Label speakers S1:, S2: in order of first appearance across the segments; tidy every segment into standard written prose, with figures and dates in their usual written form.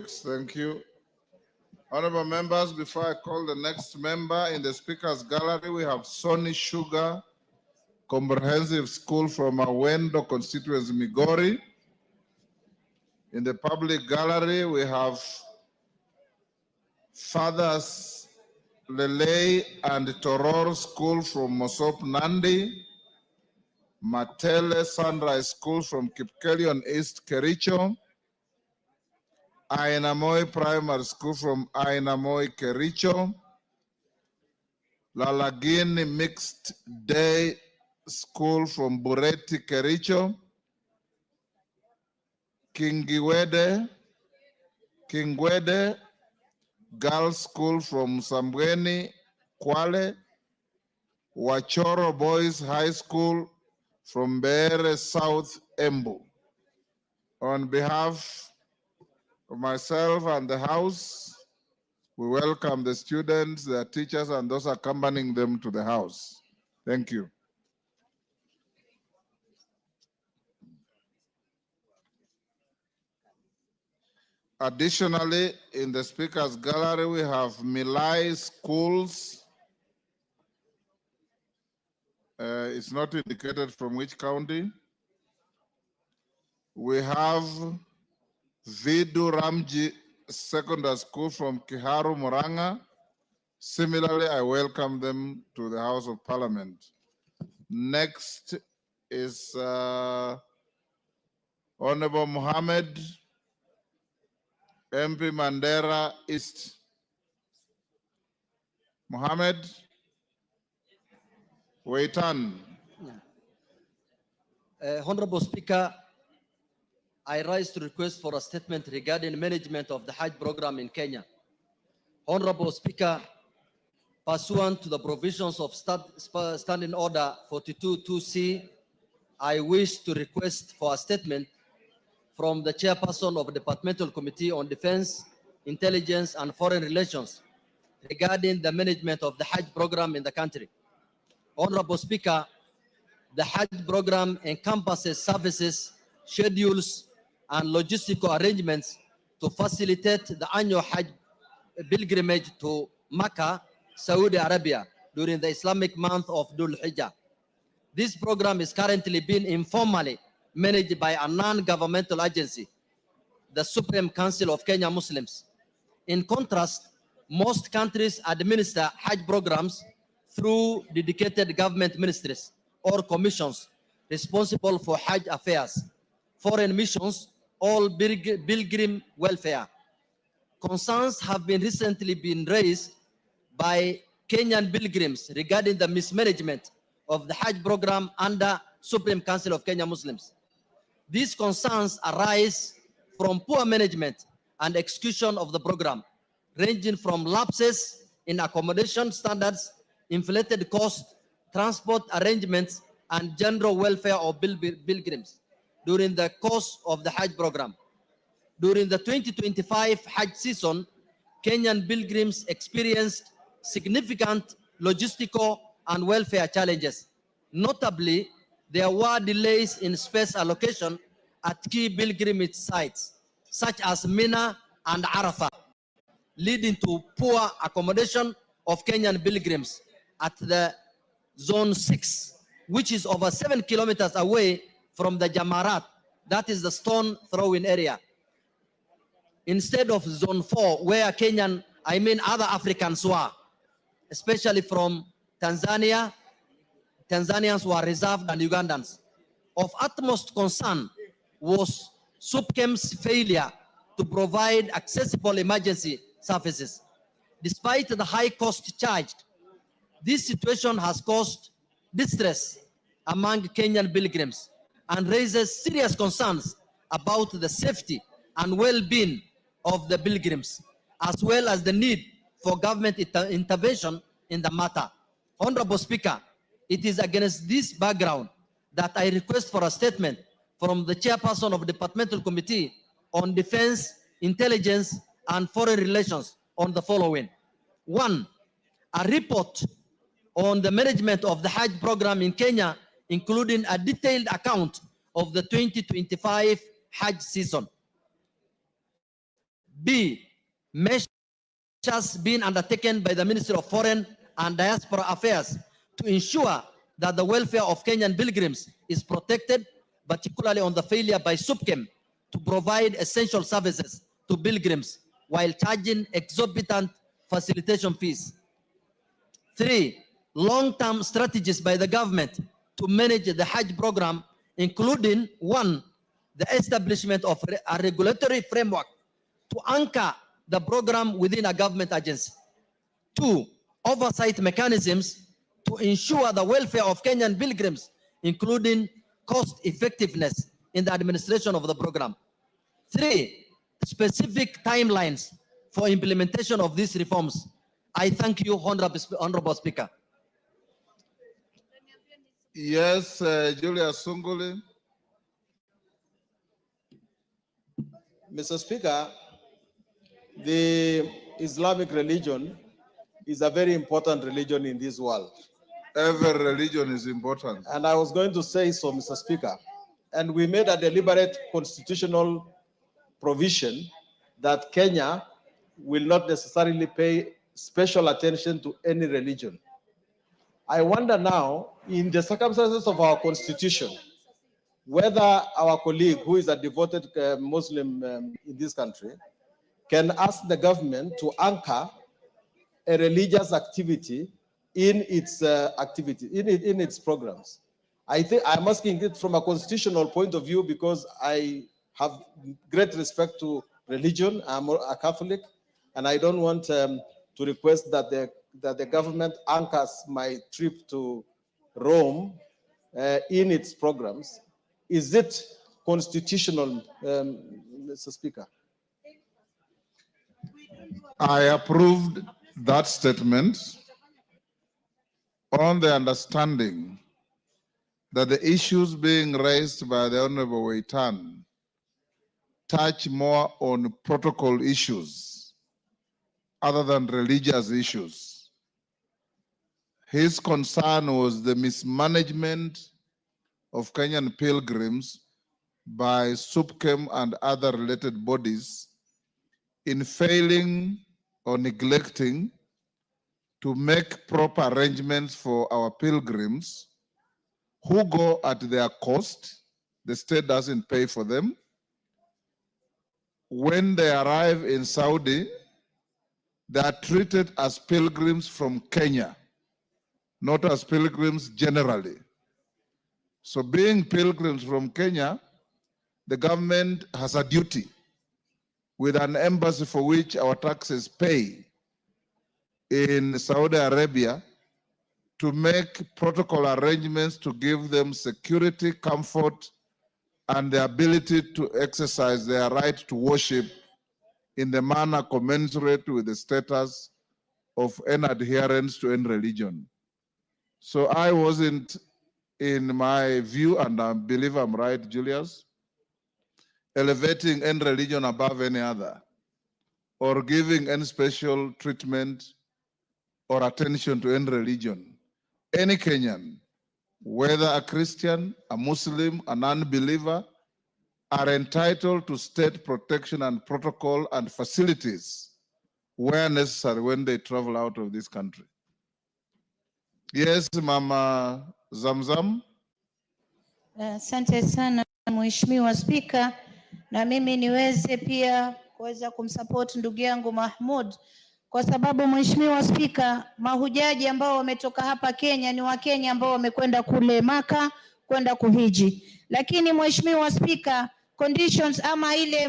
S1: colleagues, thank you. Honorable members, before I call the next member in the speaker's gallery, we have Sonny Sugar Comprehensive School from Awendo constituency, Migori. In the public gallery, we have Fathers Lelei and Toror School from Mosop Nandi, Matele Sunrise School from Kipkelion East Kericho, Ainamoi Primary School from Ainamoi Kericho, Lalagini Mixed Day School from Bureti Kericho, Kingwede Girls School from Sambweni, Kwale, Wachoro Boys High School from Bere South, Embu. On behalf of myself and the House, we welcome the students, their teachers, and those accompanying them to the House. Thank you. Additionally, in the speaker's gallery, we have Milai Schools. It's not indicated from which county. We have Vidu Ramji Secondary School from Kiharu, Muranga. Similarly, I welcome them to the House of Parliament. Next is Honorable Mohammed, MP Mandera East. Mohammed, Waitan.
S2: Honorable Speaker, I rise to request for a statement regarding management of the Hajj program in Kenya. Honorable Speaker, pursuant to the provisions of Standing Order 42-2C, I wish to request for a statement from the Chairperson of the Departmental Committee on Defense, Intelligence, and Foreign Relations regarding the management of the Hajj program in the country. Honorable Speaker, the Hajj program encompasses services, schedules, and logistical arrangements to facilitate the annual Hajj pilgrimage to Mecca, Saudi Arabia, during the Islamic month of Dhul Hijjah. This program is currently being informally managed by a non-governmental agency, the Supreme Council of Kenya Muslims. In contrast, most countries administer Hajj programs through dedicated government ministries or commissions responsible for Hajj affairs, foreign missions, or pilgrim welfare. Concerns have recently been raised by Kenyan pilgrims regarding the mismanagement of the Hajj program under Supreme Council of Kenya Muslims. These concerns arise from poor management and execution of the program, ranging from lapses in accommodation standards, inflated costs, transport arrangements, and general welfare of pilgrims during the course of the Hajj program. During the 2025 Hajj season, Kenyan pilgrims experienced significant logistical and welfare challenges. Notably, there were delays in space allocation at key pilgrimage sites, such as Mina and Arafah, leading to poor accommodation of Kenyan pilgrims at the Zone 6, which is over 7 kilometers away from the Jamarat, that is the stone throwing area. Instead of Zone 4, where other Africans were, especially from Tanzania, Tanzanians were reserved, and Ugandans. Of utmost concern was SUPKEM's failure to provide accessible emergency services. Despite the high cost charged, this situation has caused distress among Kenyan pilgrims and raises serious concerns about the safety and well-being of the pilgrims, as well as the need for government intervention in the matter. Honorable Speaker, it is against this background that I request for a statement from the Chairperson of the Departmental Committee on Defense, Intelligence, and Foreign Relations on the following. 1, a report on the management of the Hajj program in Kenya, including a detailed account of the 2025 Hajj season. B, measures being undertaken by the Ministry of Foreign and Diaspora Affairs to ensure that the welfare of Kenyan pilgrims is protected, particularly on the failure by SUPKEM to provide essential services to pilgrims while charging exorbitant facilitation fees. 3, long-term strategies by the government to manage the Hajj program, including 1, the establishment of a regulatory framework to anchor the program within a government agency. 2, oversight mechanisms to ensure the welfare of Kenyan pilgrims, including cost effectiveness in the administration of the program. 3, specific timelines for implementation of these reforms. I thank you, Honorable Speaker.
S1: Yes, Julius Sunguli.
S3: Mr. Speaker, the Islamic religion is a very important religion in this world.
S1: Every religion is important.
S3: And I was going to say so, Mr. Speaker. And we made a deliberate constitutional provision that Kenya will not necessarily pay special attention to any religion. I wonder now, in the circumstances of our constitution, whether our colleague, who is a devoted Muslim in this country, can ask the government to anchor a religious activity in its in its programs. I think I'm asking it from a constitutional point of view because I have great respect to religion. I'm a Catholic, and I don't want to request that the government anchors my trip to Rome in its programs. Is it constitutional, Mr. Speaker?
S1: I approved that statement on the understanding that the issues being raised by the Honorable Waitan touch more on protocol issues other than religious issues. His concern was the mismanagement of Kenyan pilgrims by SUPKEM and other related bodies in failing or neglecting to make proper arrangements for our pilgrims who go at their cost. The state doesn't pay for them. When they arrive in Saudi, they are treated as pilgrims from Kenya, not as pilgrims generally. So being pilgrims from Kenya, the government has a duty with an embassy for which our taxes pay in Saudi Arabia to make protocol arrangements to give them security, comfort, and the ability to exercise their right to worship in the manner commensurate with the status of any adherence to any religion. So I wasn't, in my view, and I believe I'm right, Julius, elevating any religion above any other, or giving any special treatment or attention to any religion. Any Kenyan, whether a Christian, a Muslim, an unbeliever, are entitled to state protection and protocol and facilities where necessary when they travel out of this country. Yes, Mama Zamzam.
S4: Asante sana Mheshimiwa Spika, na mimi niweze pia kuweza kumsupport ndugu yangu Mahmud, kwa sababu Mheshimiwa Spika, mahujaji ambao wametoka hapa Kenya ni Wakenya ambao wamekwenda kule Maka kwenda kuhiji, lakini Mheshimiwa Spika, conditions ama ile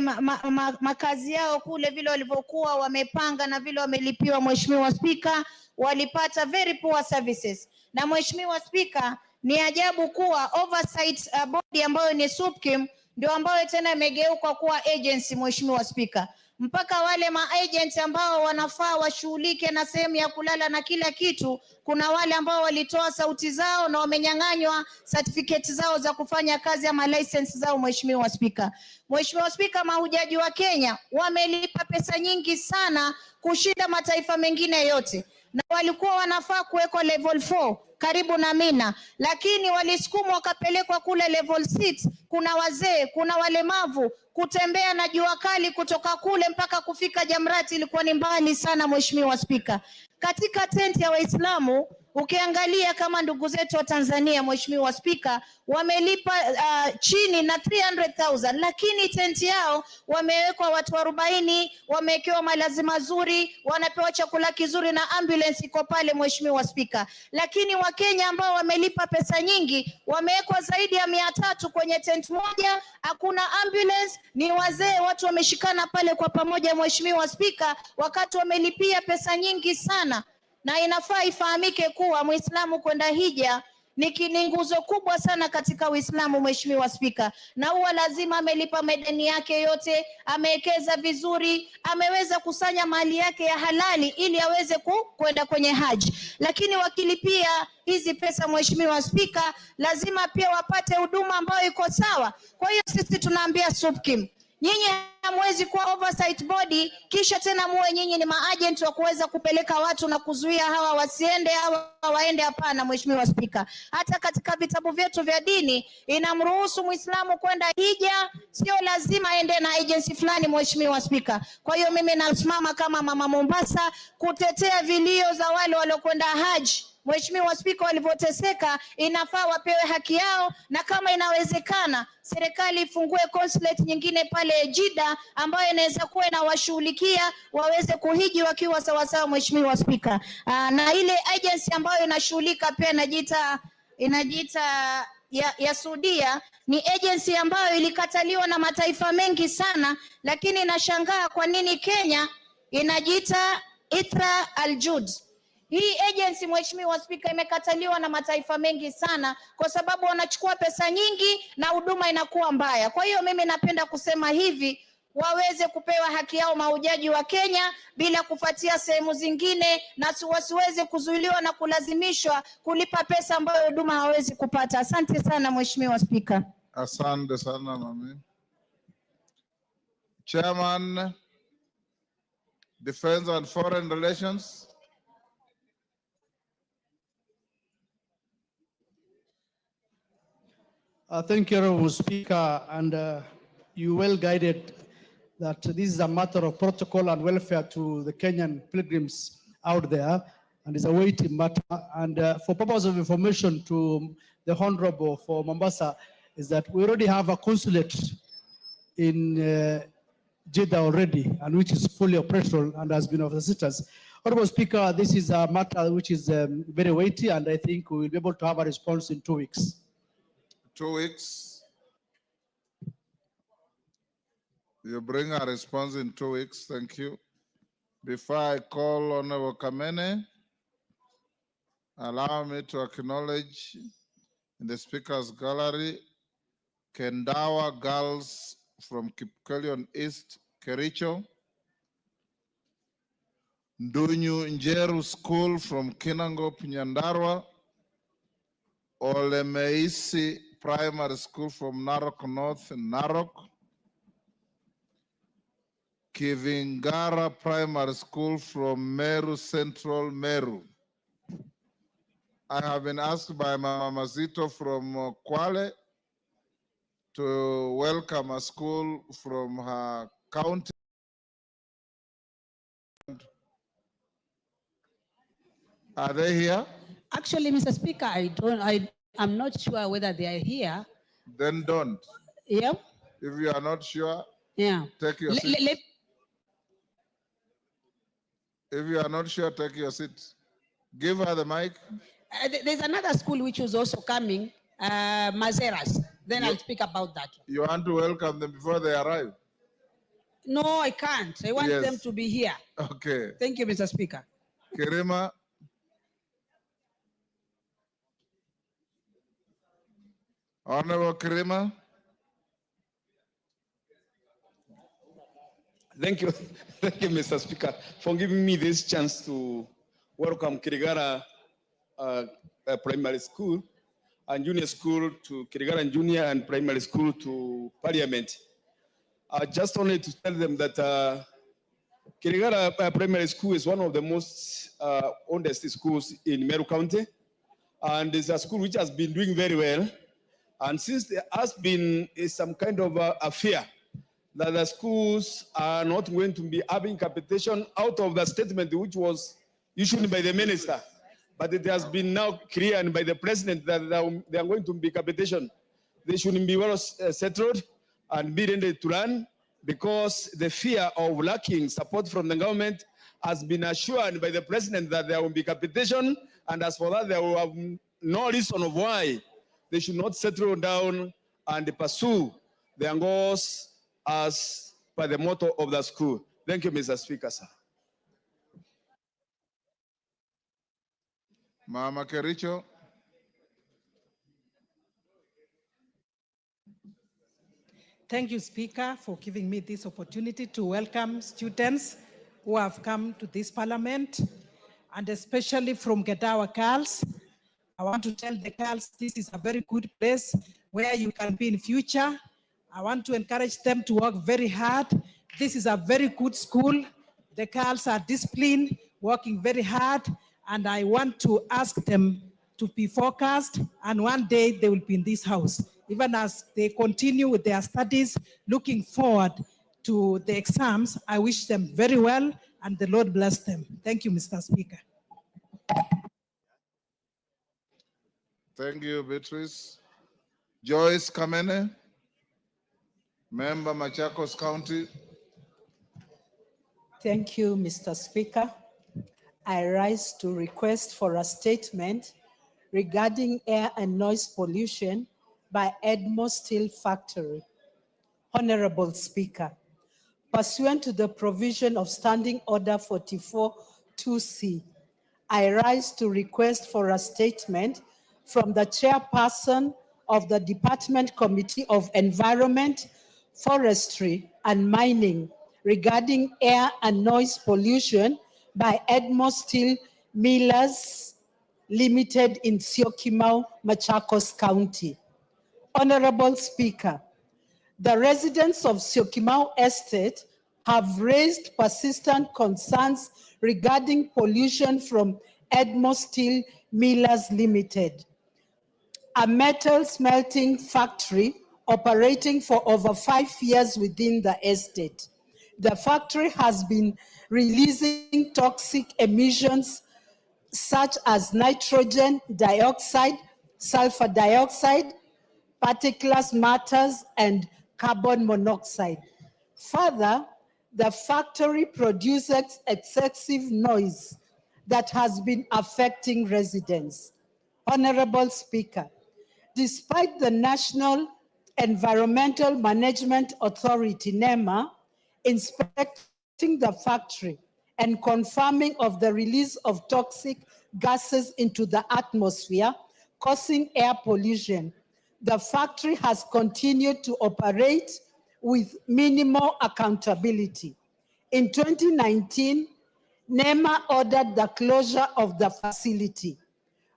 S4: makazi yao kule vile walivyokuwa wamepanga na vile wamelipiwa, Mheshimiwa Spika, walipata very poor services. Na Mheshimiwa Spika, ni ajabu kuwa oversight body ambayo ni SUPKEM ndio ambayo tena imegeuka kuwa agency, Mheshimiwa Spika. Mpaka wale maagents ambao wanafaa washughulike na sehemu ya kulala na kila kitu, kuna wale ambao walitoa sauti zao na wamenyang'anywa certificate zao za kufanya kazi ama license zao, Mheshimiwa Spika. Mheshimiwa Spika, mahujaji wa Kenya wamelipa pesa nyingi sana kushinda mataifa mengine yote. na walikuwa wanafaa kuwekwa level 4 karibu na Mina, lakini walisukumwa wakapelekwa kule level 6. Kuna wazee, kuna walemavu, kutembea na jua kali kutoka kule mpaka kufika Jamrati ilikuwa ni mbali sana. Mheshimiwa Spika, katika tent ya Waislamu ukiangalia kama ndugu zetu wa Tanzania, Mheshimiwa Spika, wamelipa chini na 300,000, lakini tent yao wamewekwa watu 40, wamewekewa malazi mazuri, wanapewa chakula kizuri na ambulance iko pale. Mheshimiwa Spika, lakini Wakenya ambao wamelipa pesa nyingi wamewekwa zaidi ya 300 kwenye tent moja, hakuna ambulance, ni wazee, watu wameshikana pale kwa pamoja. Mheshimiwa Spika, wakati wamelipia pesa nyingi sana, na inafaa ifahamike kuwa Muislamu kwenda hija ni nguzo kubwa sana katika Uislamu. Mheshimiwa Spika, na huwa lazima amelipa madeni yake yote, amewekeza vizuri, ameweza kusanya mali yake ya halali ili aweze kwenda kwenye haji. Lakini wakilipia hizi pesa, Mheshimiwa Spika, lazima pia wapate huduma ambayo iko sawa. Kwa hiyo sisi tunaambia SUPKEM, nyinyi hamwezi kuwa oversight body kisha tena muwe nyinyi ni maagent wa kuweza kupeleka watu na kuzuia hawa wasiende hawa waende. Hapana Mheshimiwa Spika, hata katika vitabu vyetu vya dini inamruhusu Muislamu kwenda hija, sio lazima aende na agency fulani. Mheshimiwa Spika, kwa hiyo mimi nasimama kama mama Mombasa kutetea vilio za wale waliokwenda haji. Mheshimiwa Spika, walivyoteseka inafaa wapewe haki yao, na kama inawezekana serikali ifungue consulate nyingine pale Jeddah ambayo inaweza kuwa inawashughulikia waweze kuhiji wakiwa sawa sawa. Mheshimiwa Spika, na ile agency ambayo inashughulika pia inajiita ya Saudia, ni agency ambayo ilikataliwa na mataifa mengi sana, lakini nashangaa kwa nini Kenya inajiita Itra Al-Jud. Hii agency Mheshimiwa Spika imekataliwa na mataifa mengi sana kwa sababu wanachukua pesa nyingi na huduma inakuwa mbaya. Kwa hiyo mimi napenda kusema hivi, waweze kupewa haki yao mahujaji wa Kenya bila kufuatia sehemu zingine, na wasiweze kuzuiliwa na kulazimishwa kulipa pesa ambayo huduma hawezi kupata. Asante sana Mheshimiwa Spika.
S1: Asante sana mami. Chairman, Defense and Foreign Relations.
S5: Thank you, Honorable Speaker, and you well guided that this is a matter of protocol and welfare to the Kenyan pilgrims out there, and it's a weighty matter. And for purpose of information to the Honorable for Mombasa, is that we already have a consulate in Jeddah already, and which is fully operational and has been of assistance. Honorable Speaker, this is a matter which is very weighty, and I think we will be able to have a response in 2 weeks.
S1: 2 weeks. You bring a response in 2 weeks. Thank you. Before I call Honorable Kamene, allow me to acknowledge in the Speaker's Gallery, Kendawa girls from Kipkelion East, Kericho, Ndunyu Njeru School from Kinangop, Nyandarua, Olemeisi Primary School from Narok North, Narok, Kivingara Primary School from Meru Central, Meru. I have been asked by Mama Mazito from Kwale to welcome a school from her county. Are they here?
S6: Actually, Mr. Speaker, I'm not sure whether they are here.
S1: Then don't.
S6: Yeah.
S1: If you are not sure,
S6: Yeah.
S1: take your seat. If you are not sure, take your seat. Give her the mic.
S6: There's another school which is also coming, Mazeras. Then I'll speak about that.
S1: You want to welcome them before they arrive?
S6: No, I can't. I want them to be here.
S1: Okay.
S6: Thank you, Mr. Speaker.
S1: Kirima. Honorable Kirima.
S7: Thank you, Mr. Speaker, for giving me this chance to welcome Kirigara Primary School and Junior School to Kirigara Junior and Primary School to Parliament. I just wanted to tell them that Kirigara Primary School is one of the most oldest schools in Meru County, and it's a school which has been doing very well. And since there has been some kind of a fear that the schools are not going to be having capitation out of the statement which was issued by the minister, but it has been now cleared by the president that they are going to be capitation. They shouldn't be well settled and be ready to run, because the fear of lacking support from the government has been assured by the president that there will be capitation, and as for that, there will have no reason of why they should not settle down and pursue their goals as per the motto of the school. Thank you, Mr. Speaker, sir.
S1: Mama Kericho.
S8: Thank you, Speaker, for giving me this opportunity to welcome students who have come to this parliament, and especially from Gedawa girls. I want to tell the girls this is a very good place where you can be in future. I want to encourage them to work very hard. This is a very good school. The girls are disciplined, working very hard, and I want to ask them to be focused, and one day they will be in this house. Even as they continue with their studies, looking forward to the exams, I wish them very well, and the Lord bless them. Thank you, Mr. Speaker.
S1: Thank you, Beatrice. Joyce Kamene, member Machakos County.
S9: Thank you, Mr. Speaker. I rise to request for a statement regarding air and noise pollution by Edmo Steel Factory. Honorable Speaker, pursuant to the provision of Standing Order 44-2C, I rise to request for a statement from the chairperson of the Department Committee of Environment, Forestry, and Mining regarding air and noise pollution by Edmo Steel Millers Limited in Syokimau, Machakos County. Honorable Speaker, the residents of Syokimau Estate have raised persistent concerns regarding pollution from Edmo Steel Millers Limited, a metal smelting factory operating for over 5 years within the estate. The factory has been releasing toxic emissions such as nitrogen dioxide, sulfur dioxide, particulate matters, and carbon monoxide. Further, the factory produces excessive noise that has been affecting residents. Honorable Speaker, despite the National Environmental Management Authority, NEMA, inspecting the factory and confirming of the release of toxic gases into the atmosphere, causing air pollution, the factory has continued to operate with minimal accountability. In 2019, NEMA ordered the closure of the facility,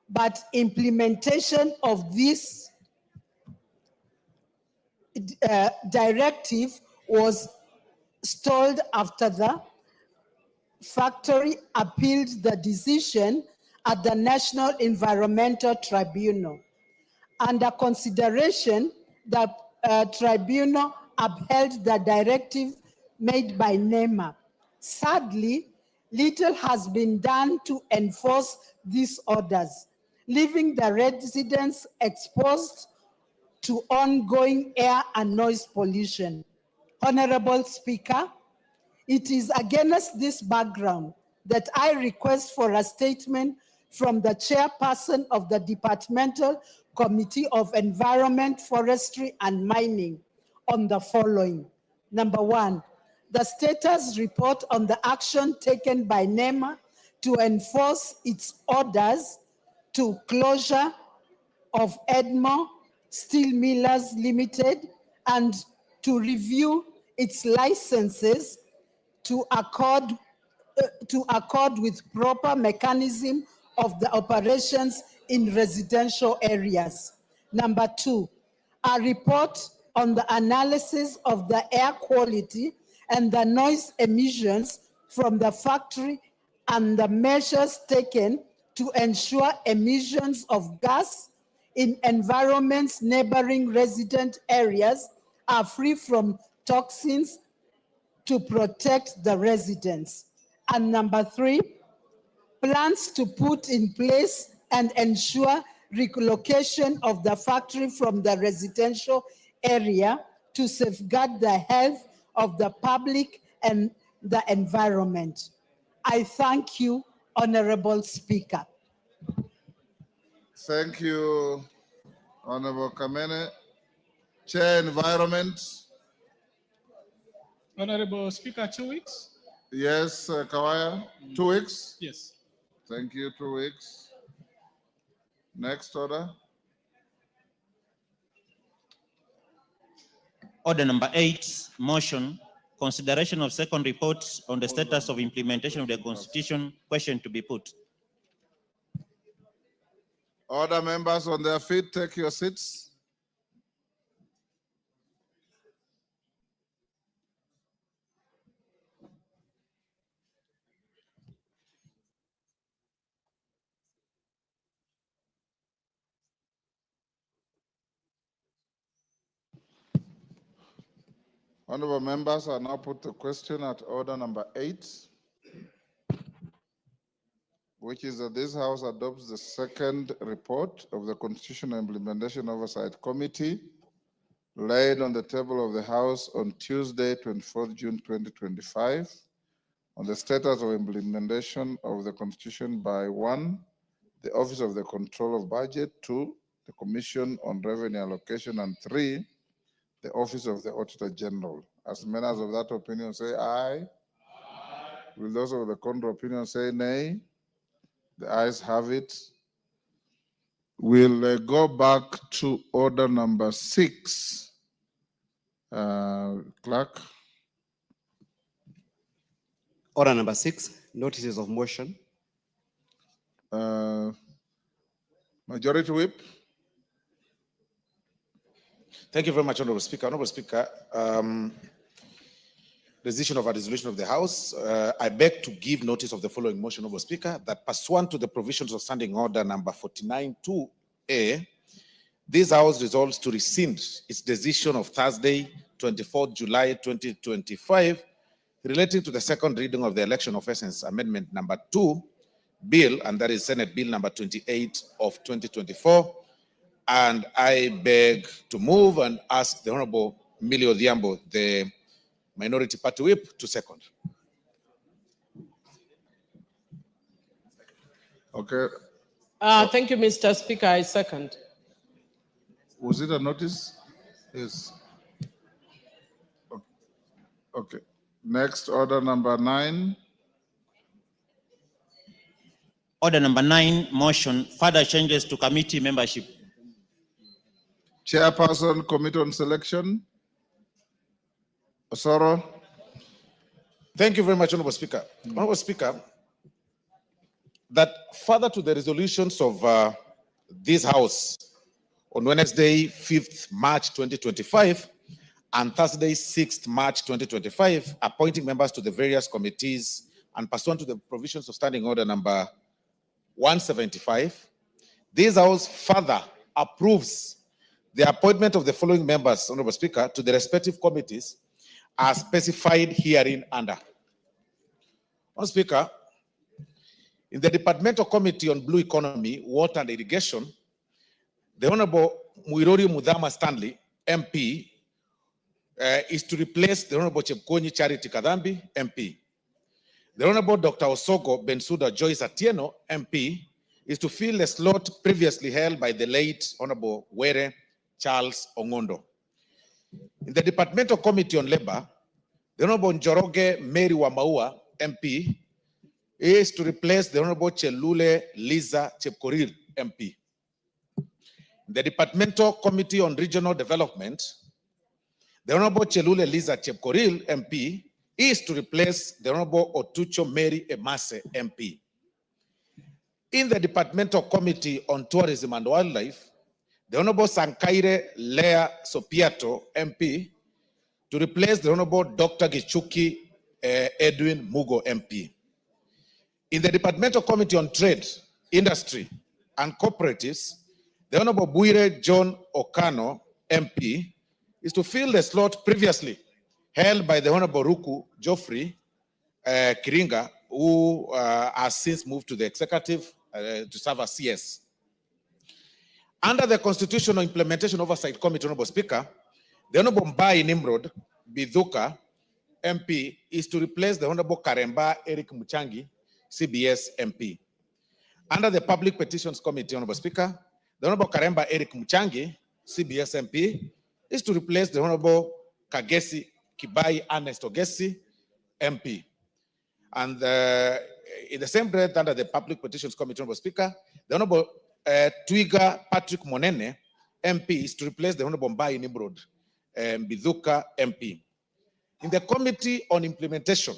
S9: but implementation of this directive was stalled after the factory appealed the decision at the National Environmental Tribunal. Under consideration, the tribunal upheld the directive made by NEMA. Sadly, little has been done to enforce these orders, leaving the residents exposed to ongoing air and noise pollution. Honorable Speaker, it is against this background that I request for a statement from the chairperson of the Departmental Committee of Environment, Forestry, and Mining on the following. Number one, the status report on the action taken by NEMA to enforce its orders to closure of Edmo Steel Millers Limited and to review its licenses to accord with proper mechanism of the operations in residential areas. Number two, a report on the analysis of the air quality and the noise emissions from the factory and the measures taken to ensure emissions of gas in environments neighboring resident areas are free from toxins to protect the residents. And number 3, plans to put in place and ensure relocation of the factory from the residential area to safeguard the health of the public and the environment. I thank you, Honorable Speaker.
S1: Thank you, Honorable Kamene. Chair Environment.
S10: Honorable Speaker, 2 weeks?
S1: Yes, Kawaya, 2 weeks.
S10: Yes.
S1: Thank you, 2 weeks. Next order.
S11: Order number 8, motion, consideration of second report on the status of implementation of the Constitution, question to be put.
S1: Order, members on their feet, take your seats. Honorable members, I now put the question at order number 8, which is that this House adopts the second report of the Constitutional Implementation Oversight Committee laid on the table of the House on Tuesday, 24th June 2025, on the status of implementation of the Constitution by 1, the Office of the Control of Budget, 2, the Commission on Revenue Allocation, and 3, the Office of the Auditor General. As members of that opinion say aye. Will those of the contrary opinion say nay? The ayes have it. We'll go back to order number 6. Clerk.
S12: Order number 6, notices of motion.
S1: Majority Whip.
S13: Thank you very much, Honorable Speaker. Honorable Speaker, decision of a resolution of the House, I beg to give notice of the following motion, Honorable Speaker, that pursuant to the provisions of Standing Order number 49-2A, this House resolves to rescind its decision of Thursday, 24th July 2025, relating to the second reading of the Election of Essence Amendment number 2 Bill, and that is Senate Bill number 28 of 2024. And I beg to move and ask the Honorable Millie Odhiambo, the Minority Party Whip, to second.
S1: Okay.
S14: Thank you, Mr. Speaker. I second.
S1: Was it a notice? Yes. Okay. Next, order number 9.
S11: Order number 9, motion, further changes to committee membership.
S1: Chairperson, Committee on Selection. Osoro.
S13: Thank you very much, Honorable Speaker. Honorable Speaker, that further to the resolutions of this House on Wednesday, 5th March 2025, and Thursday, 6th March 2025, appointing members to the various committees and pursuant to the provisions of Standing Order number 175, this House further approves the appointment of the following members, Honorable Speaker, to the respective committees as specified herein under. Honorable Speaker, in the Departmental Committee on Blue Economy, Water and Irrigation, the Honorable Muirori Mudhama Stanley, MP, is to replace the Honorable Chepkonyi Charity Kadhambi, MP. The Honorable Dr. Osogo Bensuda Joyce Atieno, MP, is to fill a slot previously held by the late Honorable Were Charles Ongondo. In the Departmental Committee on Labor, the Honorable Njoroge Mary Wamaua, MP, is to replace the Honorable Chelule Liza Chepkorir, MP. In the Departmental Committee on Regional Development, the Honorable Chelule Liza Chepkorir, MP, is to replace the Honorable Otucho Mary Emase, MP. In the Departmental Committee on Tourism and Wildlife, the Honorable Sankaire Lea Sopiato, MP, to replace the Honorable Dr. Gichuki Edwin Mugo MP. In the Departmental Committee on Trade, Industry, and Cooperatives, the Honorable Buire John Okano MP is to fill the slot previously held by the Honorable Ruku Geoffrey Kiringa, who has since moved to the executive to serve as CS. Under the Constitutional Implementation Oversight Committee, Honorable Speaker, the Honorable Mbai Nimrod Biduka MP is to replace the Honorable Karemba Eric Muchangi, CBS MP. Under the Public Petitions Committee, Honorable Speaker, the Honorable Karemba Eric Muchangi, CBS MP, is to replace the Honorable Kagesi Kibai Ernest Ogesi, MP. And in the same breath, under the Public Petitions Committee, Honorable Speaker, the Honorable Twiga Patrick Monene, MP, is to replace the Honorable Mbai Nimrod Biduka, MP. In the Committee on Implementation,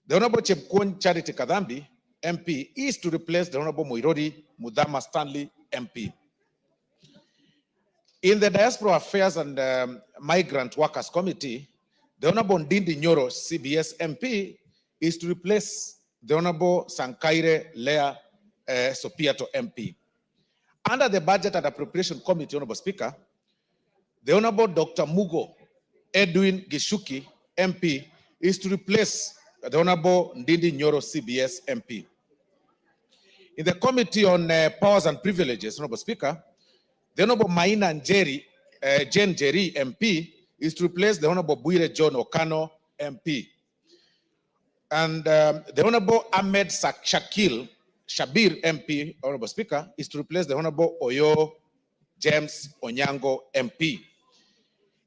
S13: the Honorable Chepkwony Charity Kadhambi, MP, is to replace the Honorable Moirori Mudhama Stanley, MP. In the Diaspora Affairs and Migrant Workers Committee, the Honorable Ndindi Nyoro, CBS MP, is to replace the Honorable Sankaire Lea Sopiato, MP. Under the Budget and Appropriation Committee, Honorable Speaker, the Honorable Dr. Mugo Edwin Gishuki, MP, is to replace the Honorable Ndindi Nyoro, CBS MP. In the Committee on Powers and Privileges, Honorable Speaker, the Honorable Maina Njeri, Jane Njeri, MP, is to replace the Honorable Buire John Okano, MP. And the Honorable Ahmed Shabir, MP, Honorable Speaker, is to replace the Honorable Oyo James Onyango, MP.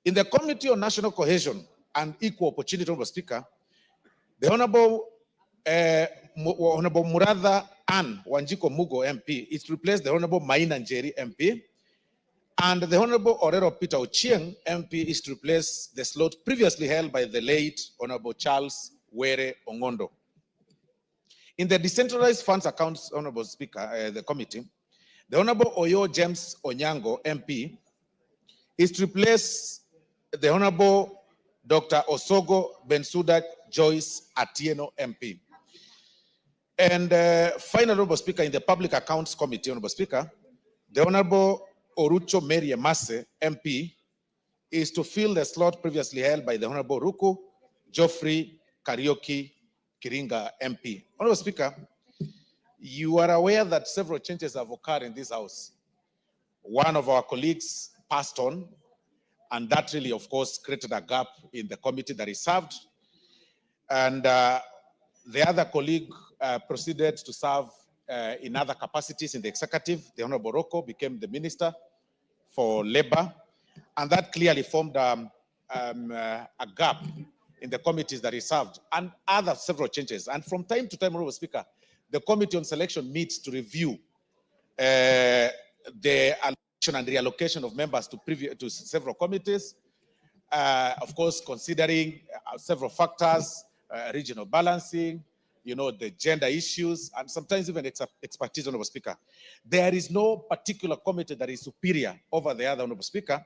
S13: In the Committee on National Cohesion and Equal Opportunity, Honorable Speaker, the Honorable Muratha Ann Wanjiko Mugo, MP, is to replace the Honorable Maina Njeri, MP. And the Honorable Orero Peter Ochieng, MP, is to replace the slot previously held by the late Honorable Charles Were Ongondo. In the Decentralized Funds Accounts, Honorable Speaker, the committee, the Honorable Oyo James Onyango, MP, is to replace the Honorable Dr. Osogo Bensuda Joyce Atieno, MP. And finally, Honorable Speaker, in the Public Accounts Committee, Honorable Speaker, the Honorable Orucho Mary Emase, MP, is to fill the slot previously held by the Honorable Ruku Geoffrey Karaoke Kiringa, MP. Honorable Speaker, you are aware that several changes have occurred in this House. One of our colleagues passed on, and that really, of course, created a gap in the committee that he served. And the other colleague proceeded to serve in other capacities in the executive. The Honorable Rocco became the Minister for Labor, and that clearly formed a gap in the committees that he served, and other several changes. And from time to time, Honorable Speaker, the Committee on Selection meets to review the allocation and reallocation of members to several committees, of course, considering several factors, regional balancing, the gender issues, and sometimes even expertise, Honorable Speaker. There is no particular committee that is superior over the other, Honorable Speaker,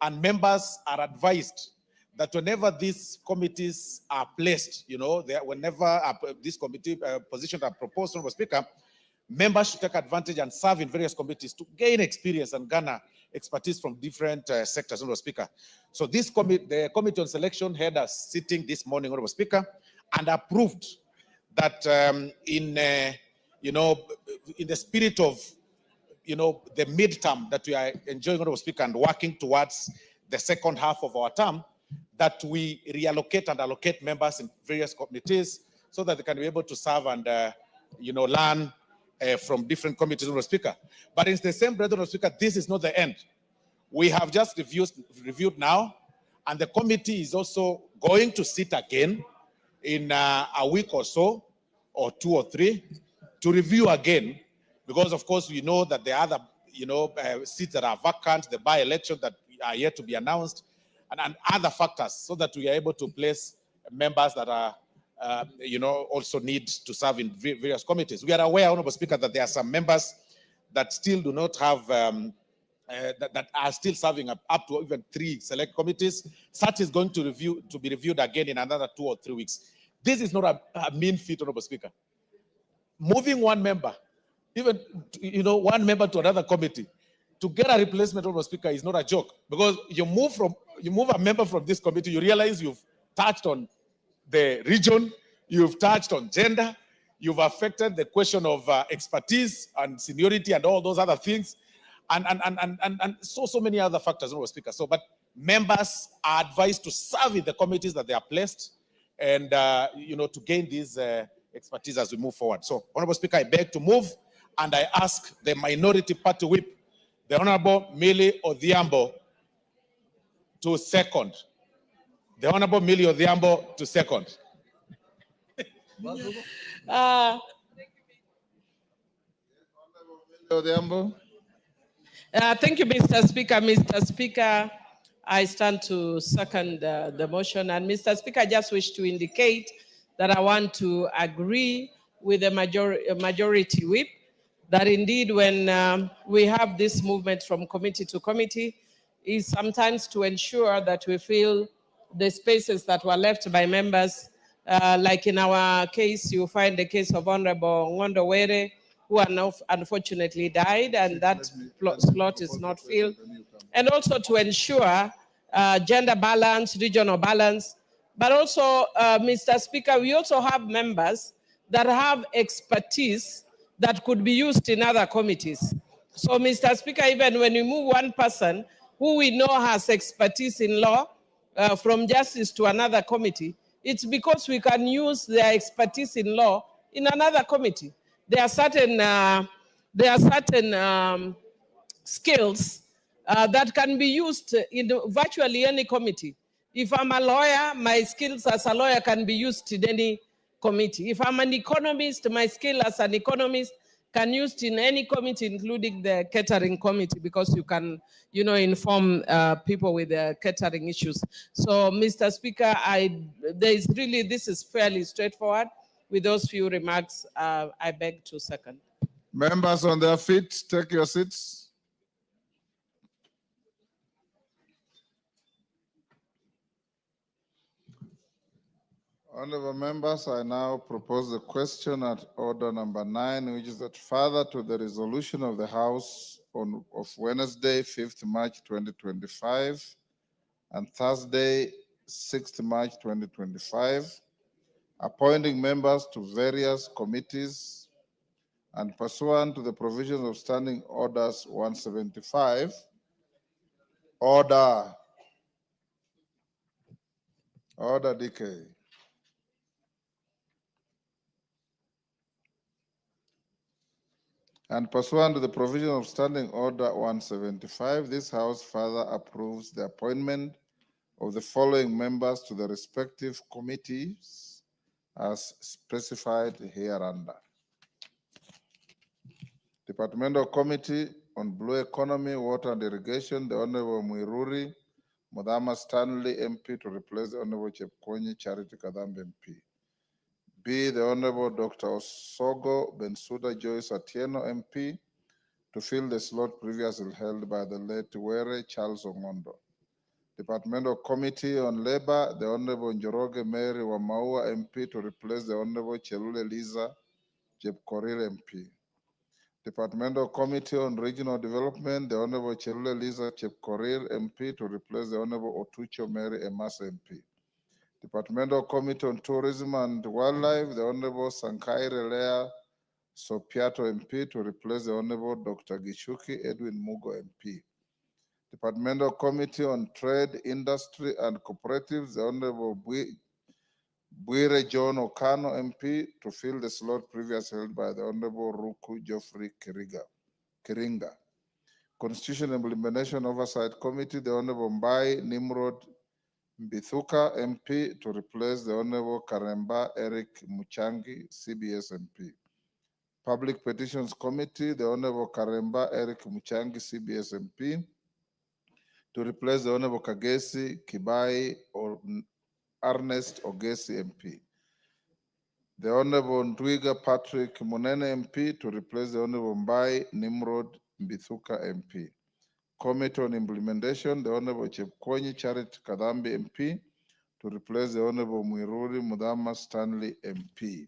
S13: and members are advised that whenever these committees are placed, whenever these committee positions are proposed, Honorable Speaker, members should take advantage and serve in various committees to gain experience and garner expertise from different sectors, Honorable Speaker. So the Committee on Selection had a sitting this morning, Honorable Speaker, and approved that in the spirit of the midterm that we are enjoying, Honorable Speaker, and working towards the second half of our term, that we reallocate and allocate members in various committees so that they can be able to serve and learn from different committees, Honorable Speaker. But in the same breath, Honorable Speaker, this is not the end. We have just reviewed now, and the committee is also going to sit again in a week or so, or 2 or 3, to review again, because of course we know that the other seats that are vacant, the by-election that are yet to be announced, and other factors, so that we are able to place members that are also need to serve in various committees. We are aware, Honorable Speaker, that there are some members that still do not have that are still serving up to even 3 select committees. Such is going to be reviewed again in another 2 or 3 weeks. This is not a mean feat, Honorable Speaker. Moving one member, even one member to another committee, to get a replacement, Honorable Speaker, is not a joke, because you move a member from this committee, you realize you've touched on the region, you've touched on gender, you've affected the question of expertise and seniority and all those other things, and so many other factors, Honorable Speaker. So, but members are advised to serve in the committees that they are placed, and to gain this expertise as we move forward. So, Honorable Speaker, I beg to move, and I ask the minority party whip, the Honorable Millie Odhiambo, to second. The Honorable Millie Odhiambo to second.
S1: Odhiambo.
S14: Thank you, Mr. Speaker. Mr. Speaker, I stand to second the motion. And Mr. Speaker, I just wish to indicate that I want to agree with the majority whip that indeed when we have this movement from committee to committee is sometimes to ensure that we fill the spaces that were left by members. Like in our case, you find the case of Honorable Ngondo Were, who unfortunately died, and that slot is not filled. And also to ensure gender balance, regional balance. But also, Mr. Speaker, we also have members that have expertise that could be used in other committees. So, Mr. Speaker, even when we move one person who we know has expertise in law from justice to another committee, it's because we can use their expertise in law in another committee. There are certain skills that can be used in virtually any committee. If I'm a lawyer, my skills as a lawyer can be used in any committee. If I'm an economist, my skill as an economist can be used in any committee, including the catering committee, because you can, inform people with catering issues. So, Mr. Speaker, this is fairly straightforward. With those few remarks, I beg to second.
S1: Members on their feet, take your seats. Honorable members, I now propose the question at order number 9, which is that further to the resolution of the House of Wednesday, 5th March 2025, and Thursday, 6th March 2025, appointing members to various committees and pursuant to the provisions of Standing Orders 175, Order DK. And pursuant to the provision of Standing Order 175, this House further approves the appointment of the following members to the respective committees as specified hereunder. Departmental Committee on Blue Economy, Water and Irrigation, the Honorable Mwiruri Mudhama Stanley MP to replace the Honorable Chepkonyi Charity Kadhambi MP. B, the Honorable Dr. Osogo Bensuda Joyce Atieno MP to fill the slot previously held by the late Were Charles Ongondo. Departmental Committee on Labor, the Honorable Njoroge Mary Wamaua MP to replace the Honorable Chelule Liza Jepkorir MP. Departmental Committee on Regional Development, the Honorable Chelule Liza Jepkorir MP to replace the Honorable Otucho Mary Emas MP. Departmental Committee on Tourism and Wildlife, the Honorable Sankaire Lea Sopiato MP to replace the Honorable Dr. Gishuki Edwin Mugo MP. Departmental Committee on Trade, Industry and Cooperatives, the Honorable Bwire John Okano MP to fill the slot previously held by the Honorable Ruku Geoffrey Kiringa. Constitution Implementation Oversight Committee, the Honorable Mbai Nimrod Mbithuka MP to replace the Honorable Karemba Eric Muchangi, CBS MP. Public Petitions Committee, the Honorable Karemba Eric Muchangi, CBS MP to replace the Honorable Kagesi Kibai or Ernest Ogesi MP. The Honorable Ndwiga Patrick Munene MP to replace the Honorable Mbai Nimrod Mbithuka MP. Committee on Implementation, the Honorable Chepkonyi Charity Kadhambi MP to replace the Honorable Mwiruri Mudhama Stanley MP.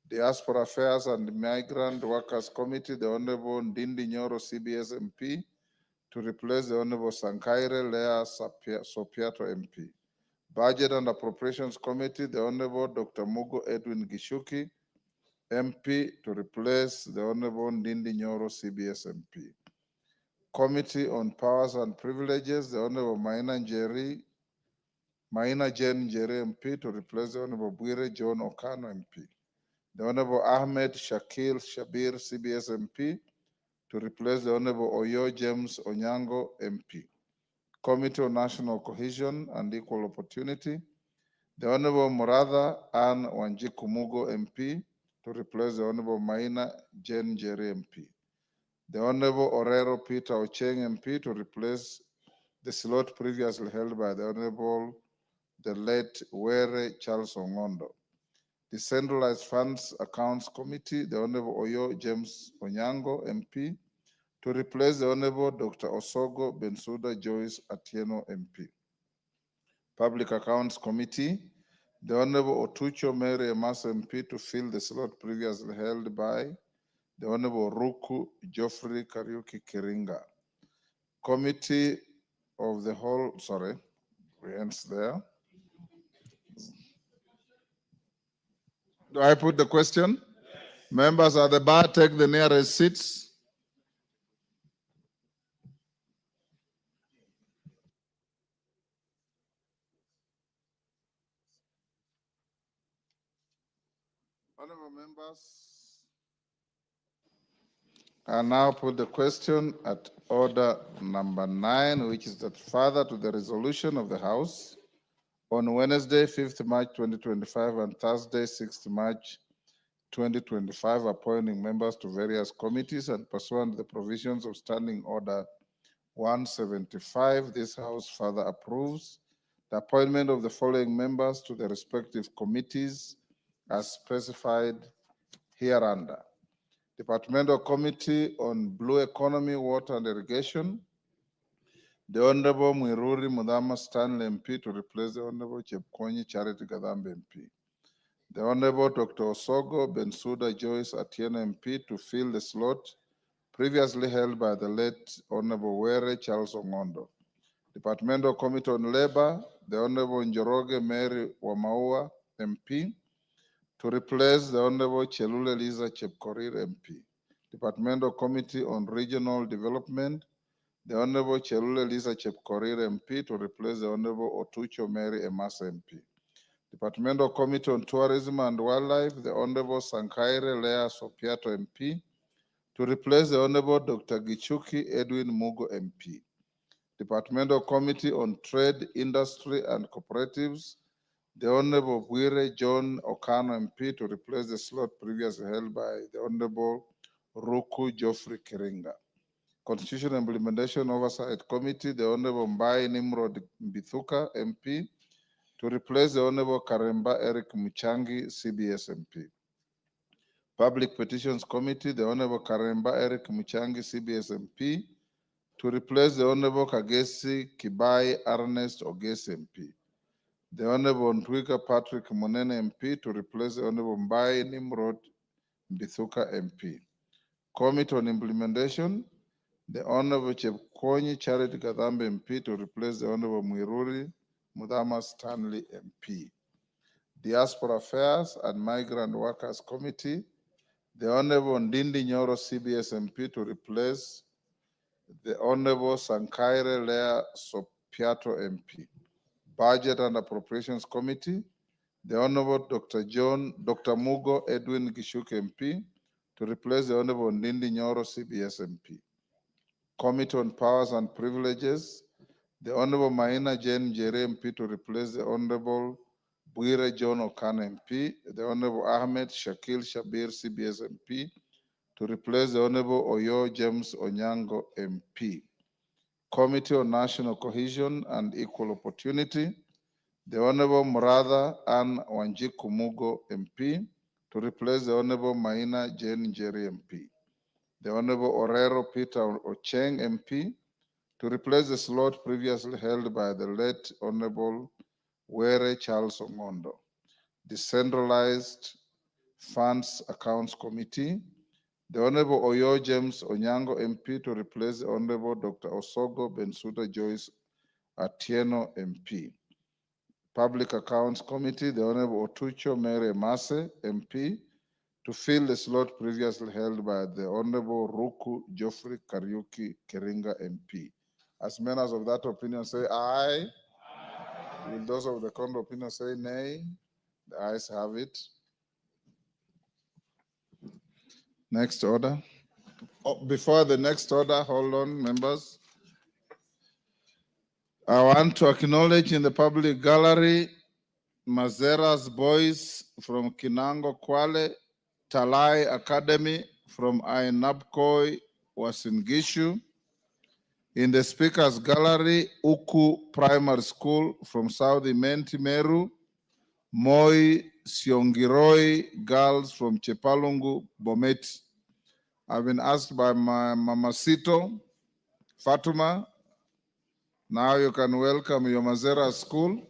S1: Diaspora Affairs and Migrant Workers Committee, the Honorable Ndindi Nyoro CBS MP, to replace the Honorable Sankaire Lea Sopiato MP. Budget and Appropriations Committee, the Honorable Dr. Mugo Edwin Gishuki MP, to replace the Honorable Ndindi Nyoro CBS MP. Committee on Powers and Privileges, the Honorable Maina Jen Njeri MP, to replace the Honorable Bwire John Okano MP. The Honorable Ahmed Shakil Shabir CBS MP, to replace the Honorable Oyo James Onyango MP. Committee on National Cohesion and Equal Opportunity, the Honorable Muratha Ann Wanjiku MP, to replace the Honorable Maina Jen Njeri MP. The Honorable Orero Peter Ocheng MP, to replace the slot previously held by the Honorable the late Were Charles Ongondo. The Centralized Funds Accounts Committee, the Honorable Oyo James Onyango MP, to replace the Honorable Dr. Osogo Bensuda Joyce Atieno MP. Public Accounts Committee, the Honorable Otucho Mary Emas MP, to fill the slot previously held by the Honorable Ruku Geoffrey Kariuki Kiringa. Committee of the whole, sorry, we end there. Do I put the question? Members at the bar, take the nearest seats. Honorable members, I now put the question at order number 9, which is that further to the resolution of the House on Wednesday, 5th March 2025 and Thursday, 6th March 2025, appointing members to various committees and pursuant to the provisions of Standing Order 175, this House further approves the appointment of the following members to the respective committees as specified hereunder. Departmental Committee on Blue Economy, Water and Irrigation, the Honorable Mwiruri Mudhama Stanley MP, to replace the Honorable Chepkonyi Charity Gadambe MP. The Honorable Dr. Osogo Bensuda Joyce Atieno MP, to fill the slot previously held by the late Honorable Were Charles Ongondo. Departmental Committee on Labor, the Honorable Njoroge Mary Wamaua MP, to replace the Honorable Chelule Liza Chepkorir MP. Departmental Committee on Regional Development, the Honorable Chelule Liza Chepkorir MP, to replace the Honorable Otucho Mary Emas MP. Departmental Committee on Tourism and Wildlife, the Honorable Sankaire Lea Sopiato MP, to replace the Honorable Dr. Gichuki Edwin Mugo MP. Departmental Committee on Trade, Industry and Cooperatives, the Honorable Bwire John Okano MP, to replace the slot previously held by the Honorable Ruku Geoffrey Kiringa. Constitution Implementation Oversight Committee, the Honorable Mbai Nimrod Mbithuka MP, to replace the Honorable Karemba Eric Muchangi CBS MP. Public Petitions Committee, the Honorable Karemba Eric Muchangi CBS MP, to replace the Honorable Kagesi Kibai Ernest Ogesi MP. The Honorable Ntwika Patrick Monene MP, to replace the Honorable Mbai Nimrod Mbithuka MP. Committee on Implementation, the Honorable Chepkonyi Charity Gadambe MP, to replace the Honorable Mwiruri Mudhama Stanley MP. Diaspora Affairs and Migrant Workers Committee, the Honorable Ndindi Nyoro CBS MP, to replace the Honorable Sankaire Lea Sopiato MP. Budget and Appropriations Committee, the Honorable Dr. Mugo Edwin Gishuki MP, to replace the Honorable Ndindi Nyoro CBS MP. Committee on Powers and Privileges, the Honorable Maina Jen Njeri MP, to replace the Honorable Bwire John Okano MP, the Honorable Ahmed Shakil Shabir CBS MP, to replace the Honorable Oyo James Onyango MP. Committee on National Cohesion and Equal Opportunity, the Honorable Muratha Ann Wanjiku Mugo MP, to replace the Honorable Maina Jen Njeri MP. The Honorable Orero Peter Ocheng MP, to replace the slot previously held by the late Honorable Were Charles Omondo. Decentralized Funds Accounts Committee, the Honorable Oyo James Onyango MP to replace the Honorable Dr. Osogo Bensuda Joyce Atieno MP. Public Accounts Committee, the Honorable Otucho Mere Mase MP to fill the slot previously held by the Honorable Ruku Geoffrey Kariuki Keringa MP. As members of that opinion say aye. Will those of the contrary opinion say nay? The ayes have it. Next order. Oh, before the next order, hold on, members. I want to acknowledge in the public gallery Mazera's boys from Kinango Kwale, Talai Academy from Ainabkoi Wasingishu. In the speakers gallery, Uku Primary School from South Imenti Meru, Moi Siongiroi girls from Chepalungu Bomet. I've been asked by my Mamasito, Fatuma. Now you can welcome your Mazera school.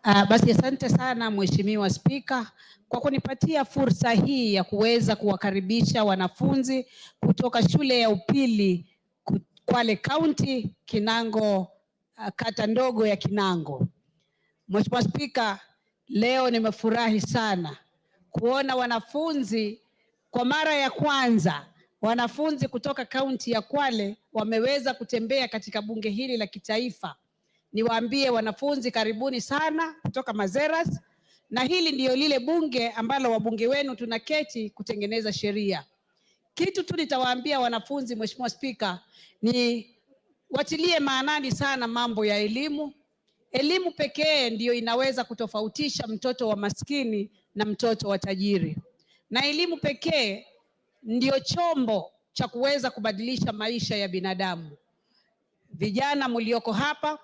S6: Basi asante sana Mheshimiwa Spika kwa kunipatia fursa hii ya kuweza kuwakaribisha wanafunzi kutoka shule ya upili Kwale County, Kinango, kata ndogo ya Kinango. Mheshimiwa Spika, leo nimefurahi sana kuona wanafunzi kwa mara ya kwanza, wanafunzi kutoka kaunti ya Kwale wameweza kutembea katika bunge hili la kitaifa. Niwaambie wanafunzi karibuni sana kutoka Mazeras, na hili ndio lile bunge ambalo wabunge wenu tunaketi kutengeneza sheria. Kitu tu nitawaambia wanafunzi, Mheshimiwa Spika, ni watilie maanani sana mambo ya elimu. Elimu pekee ndio inaweza kutofautisha mtoto wa maskini na mtoto wa tajiri. Na elimu pekee ndio chombo cha kuweza kubadilisha maisha ya binadamu. Vijana mlioko hapa,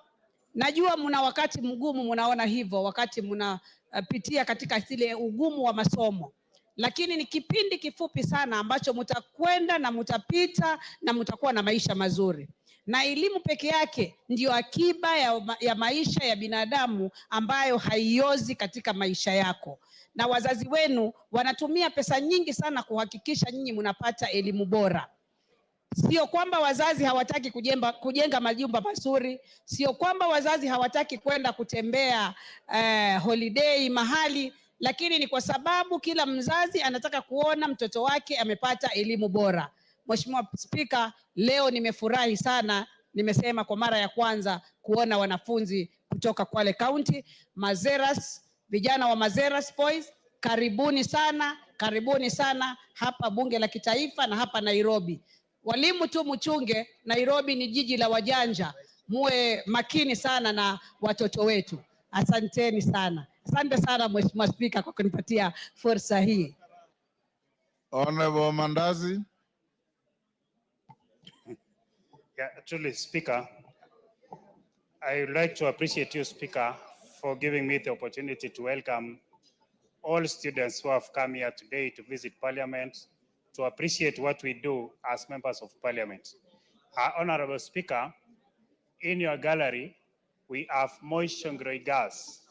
S6: najua mna wakati mgumu, mnaona hivyo wakati mnapitia katika zile ugumu wa masomo. Lakini ni kipindi kifupi sana ambacho mtakwenda na mtapita na mtakuwa na maisha mazuri. Na elimu peke yake ndio akiba ya maisha ya binadamu ambayo haiozi katika maisha yako. Na wazazi wenu wanatumia pesa nyingi sana kuhakikisha nyinyi mnapata elimu bora. Sio kwamba wazazi hawataki kujenga majumba mazuri, sio kwamba wazazi hawataki kwenda kutembea holiday mahali, lakini ni kwa sababu kila mzazi anataka kuona mtoto wake amepata elimu bora. Mheshimiwa Spika, leo nimefurahi sana, nimesema kwa mara ya kwanza kuona wanafunzi kutoka Kwale County, Mazeras, vijana wa Mazeras Boys, karibuni sana hapa bunge la kitaifa na hapa Nairobi. Walimu tu mchunge, Nairobi ni jiji la wajanja, muwe makini sana na watoto wetu. Asanteni sana. Asante sana Mheshimiwa Spika kwa kunipatia fursa hii.
S1: Honorable Mandazi.
S15: Yeah, truly, Speaker, I would like to appreciate you, Speaker, for giving me the opportunity to welcome all students who have come here today to visit Parliament, to appreciate what we do as members of Parliament. Honorable Speaker, in your gallery, we have Moi Shongroi Girls.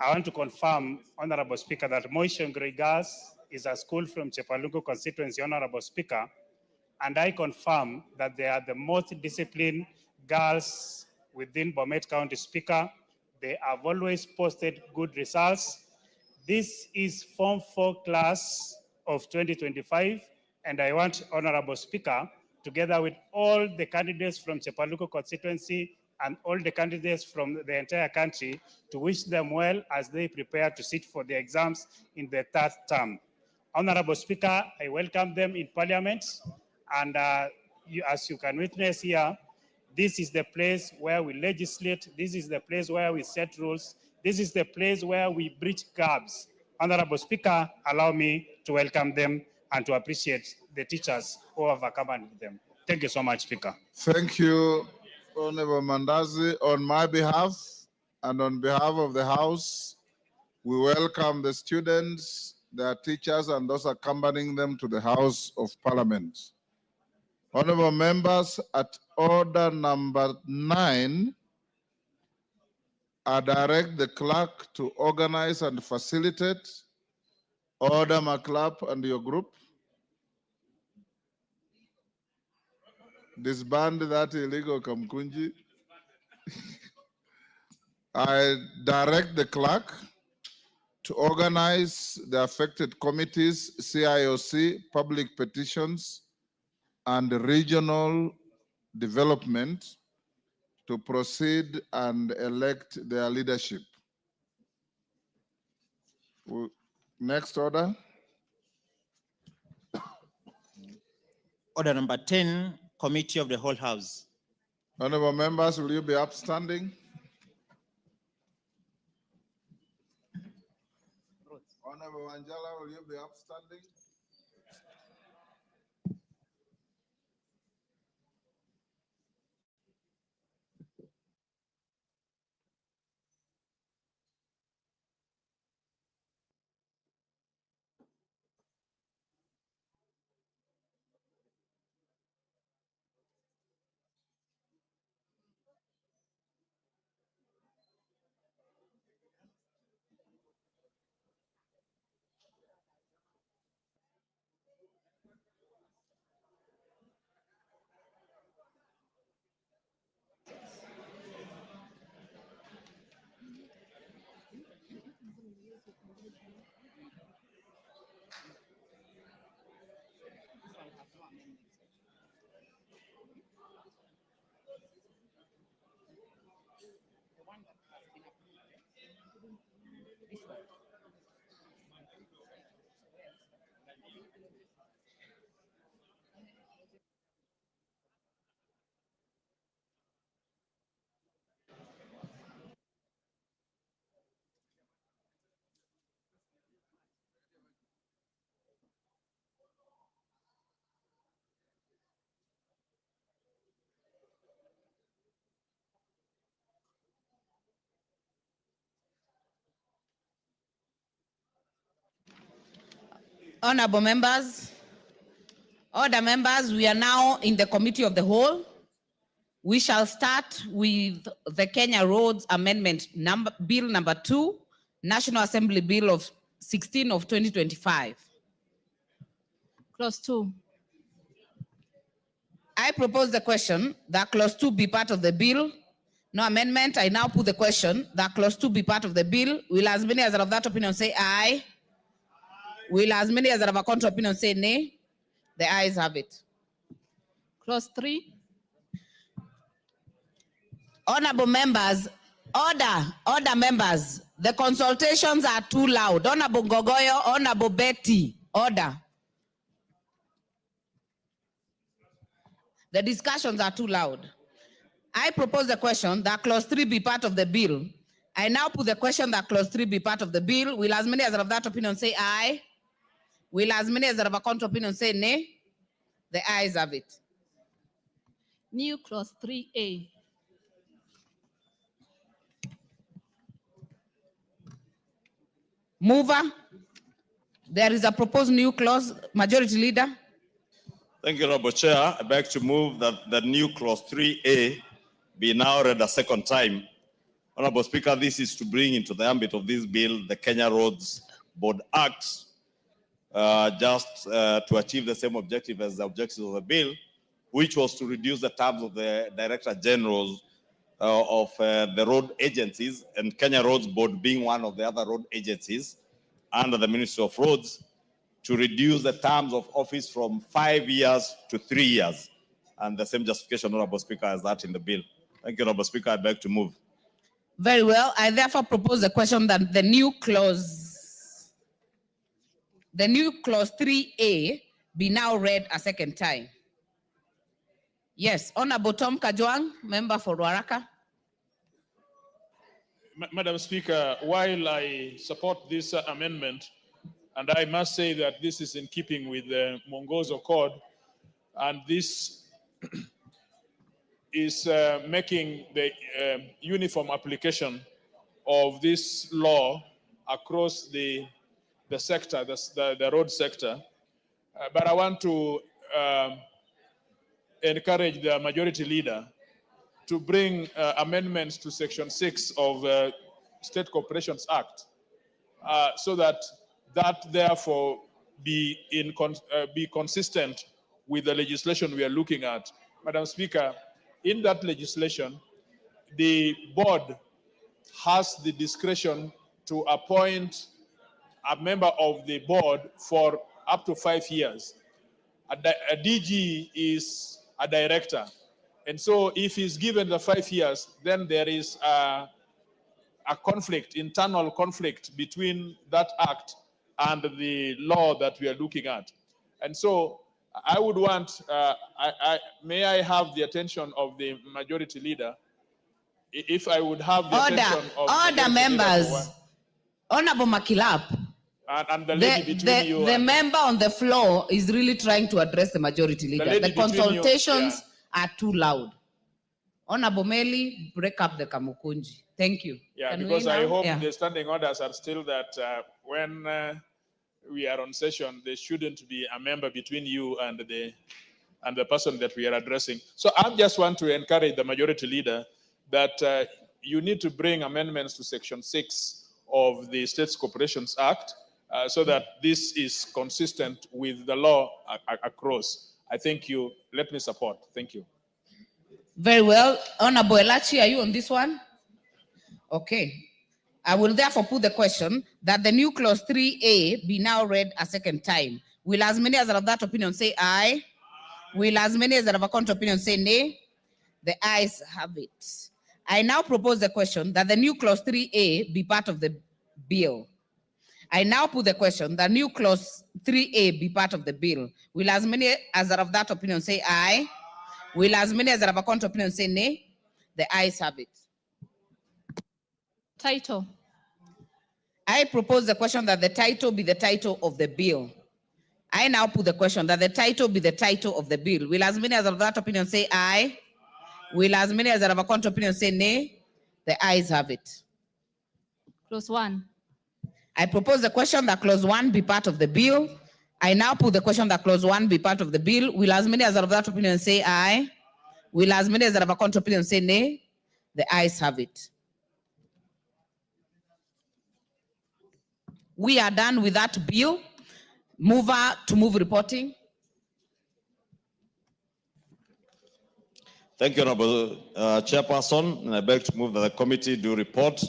S15: I want to confirm, Honorable Speaker, that Moi Shongroi Girls is a school from Chepalungu constituency, Honorable Speaker, and I confirm that they are the most disciplined girls within Bomet County, Speaker. They have always posted good results. This is Form 4 class of 2025, and I want, Honorable Speaker, together with all the candidates from Chepalungu constituency and all the candidates from the entire country, to wish them well as they prepare to sit for the exams in the third term. Honorable Speaker, I welcome them in Parliament, and as you can witness here, this is the place where we legislate, this is the place where we set rules, this is the place where we bridge gaps. Honorable Speaker, allow me to welcome them and to appreciate the teachers who have accompanied them. Thank you so much, Speaker.
S1: Thank you, Honorable Mandazi. On my behalf and on behalf of the House, we welcome the students, their teachers, and those accompanying them to the House of Parliament. Honorable members, at order number 9, I direct the clerk to organize and facilitate. Order McClap and your group. Disband that illegal Kamkunji. I direct the clerk to organize the affected committees, CIOC, public petitions, and regional development to proceed and elect their leadership. Next order.
S11: Order number 10, Committee of the Whole House.
S1: Honorable members, will you be upstanding? Honorable Angela, will you be upstanding?
S16: Honorable members, order members, we are now in the Committee of the Whole. We shall start with the Kenya Roads Amendment Bill number 2, National Assembly Bill of 16 of 2025. Clause 2. I propose the question that clause 2 be part of the bill. No amendment. I now put the question that clause 2 be part of the bill. Will as many as are of that opinion say aye? Will as many as are of a contrary opinion say nay? The ayes have it. Clause 3. Honorable members, order members. The consultations are too loud. Honorable Gogoyo, Honorable Betty, order. The discussions are too loud. I propose the question that clause 3 be part of the bill. I now put the question that clause 3 be part of the bill. Will as many as are of that opinion say aye? Will as many as are of a contrary opinion say nay? The ayes have it. New clause 3A. Mover. There is a proposed new clause. Majority Leader.
S17: Thank you, Honorable Chair. I beg to move that the new clause 3A be now read a second time. Honorable Speaker, this is to bring into the ambit of this bill the Kenya Roads Board Act, to achieve the same objective as the objectives of the bill, which was to reduce the terms of the Director Generals of the road agencies, and Kenya Roads Board being one of the other road agencies under the Ministry of Roads, to reduce the terms of office from 5 years to 3 years. And the same justification, Honorable Speaker, as that in the bill. Thank you, Honorable Speaker. I beg to move.
S16: Very well. I therefore propose the question that the new clause 3A be now read a second time. Yes, Honorable Tom Kajwang, member for Ruaraka.
S10: Madam Speaker, while I support this amendment, and I must say that this is in keeping with the Mongozo Code, and this is making the uniform application of this law across the sector, the road sector. But I want to encourage the majority leader to bring amendments to Section 6 of the State Corporations Act, so that therefore be consistent with the legislation we are looking at. Madam Speaker, in that legislation, the board has the discretion to appoint a member of the board for up to 5 years. A DG is a director. And so if he's given the 5 years, then there is a conflict, internal conflict between that act and the law that we are looking at. And so I would want, may I have the attention of the majority leader? If I would have the attention of
S16: order members, Honorable Makilap,
S10: and the lady between you
S16: the
S10: and
S16: member on the floor is really trying to address the majority leader.
S10: lady
S16: The
S10: between you,
S16: consultations are too loud. Honorable Meli, break up the Kamukunji. Thank you.
S10: Yeah,
S16: Can we
S10: because I
S16: now?
S10: hope
S16: Yeah.
S10: the standing orders are still that when we are on session, there shouldn't be a member between you and the person that we are addressing. So I just want to encourage the majority leader that you need to bring amendments to Section 6 of the States Corporations Act so that this is consistent with the law across. I thank you. Let me support. Thank you.
S16: Very well. Honorable Elachi, are you on this one? Okay. I will therefore put the question that the new clause 3A be now read a second time. Will as many as are of that opinion say aye? Will as many as are of a contrary opinion say nay? The ayes have it. I now propose the question that the new clause 3A be part of the bill. I now put the question that new clause 3A be part of the bill. Will as many as are of that opinion say aye? Will as many as are of a contrary opinion say nay? The ayes have it.
S18: Title.
S16: I propose the question that the title be the title of the bill. I now put the question that the title be the title of the bill. Will as many as are of that opinion say aye? Will as many as are of a contrary opinion say nay? The ayes have it.
S18: Clause 1.
S16: I propose the question that clause 1 be part of the bill. I now put the question that clause 1 be part of the bill. Will as many as are of that opinion say aye? Will as many as are of a contrary opinion say nay? The ayes have it. We are done with that bill. Mover to move reporting.
S17: Thank you, Honorable Chairperson. And I beg to move that the committee do report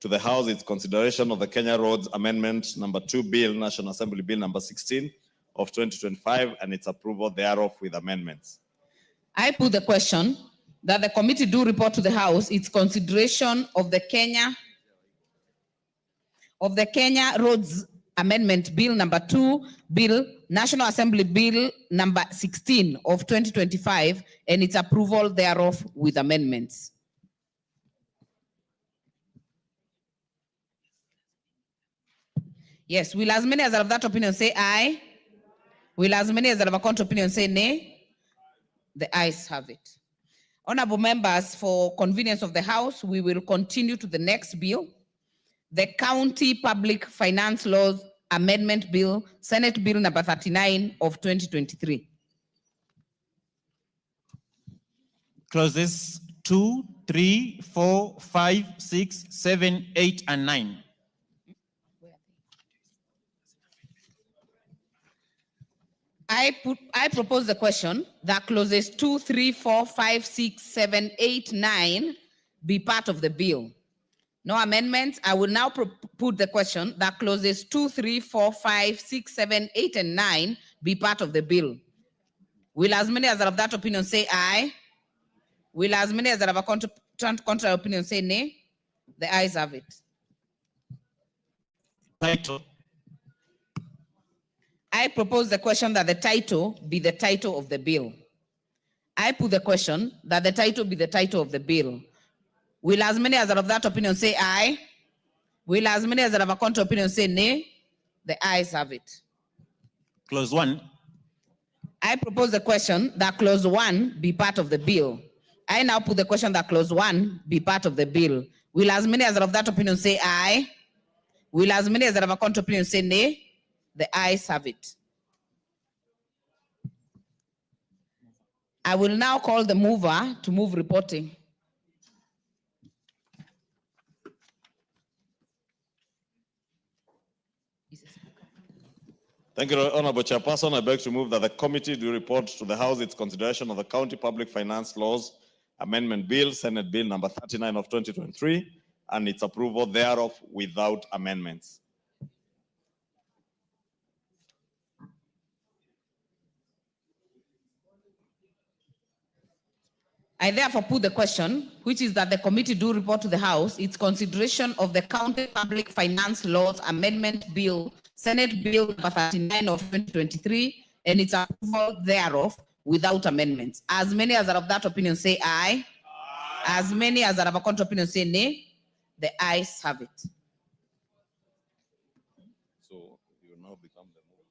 S17: to the House its consideration of the Kenya Roads Amendment Number 2 Bill, National Assembly Bill Number 16 of 2025, and its approval thereof with amendments.
S16: I put the question that the committee do report to the House its consideration of the Kenya Roads Amendment Bill Number 2 Bill, National Assembly Bill Number 16 of 2025, and its approval thereof with amendments. Yes, will as many as are of that opinion say aye? Will as many as are of a contrary opinion say nay? The ayes have it. Honorable members, for convenience of the House, we will continue to the next bill, the County Public Finance Laws Amendment Bill, Senate Bill Number 39 of 2023.
S11: Clauses 2, 3, 4, 5, 6, 7, 8, and 9.
S16: I propose the question that clauses 2, 3, 4, 5, 6, 7, 8, 9 be part of the bill. No amendments. I will now put the question that clauses 2, 3, 4, 5, 6, 7, 8, and 9 be part of the bill. Will as many as are of that opinion say aye? Will as many as are of a contrary opinion say nay? The ayes have it.
S11: Title.
S16: I propose the question that the title be the title of the bill. I put the question that the title be the title of the bill. Will as many as are of that opinion say aye? Will as many as are of a contrary opinion say nay? The ayes have it.
S11: Clause 1.
S16: I propose the question that clause 1 be part of the bill. I now put the question that clause 1 be part of the bill. Will as many as are of that opinion say aye? Will as many as are of a contrary opinion say nay? The ayes have it. I will now call the mover to move reporting.
S17: Thank you, Honorable Chairperson. I beg to move that the committee do report to the House its consideration of the County Public Finance Laws Amendment Bill, Senate Bill number 39 of 2023, and its approval thereof without amendments.
S16: I therefore put the question, which is that the committee do report to the House its consideration of the County Public Finance Laws Amendment Bill, Senate Bill number 39 of 2023, and its approval thereof without amendments. As many as are of that opinion say aye. As many as are of a contrary opinion say nay. The ayes have it.
S17: So you now become the mover.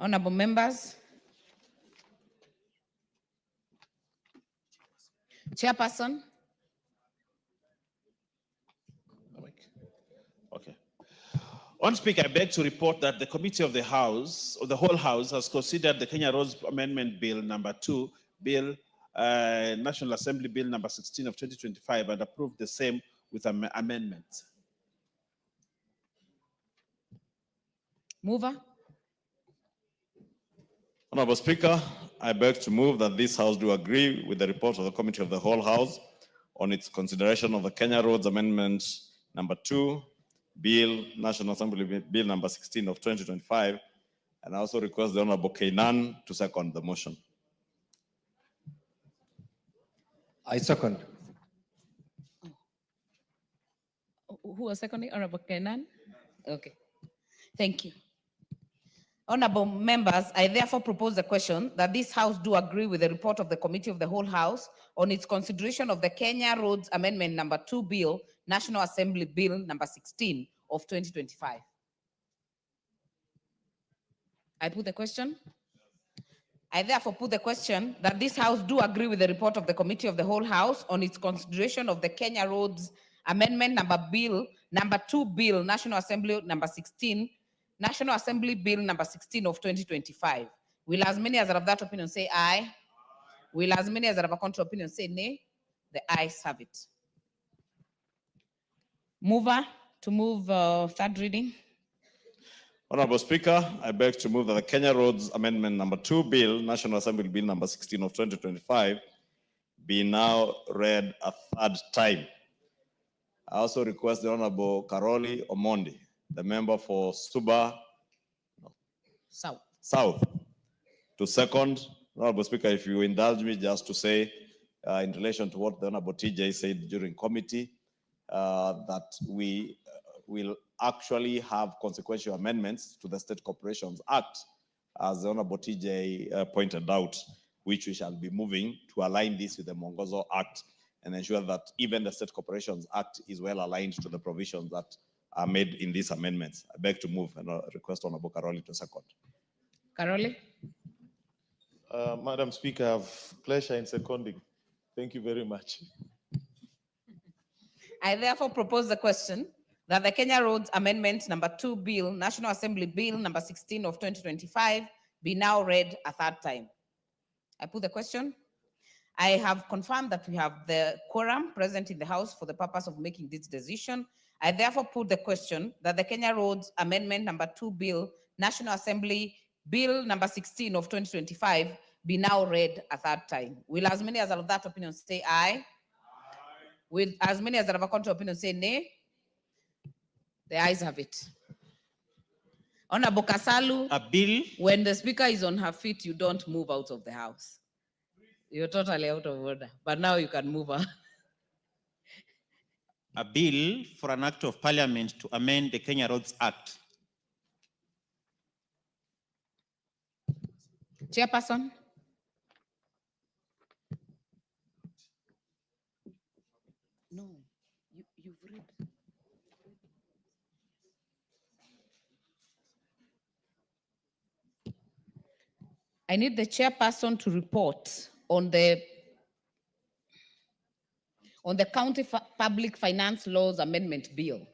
S16: Honorable members, Chairperson.
S19: Okay. On Speaker, I beg to report that the Committee of the House, or the whole House, has considered the Kenya Roads Amendment Bill number 2, Bill, National Assembly Bill number 16 of 2025, and approved the same with amendments.
S16: Mover.
S17: Honorable Speaker, I beg to move that this House do agree with the report of the Committee of the whole House on its consideration of the Kenya Roads Amendment number 2, Bill, National Assembly Bill number 16 of 2025, and I also request the Honorable Kainan to second the motion.
S20: I second.
S16: Who was seconding? Honorable Kenan? Okay. Thank you. Honorable members, I therefore propose the question that this House do agree with the report of the Committee of the whole House on its consideration of the Kenya Roads Amendment number 2 Bill, National Assembly Bill number 16 of 2025. I put the question. I therefore put the question that this House do agree with the report of the Committee of the whole House on its consideration of the Kenya Roads Amendment number 2 Bill, National Assembly number 16, National Assembly Bill number 16 of 2025. Will as many as are of that opinion say aye? Will as many as are of a contrary opinion say nay? The ayes have it. Mover to move third reading.
S17: Honorable Speaker, I beg to move that the Kenya Roads Amendment number 2 Bill, National Assembly Bill number 16 of 2025, be now read a third time. I also request the Honorable Karoli Omondi, the member for Suba South, to second. Honorable Speaker, if you indulge me just to say, in relation to what the Honorable TJ said during committee, that we will actually have consequential amendments to the State Corporations Act, as the Honorable TJ pointed out, which we shall be moving to align this with the Mongozo Act and ensure that even the State Corporations Act is well aligned to the provisions that are made in these amendments. I beg to move and request Honorable Karoli to second.
S16: Karoli.
S21: Madam Speaker, I have pleasure in seconding. Thank you very much.
S16: I therefore propose the question that the Kenya Roads Amendment number 2 Bill, National Assembly Bill number 16 of 2025 be now read a third time. I put the question. I have confirmed that we have the quorum present in the House for the purpose of making this decision. I therefore put the question that the Kenya Roads Amendment number 2 Bill, National Assembly Bill number 16 of 2025 be now read a third time. Will as many as are of that opinion say aye? Will as many as are of a contrary opinion say nay? The ayes have it. Honorable Kasalu,
S19: a bill.
S16: When the speaker is on her feet, you don't move out of the House. You're totally out of order, but now you can move on.
S11: A bill for an act of parliament to amend the Kenya Roads Act.
S16: Chairperson. No, you've read. I need the chairperson to report on the County Public Finance Laws Amendment Bill.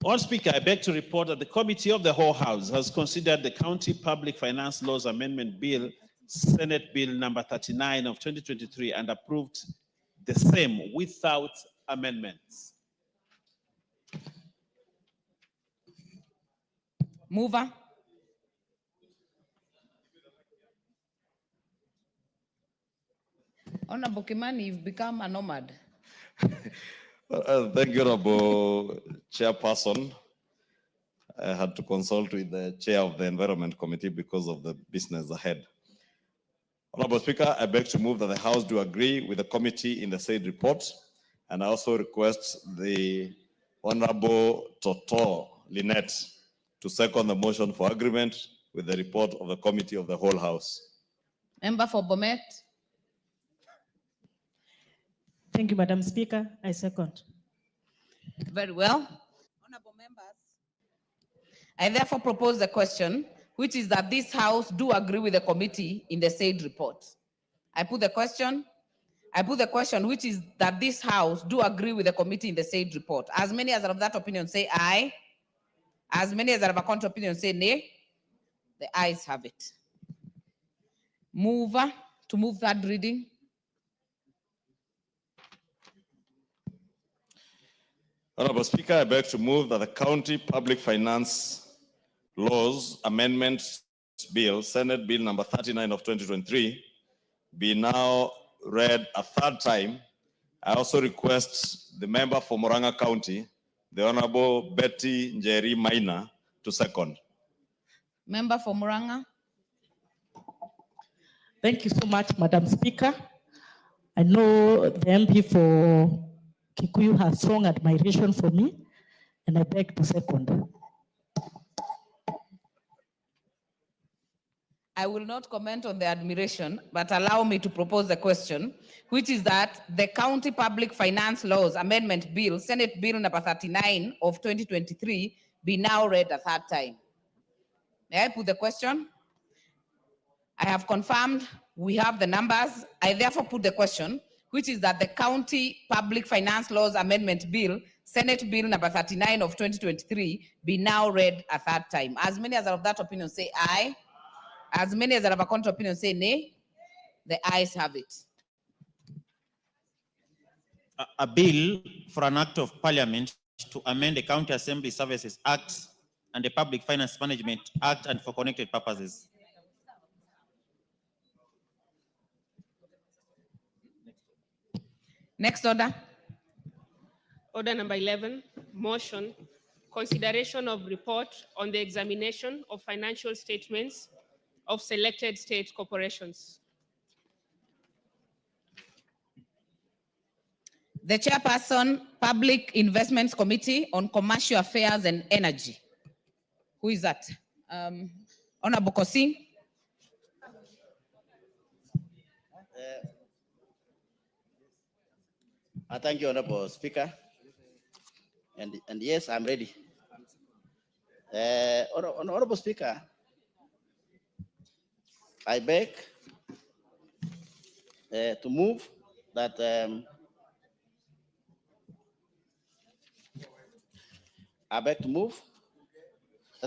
S19: Honourable Speaker, I beg to report that the Committee of the Whole House has considered the County Public Finance Laws Amendment Bill, Senate Bill number 39 of 2023, and approved the same without amendments.
S16: Mover. Honorable Kimani, you've become a nomad.
S17: Thank you, Honorable Chairperson. I had to consult with the Chair of the Environment Committee because of the business ahead. Honorable Speaker, I beg to move that the House do agree with the committee in the said report, and I also request the Honorable Toto Lynette to second the motion for agreement with the report of the Committee of the Whole House.
S16: Member for Bomet.
S2: Thank you, Madam Speaker. I second.
S16: Very well. Honorable members, I therefore propose the question, which is that this House do agree with the committee in the said report. I put the question, which is that this House do agree with the committee in the said report. As many as are of that opinion say aye. As many as are of a contrary opinion say nay. The ayes have it. Mover to move third reading.
S17: Honorable Speaker, I beg to move that the County Public Finance Laws Amendment Bill, Senate Bill number 39 of 2023, be now read a third time. I also request the member for Murang'a County, the Honorable Betty Njeri Maina, to second.
S16: Member for Murang'a.
S2: Thank you so much, Madam Speaker. I know the MP for Kikuyu has strong admiration for me, and I beg to second.
S16: I will not comment on the admiration, but allow me to propose the question, which is that the County Public Finance Laws Amendment Bill, Senate Bill number 39 of 2023, be now read a third time. May I put the question? I have confirmed we have the numbers. I therefore put the question, which is that the County Public Finance Laws Amendment Bill, Senate Bill number 39 of 2023, be now read a third time. As many as are of that opinion say aye. As many as are of a contrary opinion say nay. The ayes have it.
S11: A bill for an act of parliament to amend the County Assembly Services Act and the Public Finance Management Act and for connected purposes.
S16: Next order.
S22: Order number 11, motion, consideration of report on the examination of financial statements of selected state corporations.
S16: The chairperson, Public Investments Committee on Commercial Affairs and Energy. Who is that? Honorable Kosi.
S23: Thank you, Honorable Speaker. And yes, I'm ready. Honorable Speaker, I beg to move that the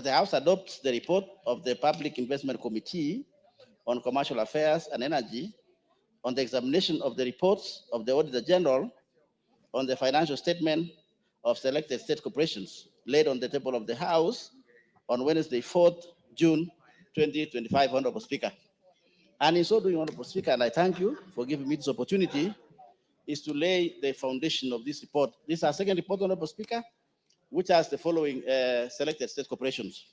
S23: House adopts the report of the Public Investment Committee on Commercial Affairs and Energy on the examination of the reports of the Auditor General on the financial statement of selected state corporations laid on the table of the House on Wednesday, 4th June 2025, Honorable Speaker. And in so doing, Honorable Speaker, and I thank you for giving me this opportunity, is to lay the foundation of this report. This is our second report, Honorable Speaker, which has the following selected state corporations.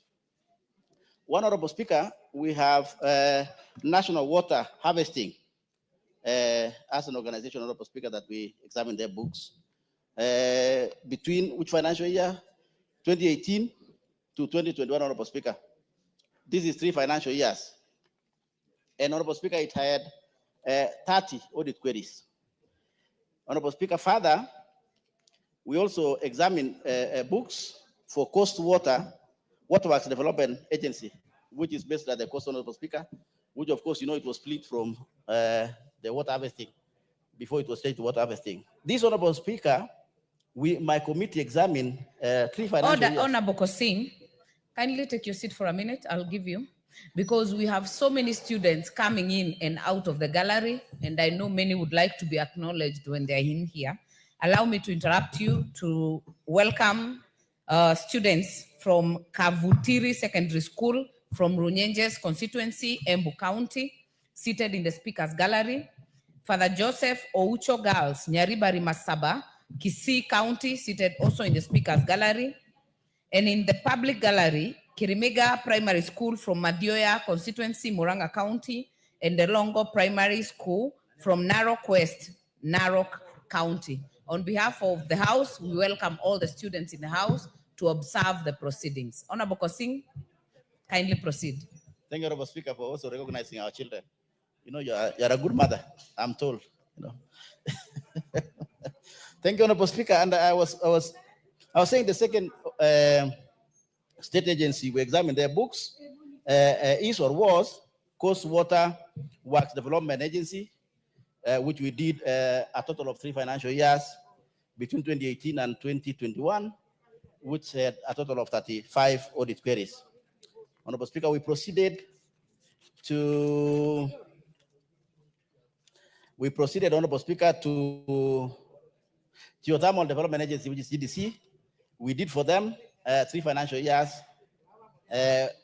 S23: One, Honorable Speaker, we have national water harvesting as an organization, Honorable Speaker, that we examine their books between which financial year? 2018 to 2021, Honorable Speaker. This is 3 financial years. And Honorable Speaker, it had 30 audit queries. Honorable Speaker, further, we also examined books for Coast Waterworks Development Agency, which is based at the Coast, Honorable Speaker, which of course, you know, it was split from the water harvesting before it was changed to water harvesting. This, Honorable Speaker, my committee examined 3 financial years.
S16: Honorable Kosing, kindly take your seat for a minute. I'll give you, because we have so many students coming in and out of the gallery, and I know many would like to be acknowledged when they're in here. Allow me to interrupt you to welcome students from Kavutiri Secondary School from Runyenjes constituency, Embu County, seated in the Speaker's Gallery. Father Joseph Oucho Girls, Nyaribari Masaba, Kisii County, seated also in the Speaker's Gallery. And in the public gallery, Kirimega Primary School from Madioya constituency, Muranga County, and the Longo Primary School from Narok West, Narok County. On behalf of the House, we welcome all the students in the House to observe the proceedings. Honorable Kosing, kindly proceed.
S23: Thank you, Honorable Speaker, for also recognizing our children. You know, you're a good mother, I'm told. You know. Thank you, Honorable Speaker. And I was saying the second state agency we examined their books is or was Coast Water Works Development Agency, which we did a total of 3 financial years between 2018 and 2021, which had a total of 35 audit queries. Honorable Speaker, we proceeded, Honorable Speaker, to Geothermal Development Agency, which is GDC. We did for them 3 financial years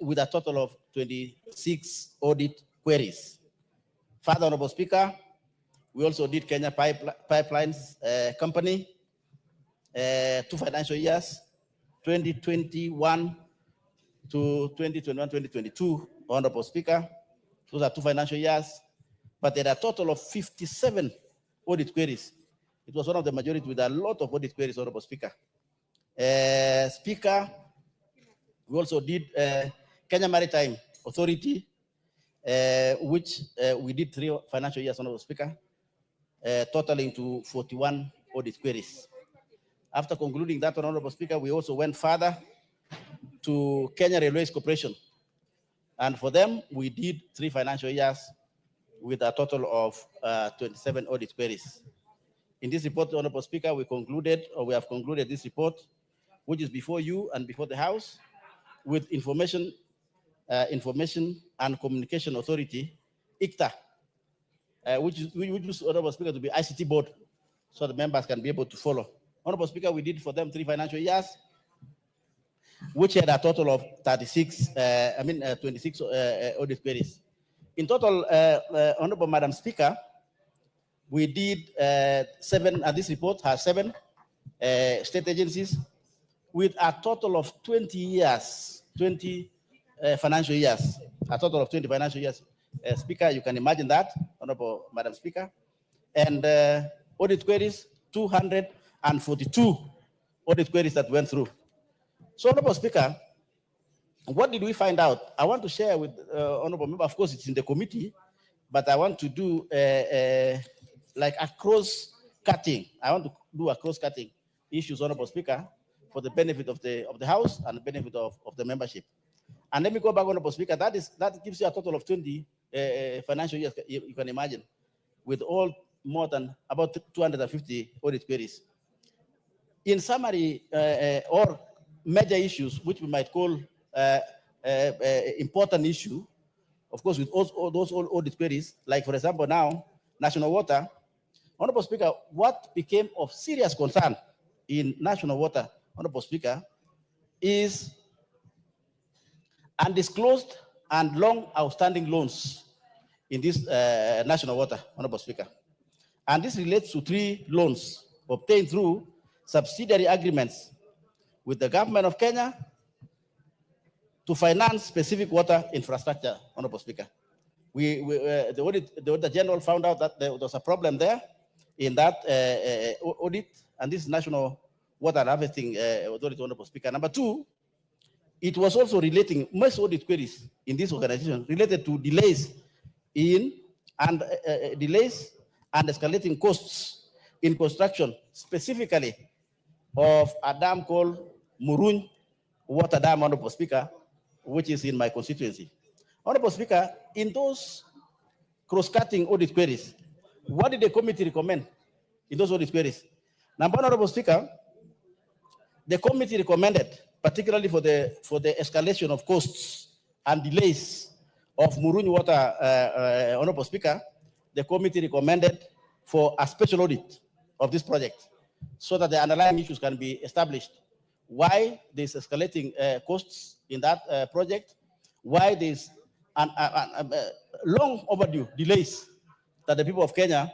S23: with a total of 26 audit queries. Further, Honorable Speaker, we also did Kenya Pipelines Company, 2 financial years, 2021 to 2021, 2022, Honorable Speaker. Those are 2 financial years, but there are a total of 57 audit queries. It was one of the majority with a lot of audit queries, Honorable Speaker. Speaker, we also did Kenya Maritime Authority, which we did 3 financial years, Honorable Speaker, totaling to 41 audit queries. After concluding that, Honorable Speaker, we also went further to Kenya Railways Corporation. And for them, we did 3 financial years with a total of 27 audit queries. In this report, Honorable Speaker, we have concluded this report, which is before you and before the House, with Information and Communication Authority, ICTA, which is, Honorable Speaker, to be ICT board, so the members can be able to follow. Honorable Speaker, we did for them 3 financial years, which had a total of 26 audit queries. In total, Honorable Madam Speaker, we did 7, and this report has 7 state agencies with a total of 20 years, 20 financial years, a total of 20 financial years. Speaker, you can imagine that, Honorable Madam Speaker. And audit queries, 242 audit queries that went through. So, Honorable Speaker, what did we find out? I want to share with Honorable Member, of course, it's in the committee, but I want to do like a cross-cutting. I want to do a cross-cutting issues, Honorable Speaker, for the benefit of the House and the benefit of the membership. And let me go back, Honorable Speaker. That gives you a total of 20 financial years, you can imagine, with all more than about 250 audit queries. In summary, or major issues, which we might call important issue, of course, with all those audit queries, like for example now, national water. Honorable Speaker, what became of serious concern in national water, Honorable Speaker, is undisclosed and long outstanding loans in this national water, Honorable Speaker. And this relates to 3 loans obtained through subsidiary agreements with the government of Kenya to finance specific water infrastructure, Honorable Speaker. The Auditor General found out that there was a problem there in that audit, and this is National Water and Harvesting Authority, Honorable Speaker. Number two, it was also relating, most audit queries in this organization related to delays and escalating costs in construction, specifically of a dam called Muruny Water Dam, Honorable Speaker, which is in my constituency. Honorable Speaker, in those cross-cutting audit queries, what did the committee recommend in those audit queries? Number one, Honorable Speaker, the committee recommended, particularly for the escalation of costs and delays of Muruny Water, Honorable Speaker, the committee recommended for a special audit of this project so that the underlying issues can be established. Why there's escalating costs in that project, why there's long overdue delays that the people of Kenya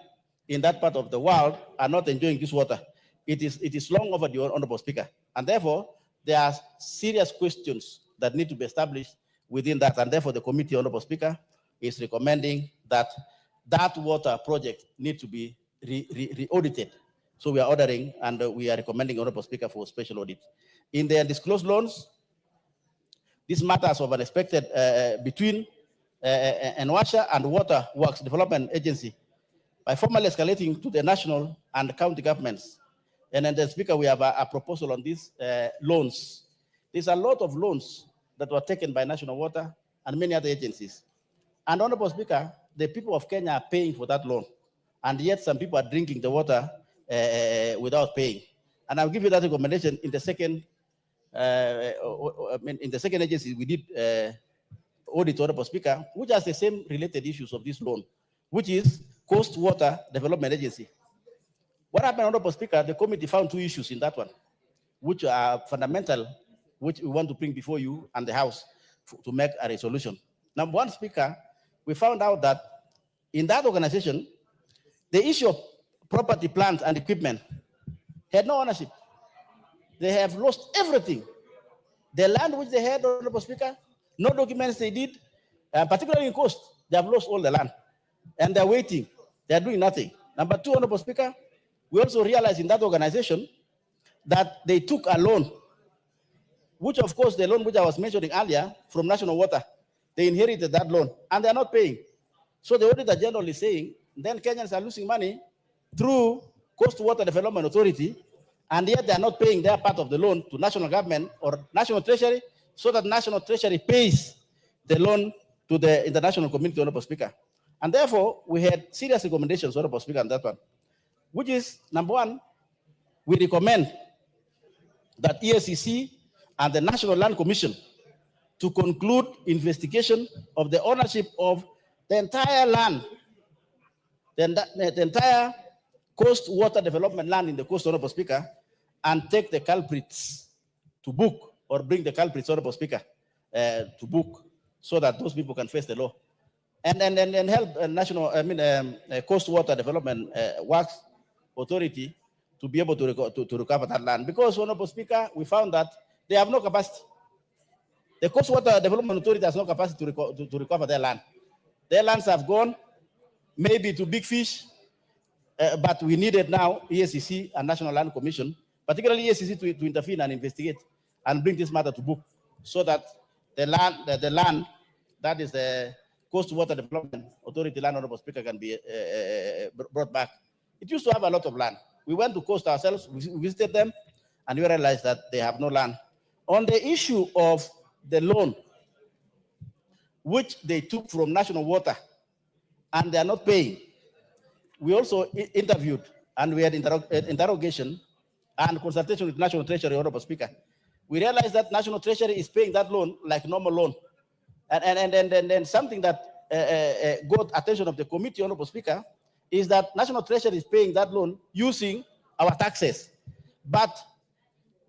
S23: in that part of the world are not enjoying this water. It is long overdue, Honorable Speaker. And therefore, there are serious questions that need to be established within that. And therefore, the committee, Honorable Speaker, is recommending that that water project need to be re-audited. So we are ordering and we are recommending, Honorable Speaker, for special audit. In the undisclosed loans, these matters of unexpected between NWASHA and Water Works Development Agency by formally escalating to the national and county governments. And then the Speaker, we have a proposal on these loans. There's a lot of loans that were taken by National Water and many other agencies. And Honorable Speaker, the people of Kenya are paying for that loan. And yet some people are drinking the water without paying. And I'll give you that recommendation in the second, in the second agency we did audit, Honorable Speaker, which has the same related issues of this loan, which is Coast Water Development Agency. What happened, Honorable Speaker, the committee found two issues in that one, which are fundamental, which we want to bring before you and the House to make a resolution. Number one, Speaker, we found out that in that organization, the issue of property, plant, and equipment had no ownership. They have lost everything. The land which they had, Honorable Speaker, no documents they did, particularly in Coast, they have lost all the land. And they're waiting. They're doing nothing. Number two, Honorable Speaker, we also realized in that organization that they took a loan, which of course the loan which I was mentioning earlier from National Water, they inherited that loan and they're not paying. So the Auditor General is saying, then Kenyans are losing money through Coast Water Development Authority, and yet they're not paying their part of the loan to national government or national treasury, so that national treasury pays the loan to the international community, Honorable Speaker. And therefore, we had serious recommendations, Honorable Speaker, on that one, which is, number one, we recommend that ESCC and the National Land Commission to conclude investigation of the ownership of the entire land, the entire Coast Water Development land in the coast, Honorable Speaker, and take the culprits to book or bring the culprits, Honorable Speaker, to book so that those people can face the law. And help Coast Water Development Works Authority to be able to recover that land. Because, Honorable Speaker, we found that they have no capacity. The Coast Water Development Authority has no capacity to recover their land. Their lands have gone, maybe to big fish, but we needed now ESCC and National Land Commission, particularly ESCC, to intervene and investigate and bring this matter to book, so that the land that is the Coast Water Development Authority land, Honorable Speaker, can be brought back. It used to have a lot of land. We went to Coast ourselves, we visited them, and we realized that they have no land. On the issue of the loan, which they took from National Water, and they are not paying, we also interviewed, and we had interrogation and consultation with National Treasury, Honorable Speaker. We realized that National Treasury is paying that loan like normal loan. And something that got attention of the committee, Honorable Speaker, is that National Treasury is paying that loan using our taxes. But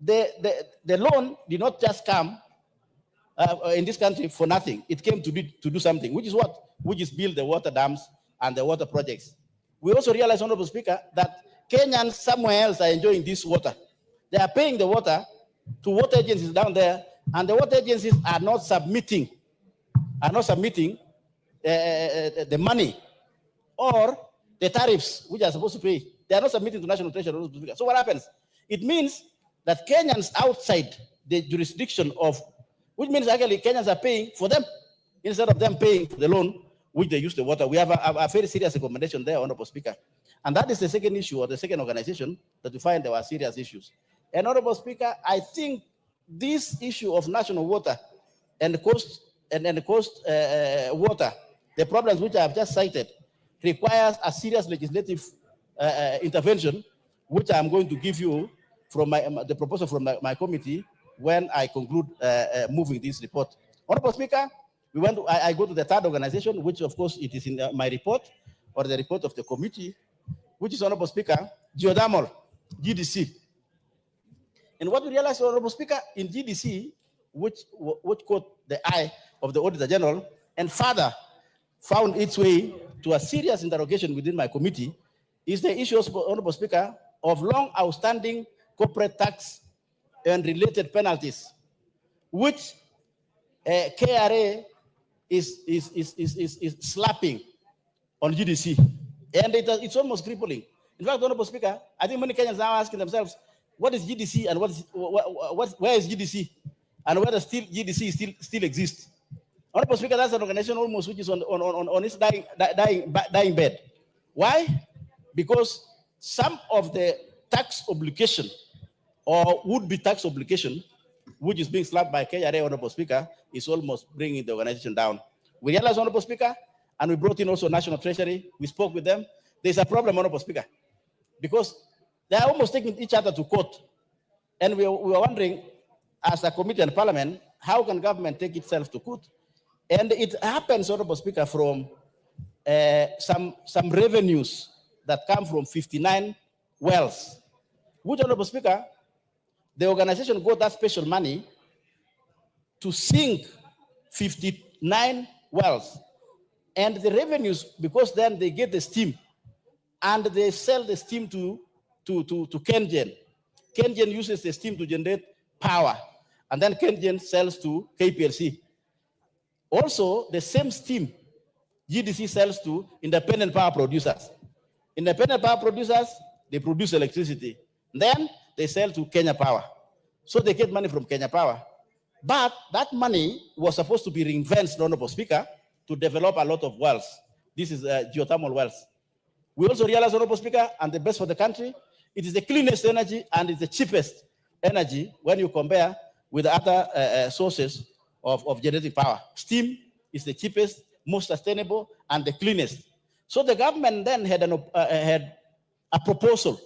S23: the loan did not just come in this country for nothing. It came to do something, which is what? Which is build the water dams and the water projects. We also realize, Honorable Speaker, that Kenyans somewhere else are enjoying this water. They are paying the water to water agencies down there, and the water agencies are not submitting the money or the tariffs which are supposed to pay. They are not submitting to National Treasury. So what happens? It means that Kenyans outside the jurisdiction of, which means actually Kenyans are paying for them instead of them paying for the loan which they use the water. We have a very serious recommendation there, Honorable Speaker. And that is the second issue, or the second organization that we find there are serious issues. And Honorable Speaker, I think this issue of national water and the coast water, the problems which I have just cited, requires a serious legislative intervention, which I'm going to give you from the proposal from my committee when I conclude moving this report. Honorable Speaker, I go to the third organization, which of course it is in my report or the report of the committee, which is, Honorable Speaker, geothermal, GDC. And what we realized, Honorable Speaker, in GDC, which caught the eye of the Auditor General and further found its way to a serious interrogation within my committee, is the issue, Honorable Speaker, of long outstanding corporate tax and related penalties, which KRA is slapping on GDC. And it's almost crippling. In fact, Honorable Speaker, I think many Kenyans are now asking themselves, what is GDC and where is GDC? And whether GDC still exists. Honorable Speaker, that's an organization almost which is on its dying bed. Why? Because some of the tax obligation or would-be tax obligation, which is being slapped by KRA, Honorable Speaker, is almost bringing the organization down. We realized, Honorable Speaker, and we brought in also National Treasury. We spoke with them. There's a problem, Honorable Speaker, because they are almost taking each other to court. And we were wondering, as a committee and parliament, how can government take itself to court? And it happens, Honorable Speaker, from some revenues that come from 59 wells, which, Honorable Speaker, the organization got that special money to sink 59 wells. And the revenues, because then they get the steam and they sell the steam to KenGen. KenGen uses the steam to generate power, and then KenGen sells to KPLC. Also, the same steam GDC sells to independent power producers. Independent power producers, they produce electricity. Then they sell to Kenya Power. So they get money from Kenya Power. But that money was supposed to be reinvested, Honorable Speaker, to develop a lot of wells. This is geothermal wells. We also realize, Honorable Speaker, and the best for the country, it is the cleanest energy and it's the cheapest energy when you compare with other sources of generating power. Steam is the cheapest, most sustainable, and the cleanest. So the government then had a proposal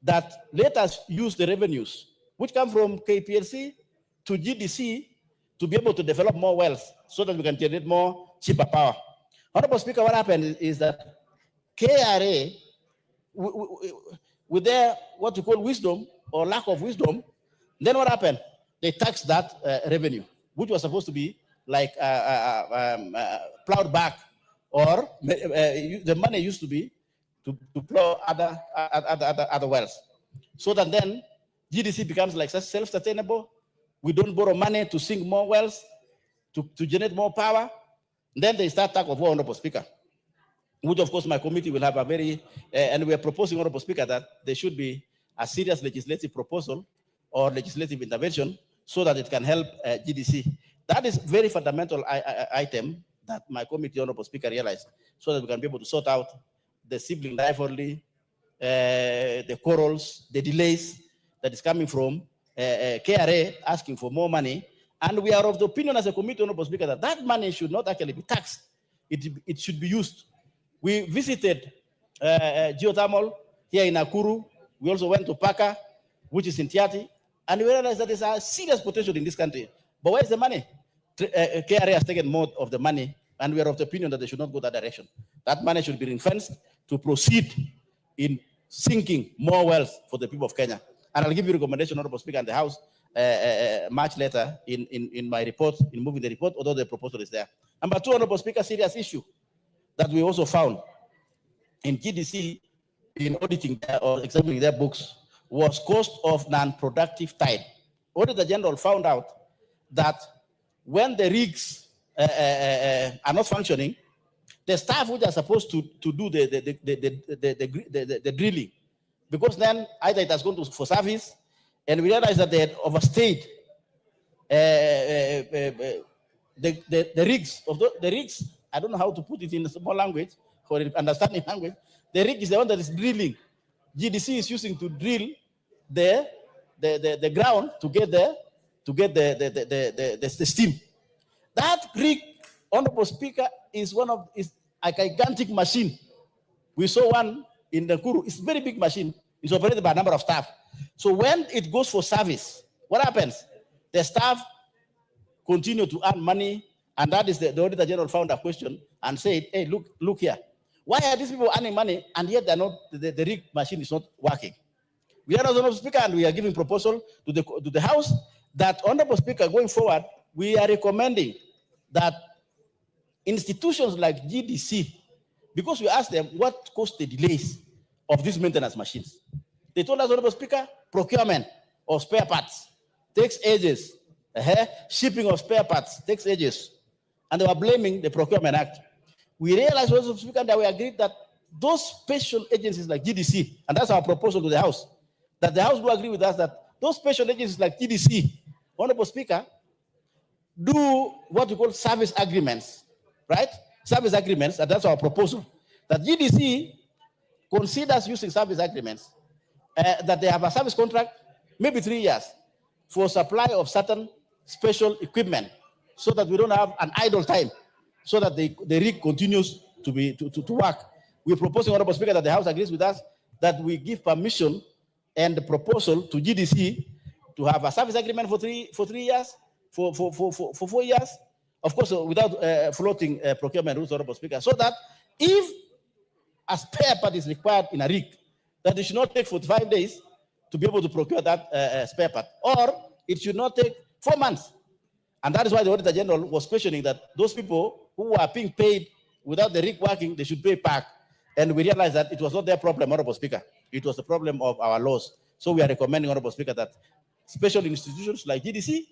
S23: that let us use the revenues, which come from KPLC to GDC, to be able to develop more wells so that we can generate more cheaper power. Honorable Speaker, what happened is that KRA, with their what you call wisdom or lack of wisdom, then what happened? They taxed that revenue, which was supposed to be like plowed back, or the money used to be to plow other wells. So that then GDC becomes like self-sustainable. We don't borrow money to sink more wells, to generate more power. Then they start talk of war, Honorable Speaker, which of course my committee will have a very, and we are proposing, Honorable Speaker, that there should be a serious legislative proposal or legislative intervention so that it can help GDC. That is very fundamental item that my committee, Honorable Speaker, realized, so that we can be able to sort out the sibling rivalry, the quarrels, the delays that is coming from KRA asking for more money. And we are of the opinion as a committee, Honorable Speaker, that that money should not actually be taxed. It should be used. We visited geothermal here in Nakuru. We also went to Paka, which is in Tiati, and we realized that there's a serious potential in this country. But where's the money? KRA has taken more of the money, and we are of the opinion that they should not go that direction. That money should be ring-fenced to proceed in sinking more wells for the people of Kenya. And I'll give you a recommendation, Honorable Speaker, in the House much later in my report, in moving the report, although the proposal is there. Number two, Honorable Speaker, serious issue that we also found in GDC in auditing or examining their books was cost of non-productive time. Auditor General found out that when the rigs are not functioning, the staff which are supposed to do the drilling, because then either it has gone for service, and we realize that they had overstayed the rigs of the rigs. I don't know how to put it in a small language or in understanding language. The rig is the one that is drilling. GDC is using to drill the ground to get the steam. That rig, Honorable Speaker, is a gigantic machine. We saw one in the Kuru. It's a very big machine. It's operated by a number of staff. So when it goes for service, what happens? The staff continue to earn money, and that is the Auditor General found a question and said, hey, look here. Why are these people earning money and yet they're not, the rig machine is not working? We are Honorable Speaker, and we are giving proposal to the House that, Honorable Speaker, going forward, we are recommending that institutions like GDC, because we asked them what caused the delays of these maintenance machines. They told us, Honorable Speaker, procurement of spare parts takes ages. Shipping of spare parts takes ages. And they were blaming the Procurement Act. We realized, Honorable Speaker, that we agreed that those special agencies like GDC, and that's our proposal to the House, that the House will agree with us that those special agencies like GDC, Honorable Speaker, do what we call service agreements, right? Service agreements, and that's our proposal. That GDC considers using service agreements, that they have a service contract, maybe 3 years, for supply of certain special equipment, so that we don't have an idle time, so that the rig continues to work. We're proposing, Honorable Speaker, that the House agrees with us that we give permission and the proposal to GDC to have a service agreement for 3 years, for 4 years, of course, without floating procurement rules, Honorable Speaker, so that if a spare part is required in a rig, that it should not take 45 days to be able to procure that spare part, or it should not take 4 months. And that is why the Auditor General was questioning that those people who are being paid without the rig working, they should pay back. And we realized that it was not their problem, Honorable Speaker. It was the problem of our laws. So we are recommending, Honorable Speaker, that special institutions like GDC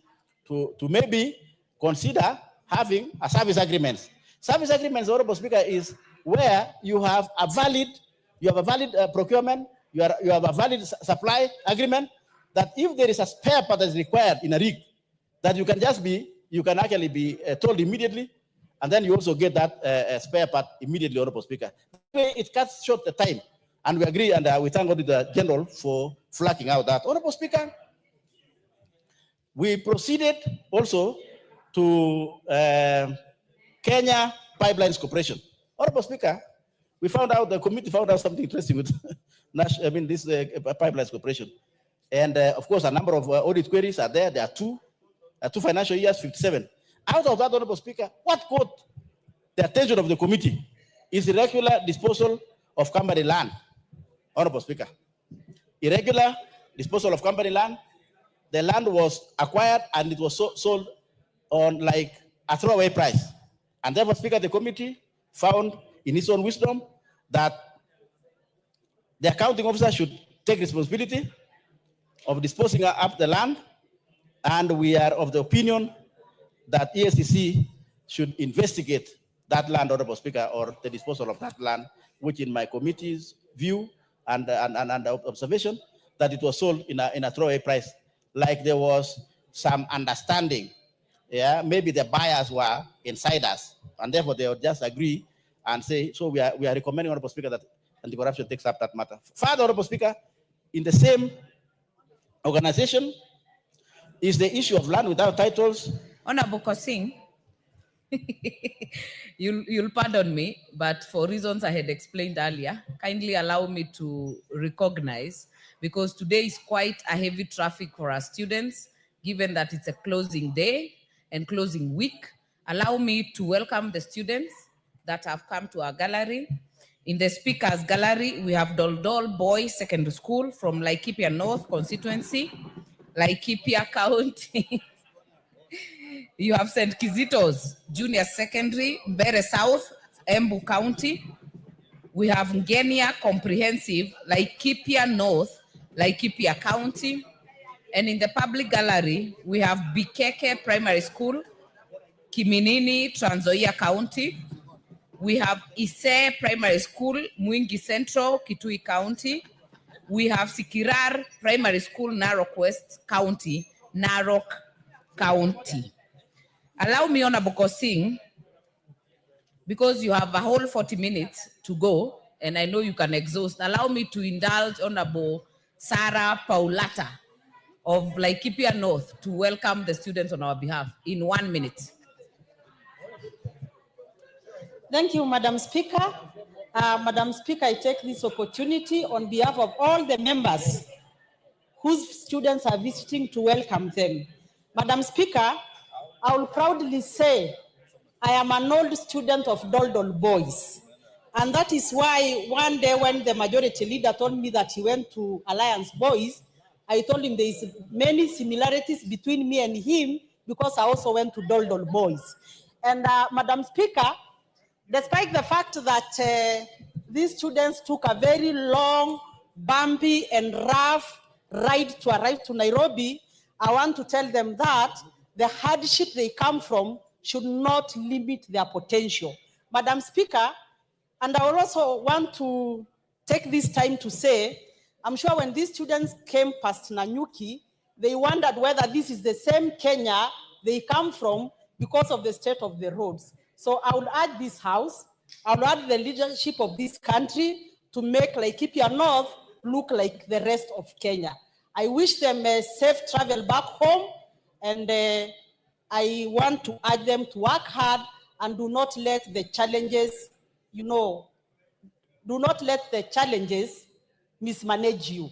S23: to maybe consider having a service agreement. Service agreements, Honorable Speaker, is where you have a valid procurement, you have a valid supply agreement, that if there is a spare part that is required in a rig, that you can actually be told immediately, and then you also get that spare part immediately, Honorable Speaker. That way it cuts short the time, and we agree, and we thank the General for flagging out that. Honorable Speaker, we proceeded also to Kenya Pipelines Corporation. Honorable Speaker, we found out, the committee found out something interesting with this Pipelines Corporation. And of course, a number of audit queries are there. There are two financial years, 57. Out of that, Honorable Speaker, what caught the attention of the committee is irregular disposal of company land. Honorable Speaker, irregular disposal of company land. The land was acquired and it was sold on like a throwaway price. And therefore, Speaker, the committee found in its own wisdom that the accounting officer should take responsibility of disposing up the land, and we are of the opinion that ESCC should investigate that land, Honorable Speaker, or the disposal of that land, which in my committee's view and observation, that it was sold in a throwaway price, like there was some understanding. Yeah, maybe the buyers were insiders, and therefore they would just agree and say, so we are recommending, Honorable Speaker, that anti-corruption takes up that matter. Further, Honorable Speaker, in the same organization is the issue of land without titles.
S16: Honorable Kosing, you'll pardon me, but for reasons I had explained earlier, kindly allow me to recognize, because today is quite a heavy traffic for our students, given that it's a closing day and closing week. Allow me to welcome the students that have come to our gallery. In the speakers gallery, we have Doldol Boys Secondary School from Laikipia North constituency, Laikipia County. You have St. Kizito's Junior Secondary, Mbere South, Embu County. We have Ngenia Comprehensive, Laikipia North, Laikipia County. And in the public gallery, we have Bikeke Primary School, Kiminini, Trans Nzoia County. We have Ise Primary School, Mwingi Central, Kitui County. We have Sikirar Primary School, Narok West County, Narok County. Allow me, Honorable Kosing, because you have a whole 40 minutes to go, and I know you can exhaust, allow me to indulge Honorable Sarah Paulata of Laikipia North to welcome the students on our behalf in 1 minute.
S9: Thank you, Madam Speaker. Madam Speaker, I take this opportunity on behalf of all the members whose students are visiting to welcome them. Madam Speaker, I will proudly say I am an old student of Doldol Boys. And that is why one day when the majority leader told me that he went to Alliance Boys, I told him there is many similarities between me and him because I also went to Doldol Boys. And Madam Speaker, despite the fact that these students took a very long, bumpy and rough ride to arrive to Nairobi, I want to tell them that the hardship they come from should not limit their potential. Madam Speaker, and I also want to take this time to say, I'm sure when these students came past Nanyuki, they wondered whether this is the same Kenya they come from because of the state of the roads. So I would urge this House, I would urge the leadership of this country to make Laikipia North look like the rest of Kenya. I wish them a safe travel back home, and I want to urge them to work hard and do not let the challenges, do not let the challenges mismanage you.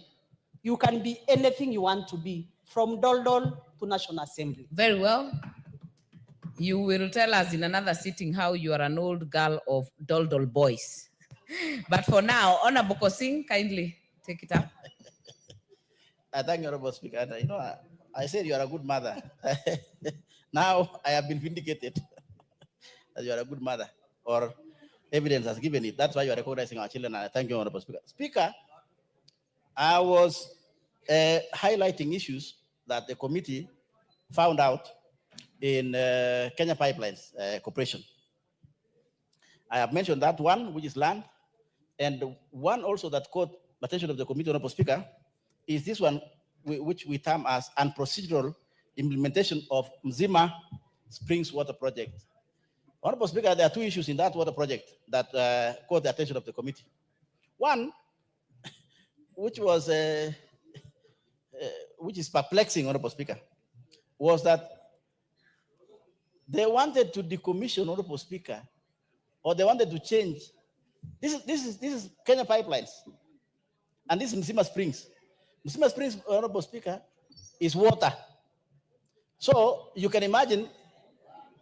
S9: You can be anything you want to be, from Doldol to National Assembly.
S16: Very well. You will tell us in another sitting how you are an old girl of Doldol Boys. But for now, Honorable Kosing, kindly take it up.
S23: I thank you, Honorable Speaker. You know, I said you are a good mother. Now I have been vindicated that you are a good mother, or evidence has given it. That's why you are recognizing our children, and I thank you, Honorable Speaker. Speaker, I was highlighting issues that the committee found out in Kenya Pipelines Corporation. I have mentioned that one, which is land, and one also that caught the attention of the committee, Honorable Speaker, is this one, which we term as unprocedural implementation of Mzima Springs Water Project. Honorable Speaker, there are two issues in that water project that caught the attention of the committee. One, which is perplexing, Honorable Speaker, was that they wanted to decommission, Honorable Speaker, or they wanted to change. This is Kenya Pipelines, and this is Mzima Springs. Mzima Springs, Honorable Speaker, is water. So you can imagine,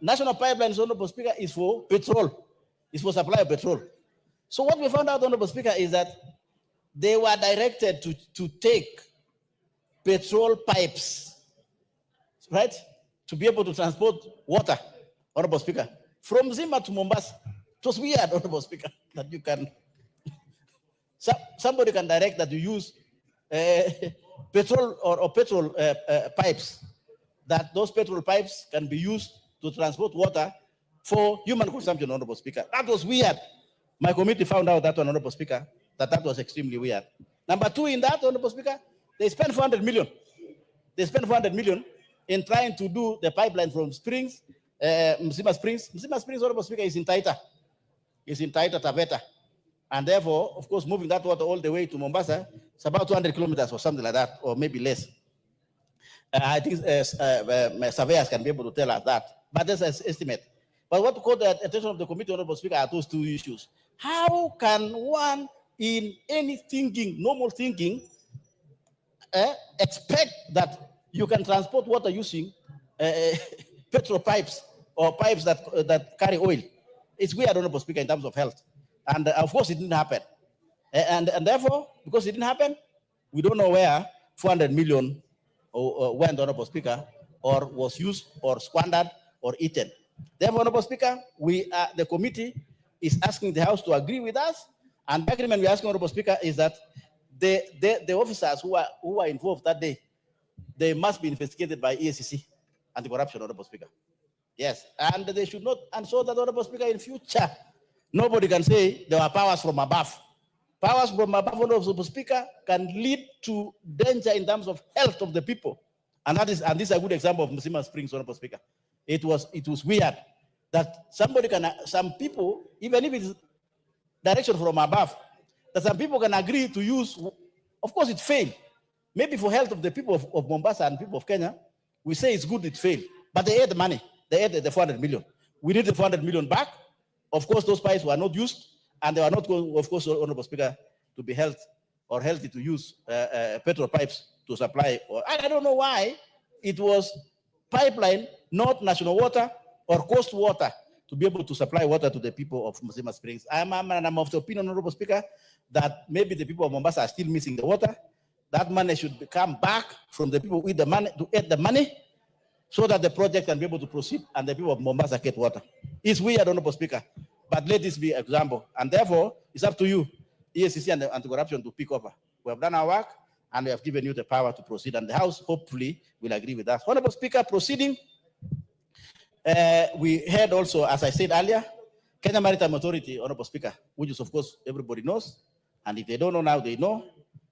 S23: National Pipelines, Honorable Speaker, is for petrol. It's for supply of petrol. So what we found out, Honorable Speaker, is that they were directed to take petrol pipes, right, to be able to transport water, Honorable Speaker, from Zima to Mombasa. It was weird, Honorable Speaker, that you can, somebody can direct that you use petrol or petrol pipes, that those petrol pipes can be used to transport water for human consumption, Honorable Speaker. That was weird. My committee found out that one, Honorable Speaker, that was extremely weird. Number two, in that, Honorable Speaker, they spent 400 million. They spent 400 million in trying to do the pipeline from Springs, Mzima Springs. Mzima Springs, Honorable Speaker, is in Taita. It's in Taita, Taveta. And therefore, of course, moving that water all the way to Mombasa, it's about 200 kilometers or something like that, or maybe less. I think surveyors can be able to tell us that, but that's an estimate. But what caught the attention of the committee, Honorable Speaker, are those two issues. How can one, in any thinking, normal thinking, expect that you can transport water using petrol pipes or pipes that carry oil? It's weird, Honorable Speaker, in terms of health. And of course, it didn't happen. And therefore, because it didn't happen, we don't know where 400 million went, Honorable Speaker, or was used or squandered or eaten. Therefore, Honorable Speaker, the committee is asking the House to agree with us. And the agreement we're asking, Honorable Speaker, is that the officers who are involved that day, they must be investigated by EACC, anti-corruption, Honorable Speaker. Yes, and they should not, and so that, Honorable Speaker, in future, Nobody can say there are powers from above. Powers from above, Honorable Speaker, can lead to danger in terms of health of the people. And this is a good example of Mzima Springs, Honorable Speaker. It was weird that some people, even if it's direction from above, that some people can agree to use. Of course, it failed. Maybe for health of the people of Mombasa and people of Kenya, we say it's good it failed. But they had the money. They had the 400 million. We need the 400 million back. Of course, those pipes were not used, and they were not going, of course, Honorable Speaker, to be healthy to use petrol pipes to supply. I don't know why it was pipeline, not national water or coast water, to be able to supply water to the people of Mzima Springs. I'm of the opinion, Honorable Speaker, that maybe the people of Mombasa are still missing the water. That money should come back from the people with the money to add the money, so that the project can be able to proceed and the people of Mombasa get water. It's weird, Honorable Speaker, but let this be an example. And therefore, it's up to you, EACC and the anti-corruption, to pick over. We have done our work, and we have given you the power to proceed. And the House, hopefully, will agree with us. Honorable Speaker, proceeding, we heard also, as I said earlier, Kenya Maritime Authority, Honorable Speaker, which is, of course, everybody knows. And if they don't know now, they know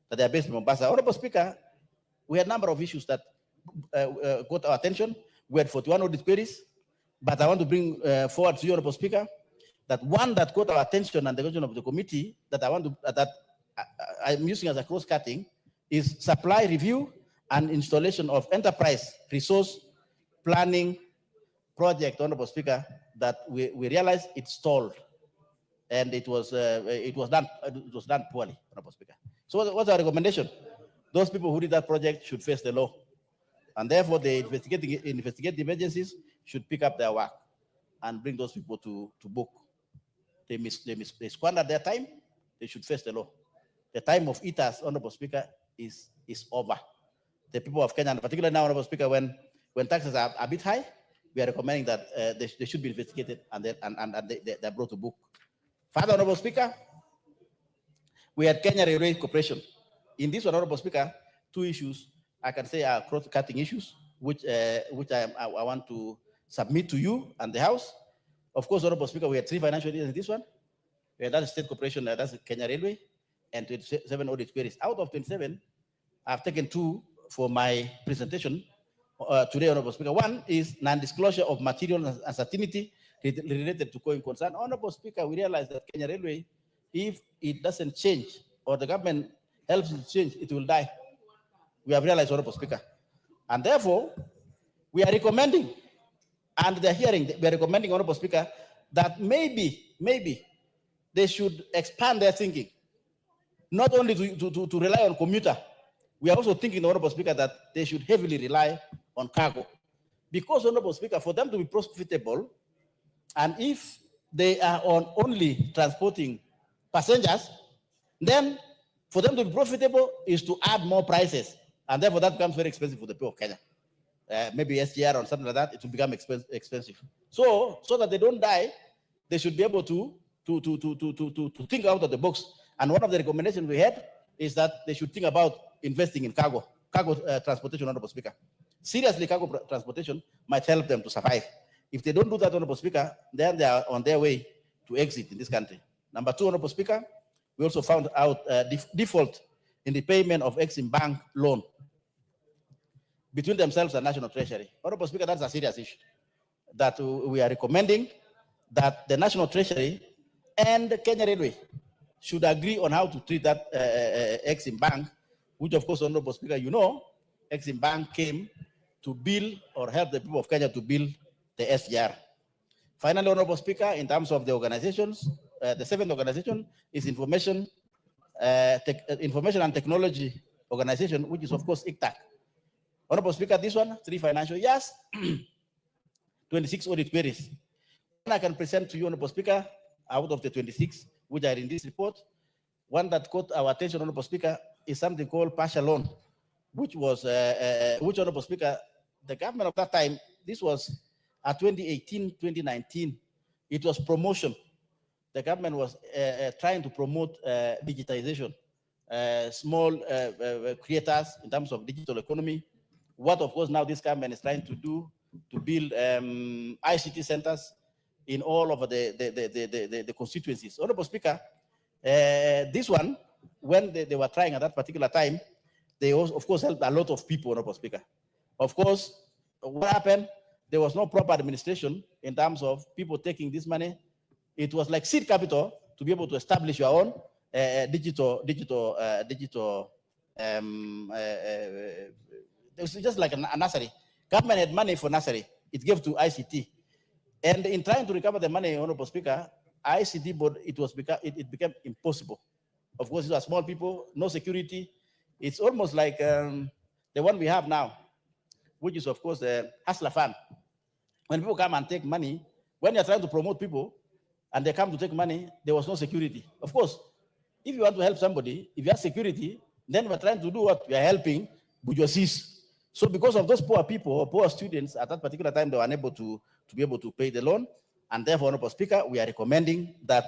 S23: that they are based in Mombasa. Honorable Speaker, we had a number of issues that got our attention. We had 41 audit queries, but I want to bring forward to you, Honorable Speaker, that one that got our attention and the attention of the committee that I'm using as a cross-cutting is supply review and installation of enterprise resource planning project, Honorable Speaker, that we realized it stalled, and it was done poorly, Honorable Speaker. So what's our recommendation? Those people who did that project should face the law. And therefore, the investigative agencies should pick up their work and bring those people to book. They squandered their time. They should face the law. The time of eaters, Honorable Speaker, is over. The people of Kenya, and particularly now, Honorable Speaker, when taxes are a bit high, we are recommending that they should be investigated and they're brought to book. Further, Honorable Speaker, we had Kenya Railway Corporation. In this one, Honorable Speaker, two issues I can say are cross-cutting issues, which I want to submit to you and the House. Of course, Honorable Speaker, we had 3 financial years in this one. We had that state corporation, that's Kenya Railway, and 27 audit queries. Out of 27, I've taken 2 for my presentation today, Honorable Speaker. One is non-disclosure of material uncertainty related to going concern. Honorable Speaker, we realize that Kenya Railway, if it doesn't change or the government helps it change, it will die. We have realized, Honorable Speaker. And therefore, we are recommending, and they're hearing, we are recommending, Honorable Speaker, that maybe they should expand their thinking, not only to rely on commuter. We are also thinking, Honorable Speaker, that they should heavily rely on cargo. Because, Honorable Speaker, for them to be profitable, and if they are only transporting passengers, then for them to be profitable is to add more prices. And therefore, that becomes very expensive for the people of Kenya. Maybe SGR or something like that, it will become expensive. So that they don't die, they should be able to think out of the box. And one of the recommendations we had is that they should think about investing in cargo transportation, Honorable Speaker. Seriously, cargo transportation might help them to survive. If they don't do that, Honorable Speaker, then they are on their way to exit in this country. Number 2, Honorable Speaker, we also found out default in the payment of Exim Bank loan between themselves and National Treasury. Honorable Speaker, that's a serious issue that we are recommending that the National Treasury and Kenya Railway should agree on how to treat that Exim Bank, which of course, Honorable Speaker, you know, Exim Bank came to build or help the people of Kenya to build the SGR. Finally, Honorable Speaker, in terms of the organizations, the 7th organization is Information and Technology Organization, which is of course ICTAC. Honorable Speaker, this one, 3 financial years, 26 audit queries. One I can present to you, Honorable Speaker, out of the 26 which are in this report. One that caught our attention, Honorable Speaker, is something called partial loan, which was, Honorable Speaker, the government of that time, this was 2018, 2019, it was promotion. The government was trying to promote digitization, small creators in terms of digital economy. What, of course, now this government is trying to do to build ICT centers in all over the constituencies. Honorable Speaker, this one, when they were trying at that particular time, they also, of course, helped a lot of people, Honorable Speaker. Of course, what happened? There was no proper administration in terms of people taking this money. It was like seed capital to be able to establish your own digital. It was just like a nursery. Government had money for nursery. It gave to ICT. And in trying to recover the money, Honorable Speaker, ICT board, it became impossible. Of course, these are small people, no security. It's almost like the one we have now, which is, of course, the Hustler Fund. When people come and take money, when you're trying to promote people and they come to take money, there was no security. Of course, if you want to help somebody, if you have security, then we're trying to do what? We are helping bourgeoisies. So because of those poor people or poor students, at that particular time, they were unable to be able to pay the loan. And therefore, Honorable Speaker, we are recommending that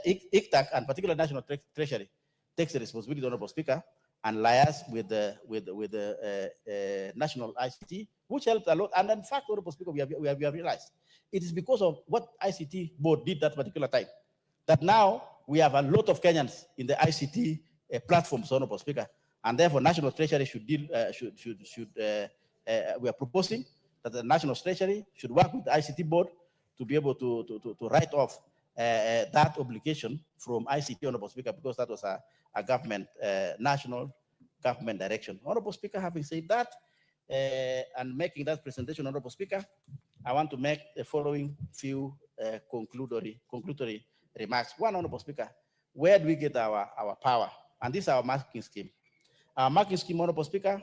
S23: ICTAC and particular National Treasury takes the responsibility, Honorable Speaker, and liaise with the national ICT, which helped a lot. And in fact, Honorable Speaker, we have realized it is because of what ICT board did that particular time that now we have a lot of Kenyans in the ICT platforms, Honorable Speaker, and therefore National Treasury should deal. We are proposing that the National Treasury should work with the ICT board to be able to write off that obligation from ICT, Honorable Speaker, because that was a government, national government direction. Honorable Speaker, having said that, and making that presentation, Honorable Speaker, I want to make the following few conclusory remarks. One, Honorable Speaker, where do we get our power? And this is our marking scheme. Our marking scheme, Honorable Speaker,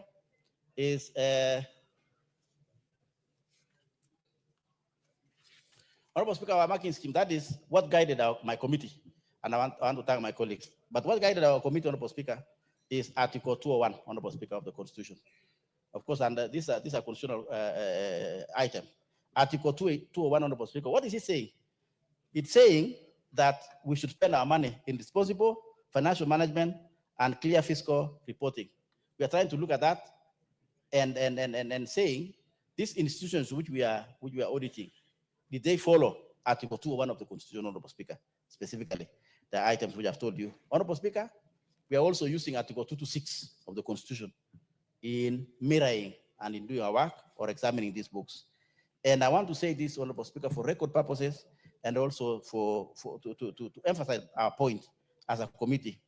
S23: is Honorable Speaker, our marking scheme, that is what guided my committee. And I want to thank my colleagues. But what guided our committee, Honorable Speaker, is Article 201, Honorable Speaker, of the Constitution. Of course, and this is a constitutional item. Article 201, Honorable Speaker, what is it saying? It's saying that we should spend our money in responsible financial management and clear fiscal reporting. We are trying to look at that and saying these institutions which we are auditing, did they follow Article 201 of the Constitution, Honorable Speaker, specifically the items which I've told you. Honorable Speaker, we are also using Article 226 of the Constitution in mirroring and in doing our work or examining these books. And I want to say this, Honorable Speaker, for record purposes and also to emphasize our point as a committee.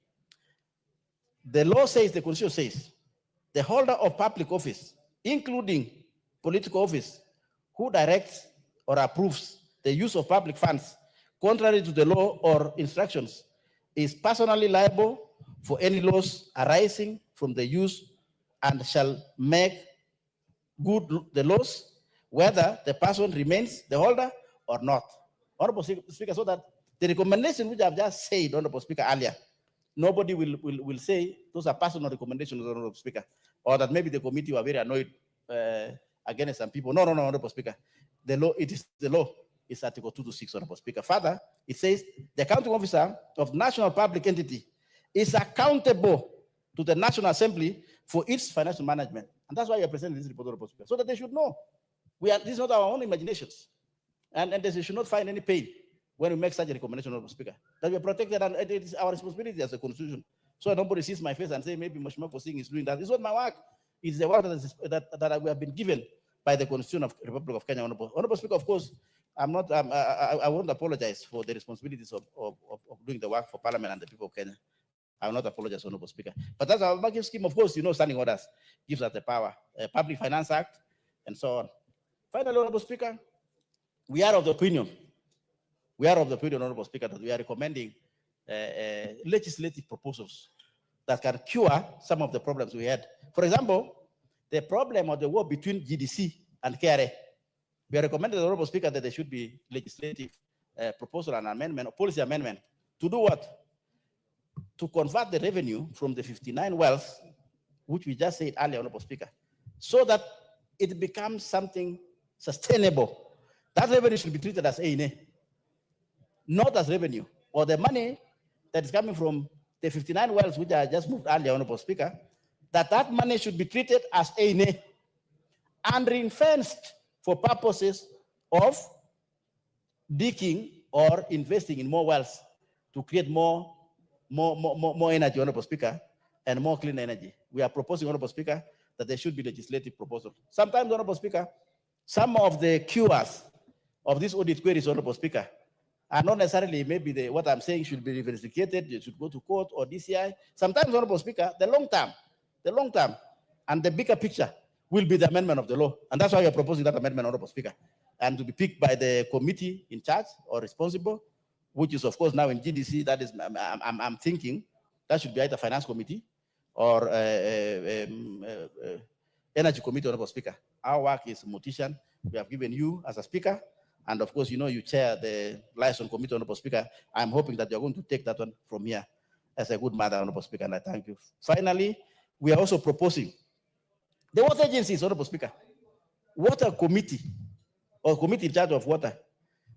S23: The law says, the Constitution says, the holder of public office, including political office, who directs or approves the use of public funds contrary to the law or instructions, is personally liable for any loss arising from the use and shall make good the loss, whether the person remains the holder or not. Honorable Speaker, so that the recommendation which I've just said, Honorable Speaker, earlier, nobody will say those are personal recommendations, Honorable Speaker, or that maybe the committee were very annoyed against some people. No, Honorable Speaker. The law, it is the law. It's Article 226, Honorable Speaker. Further, it says the accounting officer of national public entity is accountable to the National Assembly for its financial management. And that's why we are presenting this report, Honorable Speaker, so that they should know. This is not our own imaginations. And they should not find any pain when we make such a recommendation, Honorable Speaker, that we are protected, and it is our responsibility as a constitution. So nobody sees my face and say, maybe Mashima Singh is doing that. It's not my work. It's the work that we have been given by the Constitution of the Republic of Kenya, Honorable Speaker. Of course, I won't apologize for the responsibilities of doing the work for Parliament and the people of Kenya. I will not apologize, Honorable Speaker. But that's our market scheme, of course, standing orders gives us the power, Public Finance Act, and so on. Finally, Honorable Speaker, we are of the opinion, Honorable Speaker, that we are recommending legislative proposals that can cure some of the problems we had. For example, the problem of the war between GDC and KRA. We are recommending, Honorable Speaker, that there should be legislative proposal and amendment, or policy amendment, to do what? To convert the revenue from the 59 wells, which we just said earlier, Honorable Speaker, so that it becomes something sustainable. That revenue should be treated as A&A, not as revenue, or the money that is coming from the 59 wells, which I just moved earlier, Honorable Speaker, that money should be treated as A&A and ring-fenced for purposes of digging or investing in more wells to create more energy, Honorable Speaker, and more clean energy. We are proposing, Honorable Speaker, that there should be legislative proposal. Sometimes, Honorable Speaker, some of the cures of these audit queries, Honorable Speaker, are not necessarily maybe what I'm saying should be investigated, you should go to court or DCI. Sometimes, Honorable Speaker, the long term, and the bigger picture will be the amendment of the law. And that's why we are proposing that amendment, Honorable Speaker, and to be picked by the committee in charge or responsible, which is, of course, now in GDC. That is, I'm thinking that should be either Finance Committee or Energy Committee, Honorable Speaker. Our work is mortician. We have given you as a speaker, and of course, you chair the liaison committee, Honorable Speaker. I'm hoping that you're going to take that one from here as a good mother, Honorable Speaker, and I thank you. Finally, we are also proposing the water agencies, Honorable Speaker, water committee or committee in charge of water.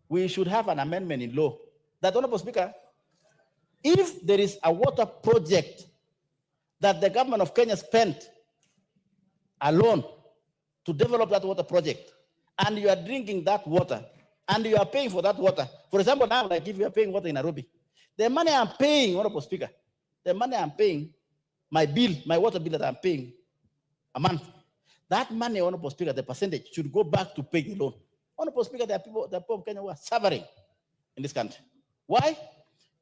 S23: We should have an amendment in law that, Honorable Speaker, if there is a water project that the government of Kenya spent alone to develop that water project, and you are drinking that water, and you are paying for that water. For example, now, like if you are paying water in Nairobi, the money I'm paying, Honorable Speaker, the money I'm paying, my bill, my water bill that I'm paying a month, that money, Honorable Speaker, the percentage should go back to pay the loan. Honorable Speaker, there are people, the poor of Kenya who are suffering in this country. Why?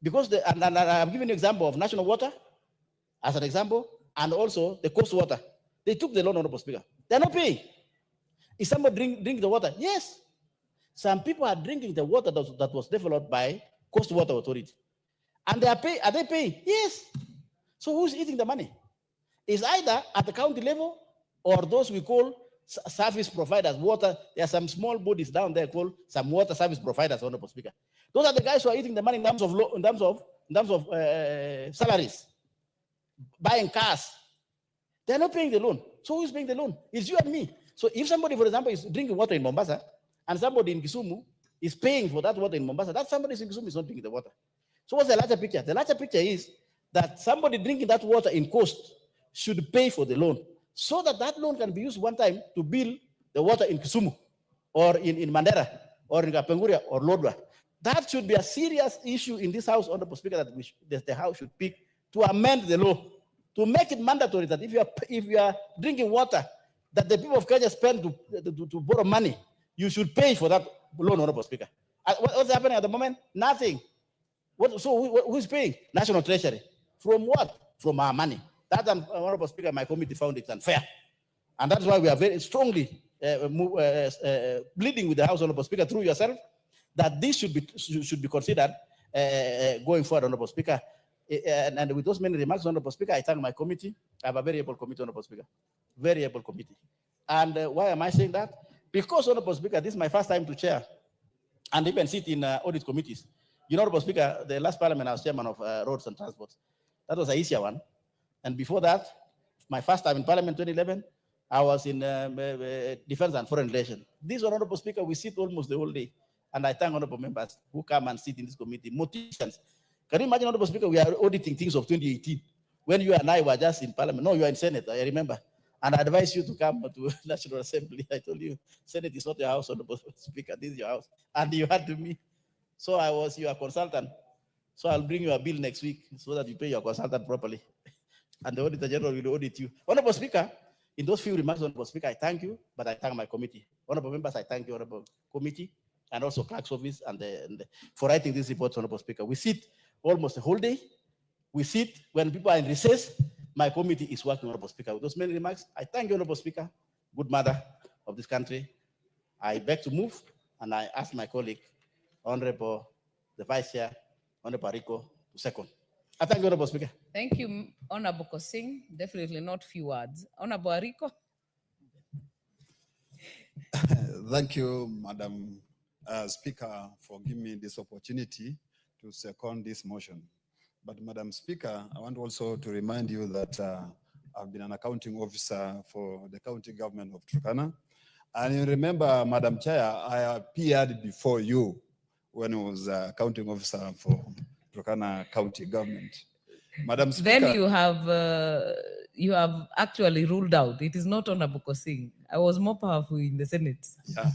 S23: Because and I'm giving you an example of national water as an example, and also the coast water. They took the loan, Honorable Speaker. They're not paying. Is somebody drink the water? Yes. Some people are drinking the water that was developed by Coast Water Authority. And they are paying. Are they paying? Yes. So who's eating the money? It's either at the county level or those we call service providers, water. There are some small bodies down there called some water service providers, Honorable Speaker. Those are the guys who are eating the money in terms of salaries, buying cars. They're not paying the loan. So who's paying the loan? It's you and me. So if somebody, for example, is drinking water in Mombasa and somebody in Kisumu is paying for that water in Mombasa, that somebody in Kisumu is not drinking the water. So what's the larger picture? The larger picture is that somebody drinking that water in coast should pay for the loan so that that loan can be used one time to build the water in Kisumu or in Mandera or in Kapenguria or Lodwar. That should be a serious issue in this house, Honorable Speaker, that the house should pick to amend the law, to make it mandatory that if you are drinking water that the people of Kenya spend to borrow money, you should pay for that loan, Honorable Speaker. What's happening at the moment? Nothing. Who's paying? National Treasury. From what? From our money. That, Honorable Speaker, my committee found it unfair. And that's why we are very strongly pleading with the House, Honorable Speaker, through yourself, that this should be considered going forward, Honorable Speaker. And with those many remarks, Honorable Speaker, I thank my committee. I have a very able committee, Honorable Speaker. Very able committee. And why am I saying that? Because, Honorable Speaker, this is my first time to chair and even sit in audit committees. Honorable Speaker, the last parliament I was chairman of roads and transport. That was an easier one. And before that, my first time in parliament 2011, I was in defense and foreign relations. This, Honorable Speaker, we sit almost the whole day. And I thank honorable members who come and sit in this committee. Morticians. Can you imagine, Honorable Speaker, we are auditing things of 2018 when you and I were just in parliament. No, you are in Senate, I remember. And I advise you to come to National Assembly. I told you, Senate is not your house, Honorable Speaker, this is your house. And you had to me. So I was your consultant. So I'll bring you a bill next week so that you pay your consultant properly. And the Auditor General will audit you. Honorable Speaker, in those few remarks, Honorable Speaker, I thank you, but I thank my committee. Honorable members, I thank you, Honorable Committee, and also Clerk's Office for writing this report, Honorable Speaker. We sit almost the whole day. We sit when people are in recess. My committee is working, Honorable Speaker. With those many remarks, I thank you, Honorable Speaker, good mother of this country. I beg to move, and I ask my colleague, Honorable the Vice Chair, Honorable Rico, to second. I thank you, Honorable Speaker.
S16: Thank you, Honorable Kosing. Definitely not few words. Honorable Rico.
S3: Thank you, Madam Speaker, for giving me this opportunity to second this motion. But Madam Speaker, I want also to remind you that I've been an accounting officer for the county government of Turkana. And you remember, Madam Chair, I appeared before you when I was accounting officer for Turkana County government. Madam Speaker.
S16: Then you have actually ruled out. It is not Honorable Kosing. I was more powerful in the Senate.
S3: Yeah.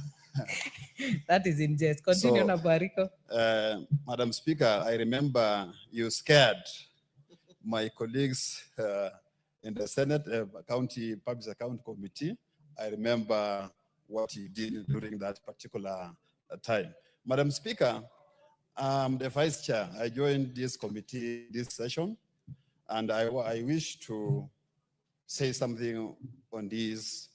S4: That is in jest. Continue,
S3: So,
S4: Nabariko.
S3: Madam Speaker, I remember you scared my colleagues in the Senate County Public Account Committee. I remember what you did during that particular time. Madam Speaker, I'm the Vice Chair. I joined this committee this session, and I wish to say something on this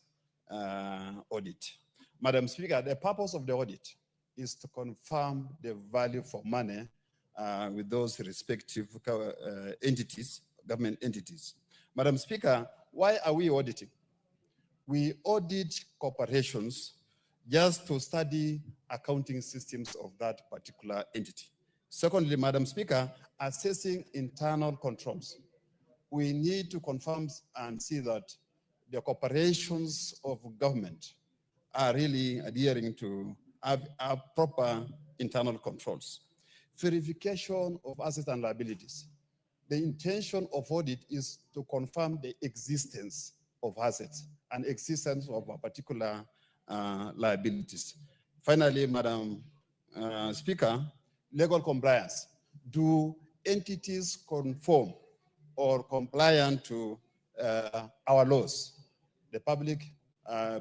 S3: audit. Madam Speaker, the purpose of the audit is to confirm the value for money with those respective entities, government entities. Madam Speaker, why are we auditing? We audit corporations just to study accounting systems of that particular entity. Secondly, Madam Speaker, assessing internal controls. We need to confirm and see that the corporations of government are really adhering to have proper internal controls. Verification of assets and liabilities. The intention of audit is to confirm the existence of assets and existence of a particular liabilities. Finally, Madam Speaker, legal compliance. Do entities conform or compliant to our laws? The Public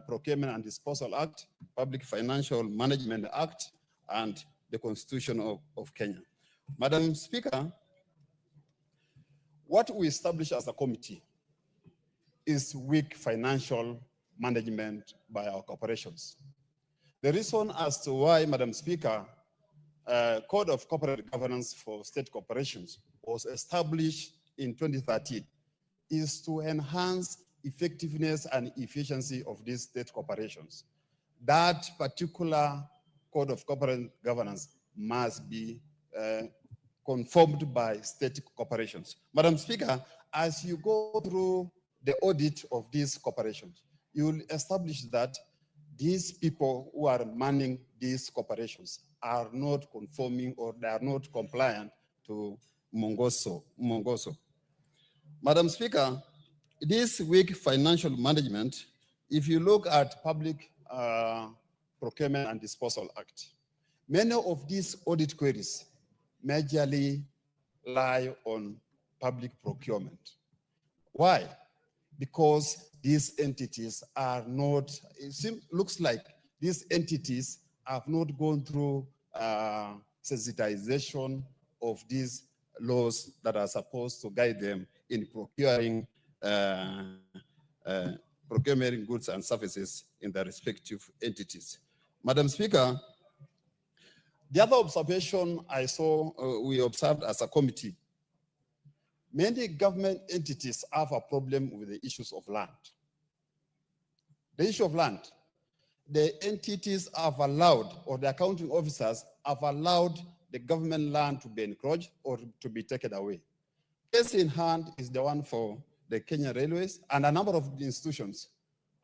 S3: Procurement and Disposal Act, Public Financial Management Act, and the Constitution of Kenya. Madam Speaker, what we establish as a committee is weak financial management by our corporations. The reason as to why, Madam Speaker, Code of Corporate Governance for State Corporations was established in 2013 is to enhance effectiveness and efficiency of these state corporations. That particular Code of Corporate Governance must be conformed by state corporations. Madam Speaker, as you go through the audit of these corporations, you will establish that these people who are manning these corporations are not conforming or they are not compliant to Mongoso. Madam Speaker, this weak financial management, if you look at Public Procurement and Disposal Act, many of these audit queries majorly lie on public procurement. Why? Because these entities are not, looks like these entities have not gone through sensitization of these laws that are supposed to guide them in procuring procurement goods and services in their respective entities. Madam Speaker, the other observation I saw, we observed as a committee, many government entities have a problem with the issues of land. The issue of land, the entities have allowed, or the accounting officers have allowed the government land to be encroached or to be taken away. Case in hand is the one for the Kenya Railways and a number of institutions.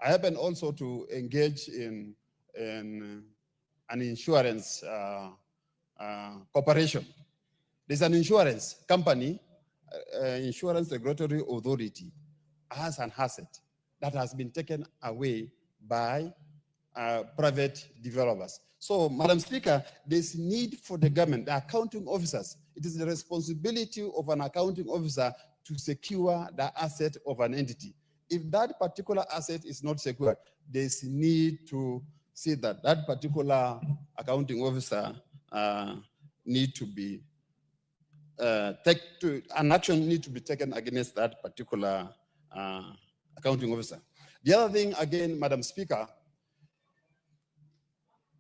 S3: I happen also to engage in an insurance corporation. There's an insurance company, Insurance Regulatory Authority, has an asset that has been taken away by private developers. So, Madam Speaker, there's need for the government, the accounting officers. It is the responsibility of an accounting officer to secure the asset of an entity. If that particular asset is not secured, there's need to see that that particular accounting officer need to be an action need to be taken against that particular accounting officer. The other thing, again, Madam Speaker,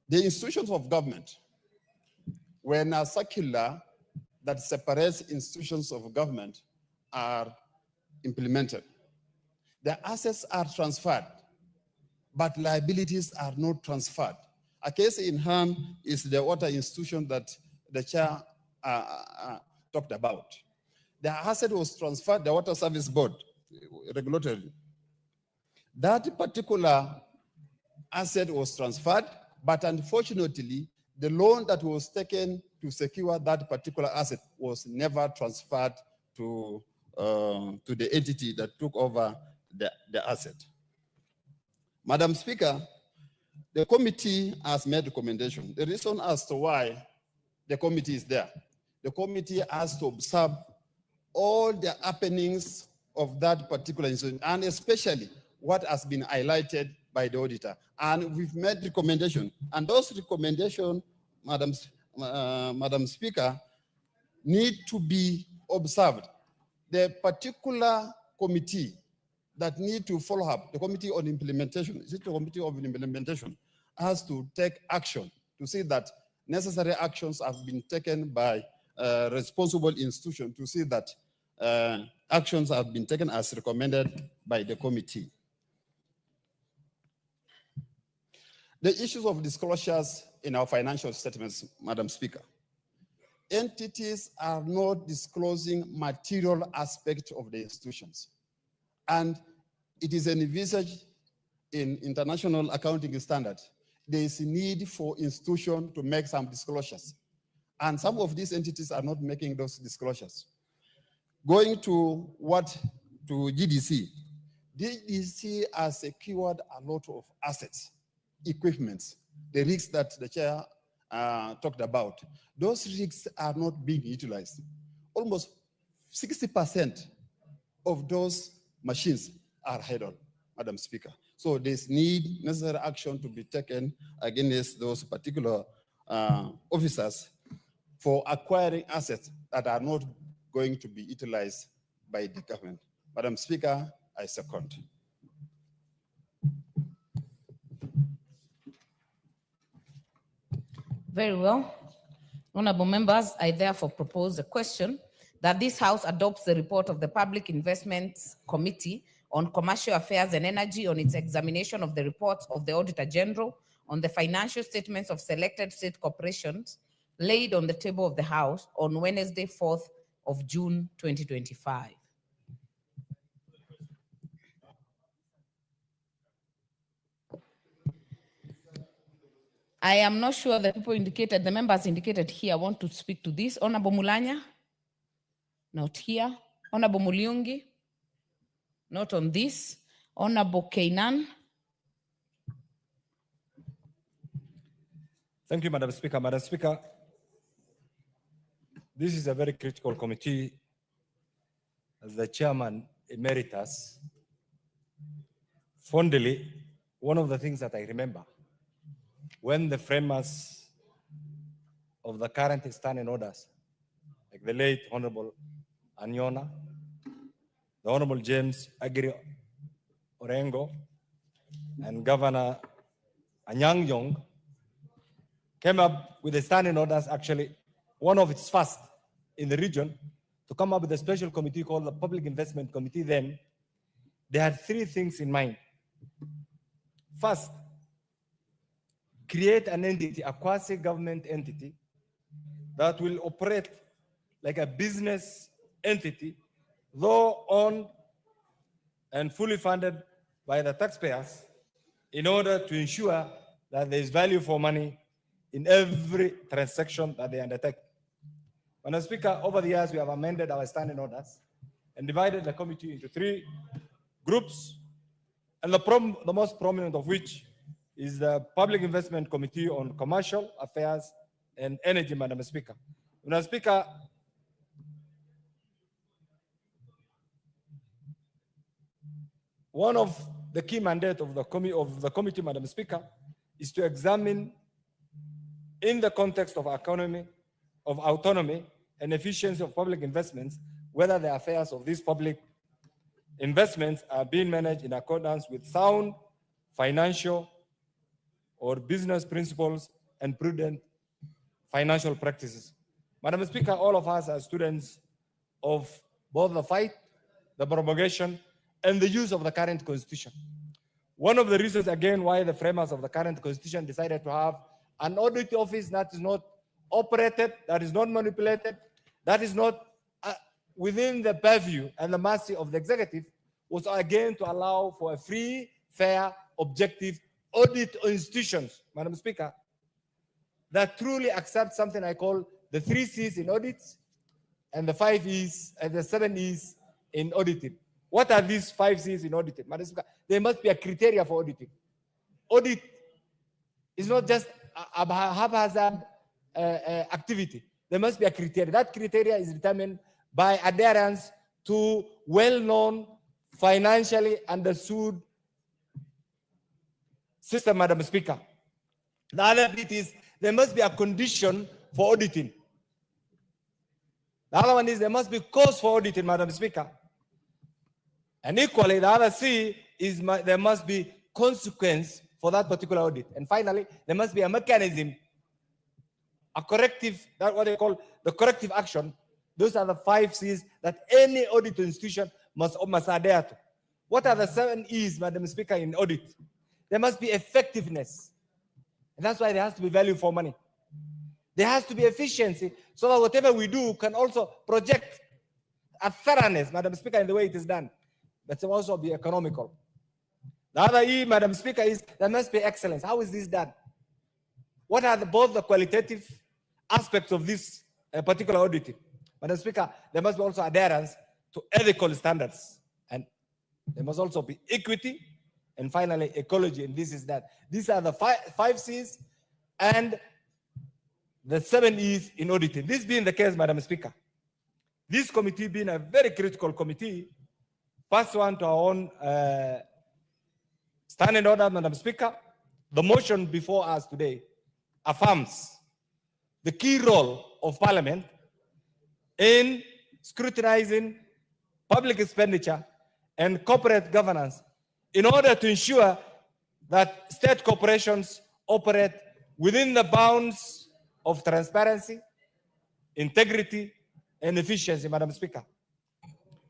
S3: the institutions of government, when a circular that separates institutions of government are implemented, the assets are transferred, but liabilities are not transferred. A case in hand is the water institution that the chair talked about. The asset was transferred, the Water Service Board, regulatory. That particular asset was transferred, but unfortunately, the loan that was taken to secure that particular asset was never transferred to the entity that took over the asset. Madam Speaker, The committee has made recommendation. The reason as to why the committee is there, the committee has to observe all the happenings of that particular incident, and especially what has been highlighted by the auditor. And we've made recommendation, and those recommendations, Madam Speaker, need to be observed. The particular committee that need to follow up, the committee on implementation, is it the committee of implementation, has to take action to see that necessary actions have been taken by responsible institution to see that actions have been taken as recommended by the committee. The issues of disclosures in our financial statements, Madam Speaker. Entities are not disclosing material aspects of the institutions. And it is envisaged in international accounting standards, there is a need for institutions to make some disclosures. And some of these entities are not making those disclosures. Going to GDC, GDC has secured a lot of assets, equipments, the risks that the chair talked about. Those risks are not being utilized. Almost 60% of those machines are idle, Madam Speaker. So there's necessary action to be taken against those particular officers for acquiring assets that are not going to be utilized by the government. Madam Speaker, I second.
S16: Very well. Honorable members, I therefore propose a question that this House adopts the report of the Public Investments Committee on Commercial Affairs and Energy on its examination of the reports of the Auditor General on the financial statements of selected state corporations laid on the table of the House on Wednesday, 4th of June, 2025. I am not sure the people indicated, the members indicated here want to speak to this. Honorable Mulanya? Not here. Honorable Muliungi? Not on this. Honorable Kainan?
S20: Thank you, Madam Speaker. Madam Speaker, this is a very critical committee. As the chairman emeritus, fondly, one of the things that I remember when the framers of the current standing orders, like the late Honorable Anyona, the Honorable James Agri Orengo, and Governor Anyang Yong, came up with the standing orders, actually one of its first in the region, to come up with a special committee called the Public Investment Committee. Then they had three things in mind. First, create an entity, a quasi-government entity that will operate like a business entity, though owned and fully funded by the taxpayers, in order to ensure that there is value for money in every transaction that they undertake. Madam Speaker, over the years, we have amended our standing orders and divided the committee into three groups, and the most prominent of which is the Public Investment Committee on Commercial Affairs and Energy, Madam Speaker. Madam Speaker, one of the key mandates of the committee, Madam Speaker, is to examine, in the context of autonomy and efficiency of public investments, whether the affairs of these public investments are being managed in accordance with sound financial or business principles and prudent financial practices. Madam Speaker, all of us are students of both the fight, the propagation, and the use of the current constitution. One of the reasons, again, why the framers of the current constitution decided to have an audit office that is not operated, that is not manipulated, that is not within the purview and the mercy of the executive, was again to allow for a free, fair, objective audit institutions, Madam Speaker, that truly accept something I call the 3 C's in audits and the 5 E's and the 7 E's in auditing. What are these 5 C's in auditing? Madam Speaker, there must be a criteria for auditing. Audit It's not just a haphazard activity. There must be a criteria. That criteria is determined by adherence to well-known, financially understood system, Madam Speaker. The other bit is there must be a condition for auditing. The other one is there must be cause for auditing, Madam Speaker. And equally, the other C is there must be consequence for that particular audit. And finally, there must be a mechanism, a corrective, that's what they call the corrective action. Those are the 5 C's that any audit institution must adhere to. What are the 7 E's, Madam Speaker, in audit? There must be effectiveness. And that's why there has to be value for money. There has to be efficiency so that whatever we do can also project a thoroughness, Madam Speaker, in the way it is done. But it also be economical. The other E, Madam Speaker, is there must be excellence. How is this done? What are both the qualitative aspects of this particular auditing? Madam Speaker, there must be also adherence to ethical standards. And there must also be equity. And finally, ecology. And this is that. These are the 5 C's and the 7 E's in auditing. This being the case, Madam Speaker, this committee being a very critical committee, pursuant to our own standing order, Madam Speaker, the motion before us today affirms the key role of Parliament in scrutinizing public expenditure and corporate governance in order to ensure that state corporations operate within the bounds of transparency, integrity, and efficiency, Madam Speaker.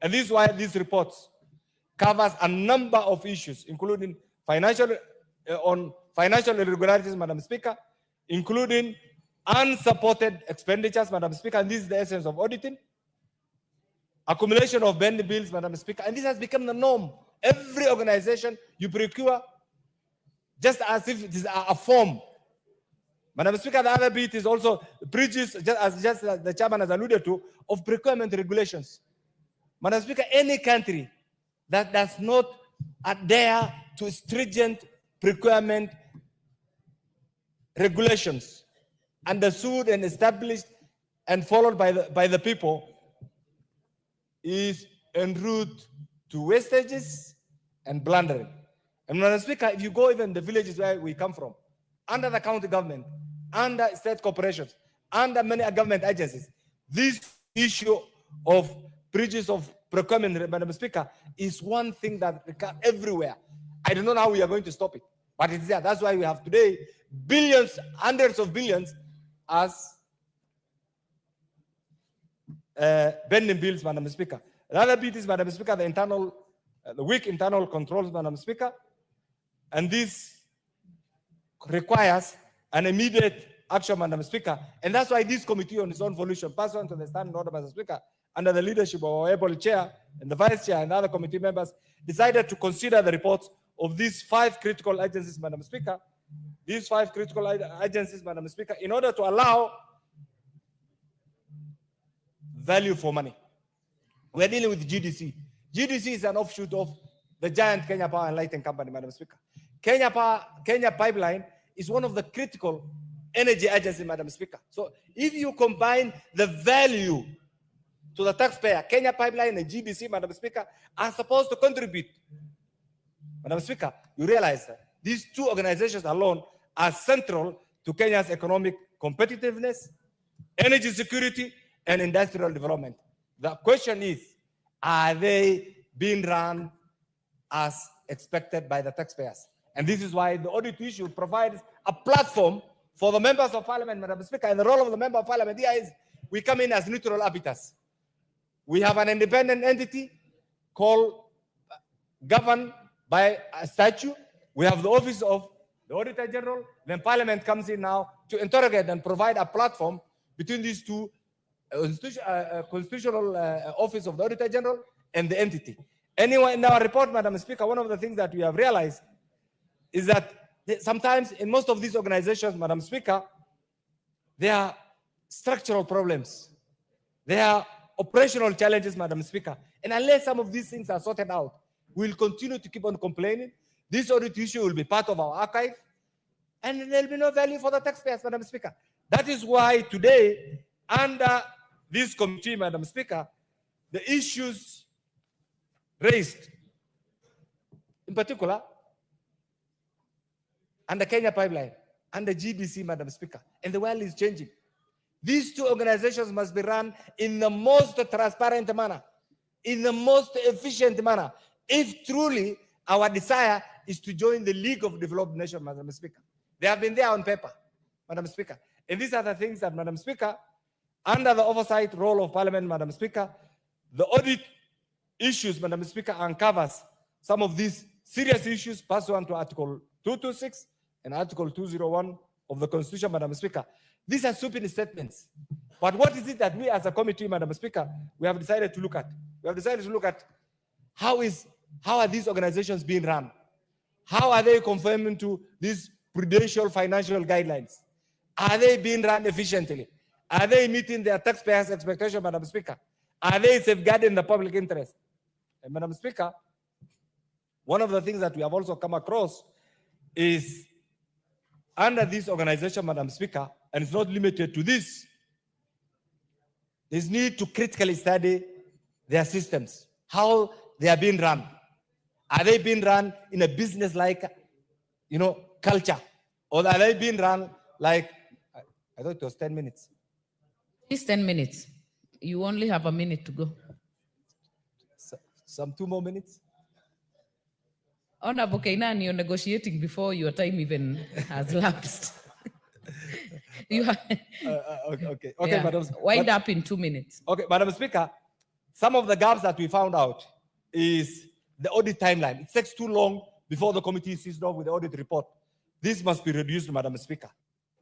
S20: And this is why these reports covers a number of issues, including financial irregularities, Madam Speaker, including unsupported expenditures, Madam Speaker, and this is the essence of auditing, accumulation of bend bills, Madam Speaker, and this has become the norm. Every organization you procure, just as if it is a form. Madam Speaker, the other bit is also breaches, just the chairman has alluded to, of procurement regulations. Madam Speaker, any country that does not adhere to stringent procurement regulations understood and established and followed by the people is en route to wastages and blundering. And Madam Speaker, if you go even the villages where we come from, under the county government, under state corporations, under many government agencies, this issue of breaches of procurement, Madam Speaker, is one thing that occurs everywhere. I don't know how we are going to stop it, but it's there. That's why we have today billions, hundreds of billions as bending bills, Madam Speaker. The other bit is, Madam Speaker, the weak internal controls, Madam Speaker, and this requires an immediate action, Madam Speaker, and that's why this committee on its own volition, pursuant to the standing order, Madam Speaker, under the leadership of our able chair and the vice chair and other committee members, decided to consider the reports of these 5 critical agencies, Madam Speaker, these 5 critical agencies, Madam Speaker, in order to allow value for money. We're dealing with GDC. GDC is an offshoot of the giant Kenya Power and Lighting Company, Madam Speaker. Kenya Pipeline is one of the critical energy agencies, Madam Speaker. So if you combine the value to the taxpayer, Kenya Pipeline and GDC, Madam Speaker, are supposed to contribute. Madam Speaker, you realize that these 2 organizations alone are central to Kenya's economic competitiveness, energy security, and industrial development. The question is, are they being run as expected by the taxpayers? And this is why the audit issue provides a platform for the members of Parliament, Madam Speaker. And the role of the member of Parliament here is we come in as neutral arbiters. We have an independent entity called governed by a statute. We have the office of the Auditor General. Then Parliament comes in now to interrogate and provide a platform between these 2 constitutional office of the Auditor General and the entity. Anyway, in our report, Madam Speaker, one of the things that we have realized is that sometimes in most of these organizations, Madam Speaker, there are structural problems. There are operational challenges, Madam Speaker. And unless some of these things are sorted out, we'll continue to keep on complaining. This audit issue will be part of our archive and there'll be no value for the taxpayers, Madam Speaker. That is why today, under this committee, Madam Speaker, the issues raised, in particular, under Kenya Pipeline, under GDC, Madam Speaker, and the world is changing. These two organizations must be run in the most transparent manner, in the most efficient manner, if truly our desire is to join the League of Developed Nations, Madam Speaker. They have been there on paper, Madam Speaker. And these are the things that, Madam Speaker, under the oversight role of Parliament, Madam Speaker, the audit issues, Madam Speaker, uncovers some of these serious issues pursuant to Article 226 and Article 201 of the Constitution, Madam Speaker. These are sweeping statements. But what is it that we as a committee, Madam Speaker, we have decided to look at? We have decided to look at how are these organizations being run? How are they conforming to these prudential financial guidelines? Are they being run efficiently? Are they meeting their taxpayers' expectations, Madam Speaker? Are they safeguarding the public interest? And Madam Speaker, one of the things that we have also come across is under this organization, Madam Speaker, and it's not limited to this, there's need to critically study their systems, how they are being run. Are they being run in a business-like, culture? Or are they being run like, I thought it was 10 minutes.
S16: It's 10 minutes. You only have a minute to go.
S20: Some 2 more minutes?
S16: Honorable Kainan, you're negotiating before your time even has lapsed. You have,
S20: Okay,
S16: yeah.
S20: Madam.
S16: Wind up in 2 minutes.
S20: Okay, Madam Speaker, some of the gaps that we found out is the audit timeline. It takes too long before the committee is seized off with the audit report. This must be reduced, Madam Speaker,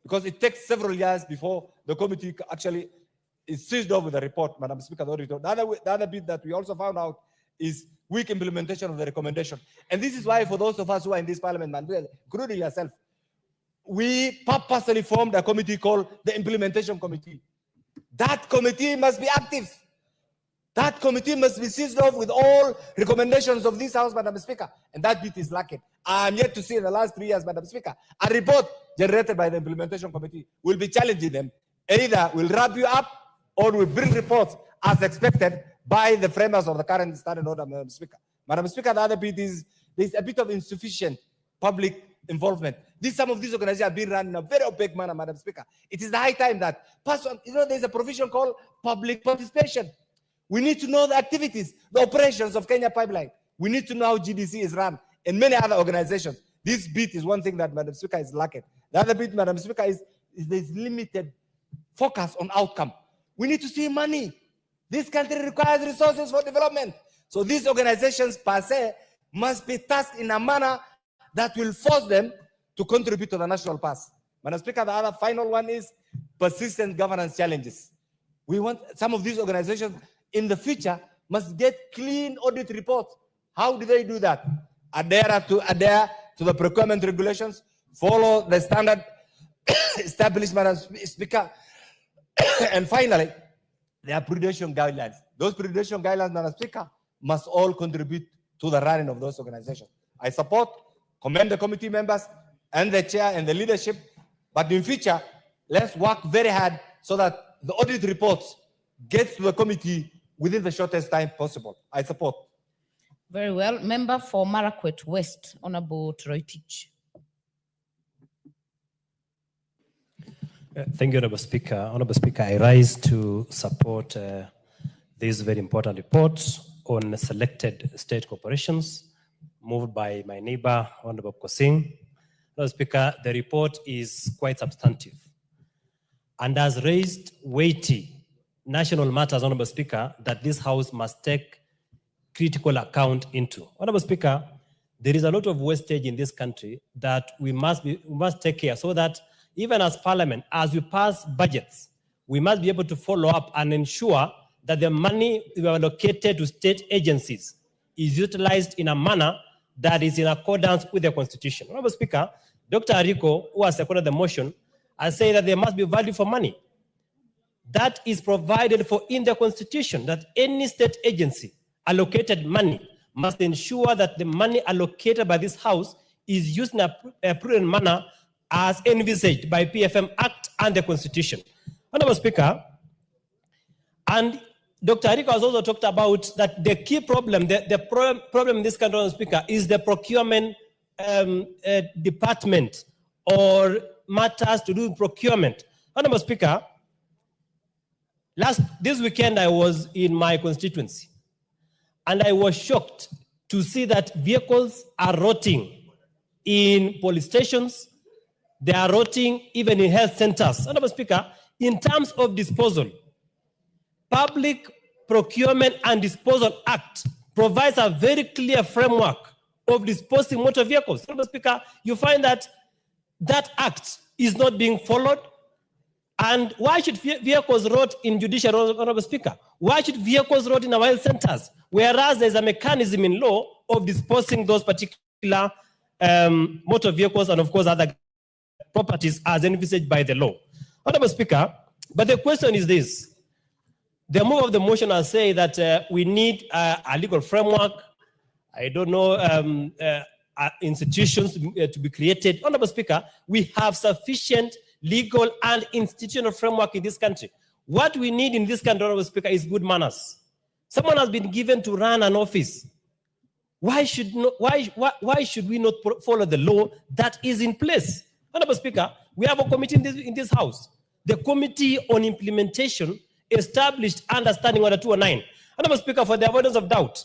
S20: because it takes several years before the committee actually is seized off with the report, Madam Speaker. The other bit that we also found out is weak implementation of the recommendation. And this is why, for those of us who are in this parliament, including yourself, we purposely formed a committee called the Implementation Committee. That committee must be active. That committee must be seized off with all recommendations of this House, Madam Speaker. And that bit is lacking. I am yet to see in the last 3 years, Madam Speaker, a report generated by the Implementation Committee will be challenging them. Either will wrap you up or will bring reports as expected by the framers of the current standing order, Madam Speaker. Madam Speaker, the other bit is there's a bit of insufficient public involvement. Some of these organizations are being run in a very opaque manner, Madam Speaker. It is the high time that, there's a provision called public participation. We need to know the activities, the operations of Kenya Pipeline. We need to know how GDC is run and many other organizations. This bit is one thing that, Madam Speaker, is lacking. The other bit, Madam Speaker, is there's limited focus on outcome. We need to see money. This country requires resources for development. So these organizations per se must be tasked in a manner that will force them to contribute to the national past. Madam Speaker, the other final one is persistent governance challenges. We want some of these organizations in the future must get clean audit reports. How do they do that? Adhere to the procurement regulations, follow the standard established, Madam Speaker. And finally, there are prudential guidelines. Those prudential guidelines, Madam Speaker, must all contribute to the running of those organizations. I commend the committee members and the chair and the leadership, but in future, let's work very hard so that the audit reports get to the committee within the shortest time possible. I support.
S16: Very well. Member for Marakwet West, Honorable Troitich.
S4: Thank you, Honorable Speaker. Honorable Speaker, I rise to support this very important report on selected state corporations moved by my neighbor, Honorable Kosing. Honorable Speaker, the report is quite substantive and has raised weighty national matters, Honorable Speaker, that this House must take critical account into. Honorable Speaker, there is a lot of wastage in this country that we must take care so that even as Parliament, as we pass budgets, we must be able to follow up and ensure that the money we have allocated to state agencies is utilized in a manner that is in accordance with the Constitution. Honorable Speaker, Dr. Ariko, who has seconded the motion, has said that there must be value for money. That is provided for in the Constitution, that any state agency allocated money must ensure that the money allocated by this House is used in a prudent manner as envisaged by PFM Act and the Constitution. Honorable Speaker, and Dr. Ariko has also talked about that the key problem, problem in this country, Honorable Speaker, is the procurement department or matters to do with procurement. Honorable Speaker, this weekend I was in my constituency and I was shocked to see that vehicles are rotting in police stations, they are rotting even in health centers. Honorable Speaker, in terms of disposal, Public Procurement and Disposal Act provides a very clear framework of disposing motor vehicles. Honorable Speaker, you find that that act is not being followed. And why should vehicles rot in judicial, Honorable Speaker? Why should vehicles rot in our health centers? Whereas there's a mechanism in law of disposing those particular motor vehicles and of course other properties as envisaged by the law. Honorable Speaker, but the question is this. The move of the motion will say that we need a legal framework. I don't know, institutions to be created. Honorable Speaker, we have sufficient legal and institutional framework in this country. What we need in this country, Honorable Speaker, is good manners. Someone has been given to run an office. Why should we not follow the law that is in place? Honorable Speaker, we have a committee in this house, the Committee on Implementation, established under Standing Order 209. Honorable Speaker, for the avoidance of doubt,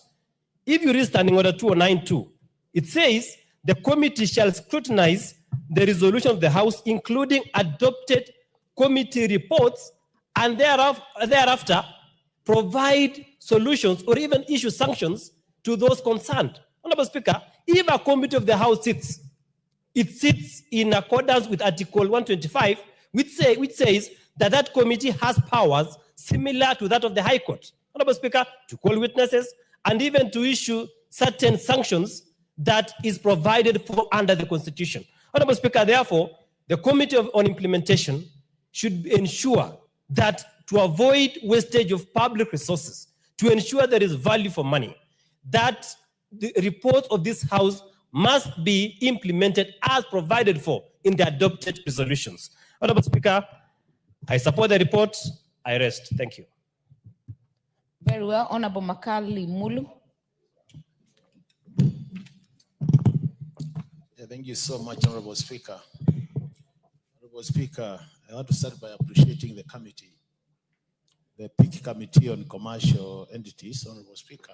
S4: if you read Standing Order 209-2, it says the committee shall scrutinize the resolution of the House, including adopted committee reports, and thereafter provide solutions or even issue sanctions to those concerned. Honorable Speaker, if a committee of the House sits, it sits in accordance with Article 125, which says that that committee has powers similar to that of the High Court. Honorable Speaker, to call witnesses and even to issue certain sanctions that is provided for under the Constitution. Honorable Speaker, therefore, the Committee on Implementation should ensure that to avoid wastage of public resources, to ensure there is value for money, that the reports of this House must be implemented as provided for in the adopted resolutions. Honorable Speaker, I support the report. I rest. Thank you.
S16: Very well. Honorable Makali Mulu.
S5: Thank you so much, Honorable Speaker. Honorable Speaker, I want to start by appreciating the committee, the PIC Committee on Commercial Entities, Honorable Speaker,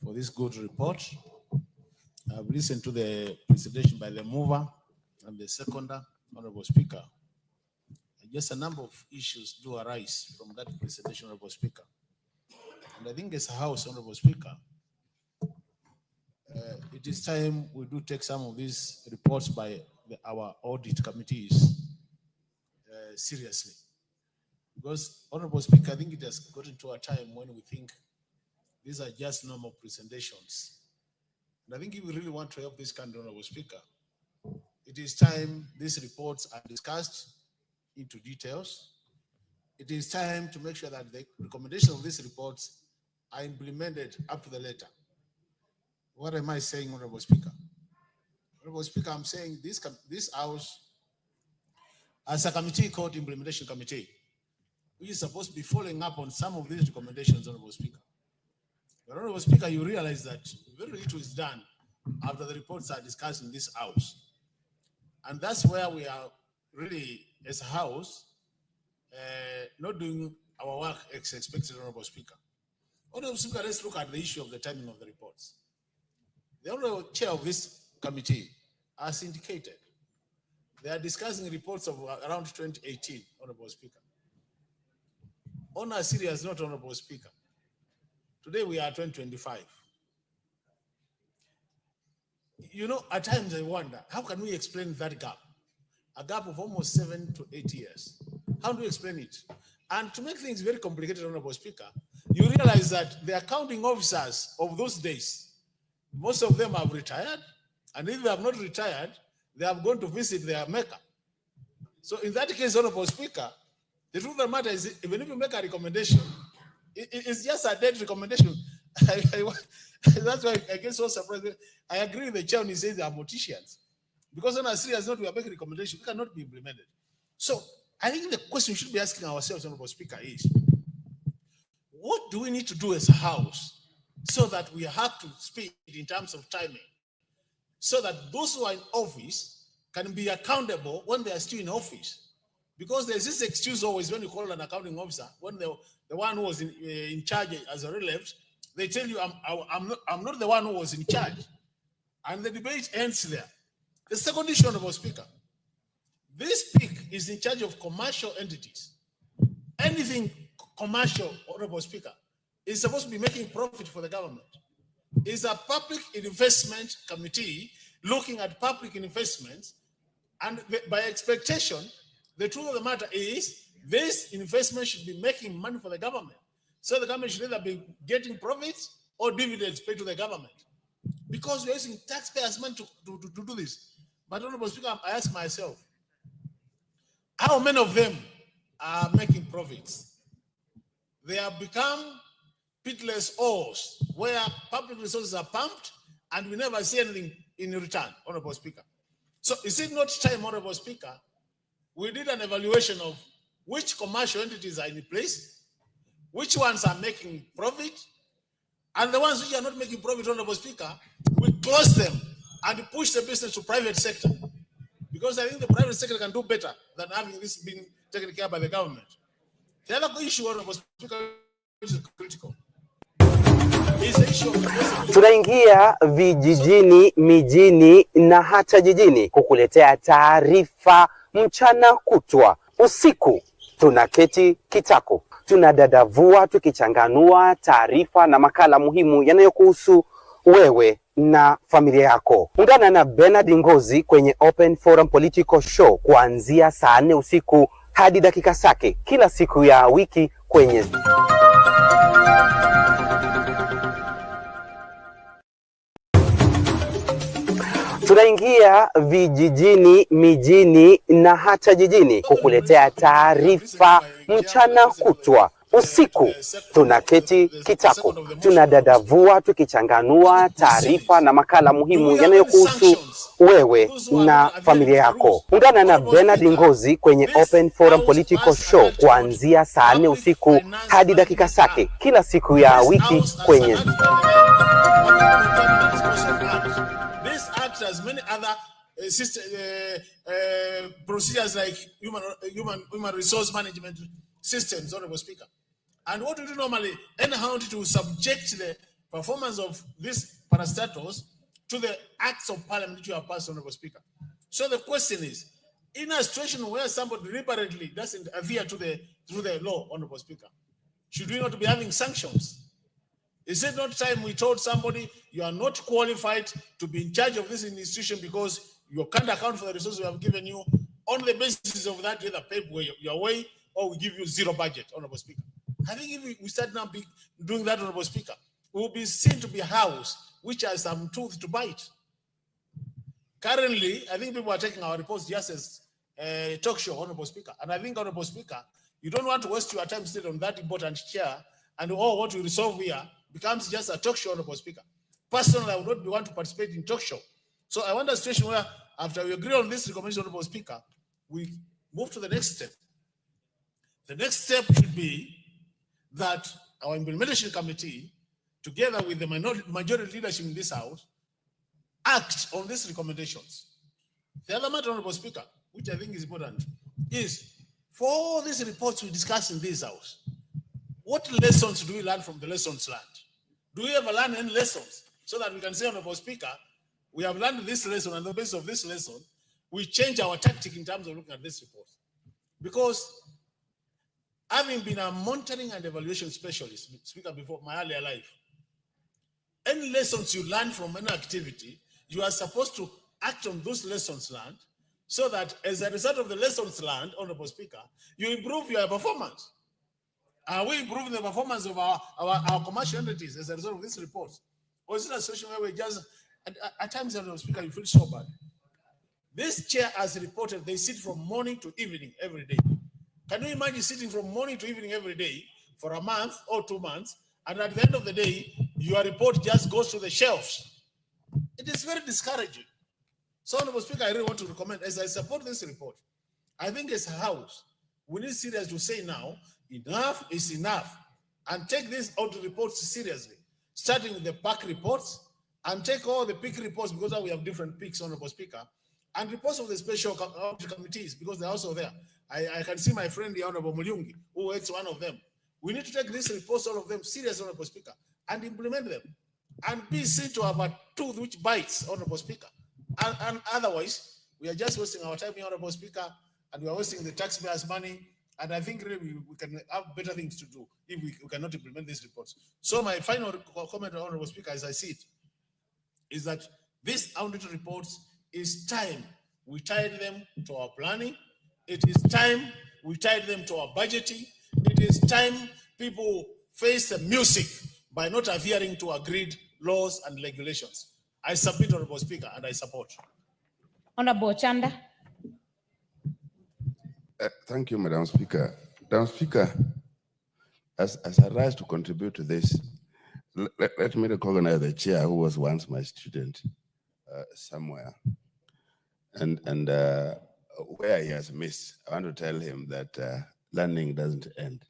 S5: for this good report. I've listened to the presentation by the mover and the seconder, Honorable Speaker. Just a number of issues do arise from that presentation, Honorable Speaker. And I think as a House, Honorable Speaker, it is time we do take some of these reports by our audit committees seriously. Because, Honorable Speaker, I think it has gotten to a time when we think these are just normal presentations. And I think if we really want to help this country, Honorable Speaker, it is time these reports are discussed into details. It is time to make sure that the recommendations of these reports are implemented up to the letter. What am I saying, Honorable Speaker? Honorable Speaker, I'm saying this House, as a committee called Implementation Committee, which is supposed to be following up on some of these recommendations, Honorable Speaker. But Honorable Speaker, you realize that very little is done after the reports are discussed in this House. And that's where we are really, as a House, not doing our work as expected, Honorable Speaker. Honorable Speaker, let's look at the issue of the timing of the reports. The Honorable Chair of this committee has indicated they are discussing reports of around 2018, Honorable Speaker. On a serious note, Honorable Speaker, today we are 2025. You know, at times I wonder, how can we explain that gap? A gap of almost 7 to 8 years. How do we explain it? And to make things very complicated, Honorable Speaker, you realize that the accounting officers of those days, most of them have retired, and if they have not retired, they have gone to visit their maker. So in that case, Honorable Speaker, the truth of the matter is, even if you make a recommendation, it's just a dead recommendation. That's why I get so surprised. I agree with the chair when he says they are morticians. Because when as serious as not we are making recommendations, it cannot be implemented. So I think the question we should be asking ourselves, Honorable Speaker, is what do we need to do as a House so that we have to speed in terms of timing, so that those who are in office can be accountable when they are still in office? Because there's this excuse always when you call an accounting officer, when the one who was in charge as a left, they tell you, I'm not the one who was in charge. And the debate ends there. The second issue, Honorable Speaker, this PIC is in charge of commercial entities. Anything commercial, Honorable Speaker, is supposed to be making profit for the government. It's a public investment committee looking at public investments, and by expectation, the truth of the matter is this investment should be making money for the government. So the government should either be getting profits or dividends paid to the government. Because we're using taxpayers' money to do this. But Honorable Speaker, I ask myself, how many of them are making profits? They have become pitless ores where public resources are pumped and we never see anything in return, Honorable Speaker. So is it not time, Honorable Speaker, we did an evaluation of which commercial entities are in place, which ones are making profit, and the ones which are not making profit, Honorable Speaker, we close them and push the business to private sector. Because I think the private sector can do better than having this being taken care of by the government. The other issue, Honorable Speaker, which is critical, is the issue of the
S7: Tunaingia vijijini, mijini na hata jijini kukuletea taarifa mchana kutwa. Usiku tunaketi kitako, tunadadavua tukichanganua taarifa na makala muhimu yanayokuhusu wewe na familia yako. Ungana na Bernard Ngozi kwenye Open Forum Political Show kuanzia saa 4 usiku hadi dakika zake kila siku ya wiki kwenye Tunaingia vijijini, mijini na hata jijini kukuletea taarifa mchana kutwa. Usiku tunaketi kitako, tunadadavua tukichanganua taarifa na makala muhimu yanayokuhusu wewe na familia yako. Ungana na Bernard Ngozi kwenye Open Forum Political Show kuanzia saa 4 usiku hadi dakika zake kila siku ya wiki kwenye
S5: as many other procedures like human resource management systems, Honorable Speaker. And what we do normally, anyhow, to subject the performance of these parastatals to the acts of parliament which you have passed, Honorable Speaker. So the question is, in a situation where somebody deliberately doesn't adhere to the law, Honorable Speaker, should we not be having sanctions? Is it not time we told somebody you are not qualified to be in charge of this institution because you can't account for the resources we have given you? On the basis of that, either pay your way or we give you zero budget, Honorable Speaker. I think if we start now doing that, Honorable Speaker, we will be seen to be a house which has some tooth to bite. Currently, I think people are taking our reports just as a talk show, Honorable Speaker. And I think, Honorable Speaker, you don't want to waste your time sitting on that important chair and what we resolve here becomes just a talk show, Honorable Speaker. Personally, I would not want to participate in talk show. So I want a situation where, after we agree on this recommendation, Honorable Speaker, we move to the next step. The next step should be that our implementation committee, together with the majority leadership in this House, act on these recommendations. The other matter, Honorable Speaker, which I think is important, is for all these reports we discuss in this House, what lessons do we learn from the lessons learned? Do we ever learn any lessons so that we can say, Honorable Speaker, we have learned this lesson, and on the basis of this lesson, we change our tactic in terms of looking at this report? Because having been a monitoring and evaluation specialist, Speaker, before my earlier life, any lessons you learn from any activity, you are supposed to act on those lessons learned so that as a result of the lessons learned, Honorable Speaker, you improve your performance. Are we improving the performance of our commercial entities as a result of this report? Or is it a situation where we just, at times, Honorable Speaker, you feel so bad? This chair has reported they sit from morning to evening every day. Can you imagine sitting from morning to evening every day for a month or 2 months, and at the end of the day, your report just goes to the shelves? It is very discouraging. So, Honorable Speaker, I really want to recommend, as I support this report, I think as a house, we need serious to say now, enough is enough, and take these audit reports seriously, starting with the PAC reports, and take all the PIC reports, because now we have different PICs, Honorable Speaker, and reports of the special audit committees, because they're also there. I can see my friend, the Honorable Mulyungi, who is one of them. We need to take these reports, all of them, seriously, Honorable Speaker, and implement them, and be seen to have a tooth which bites, Honorable Speaker. And otherwise, we are just wasting our time, Honorable Speaker, and we are wasting the taxpayers' money. And I think really we can have better things to do if we cannot implement these reports. So my final comment, Honorable Speaker, as I see it, is that these audit reports is time we tied them to our planning. It is time we tied them to our budgeting. It is time people face the music by not adhering to agreed laws and regulations. I submit, Honorable Speaker, and I support.
S16: Honorable Chanda.
S8: Thank you, Madam Speaker. Madam Speaker, as I rise to contribute to this, let me recognize the chair who was once my student somewhere. And where he has missed, I want to tell him that learning doesn't end.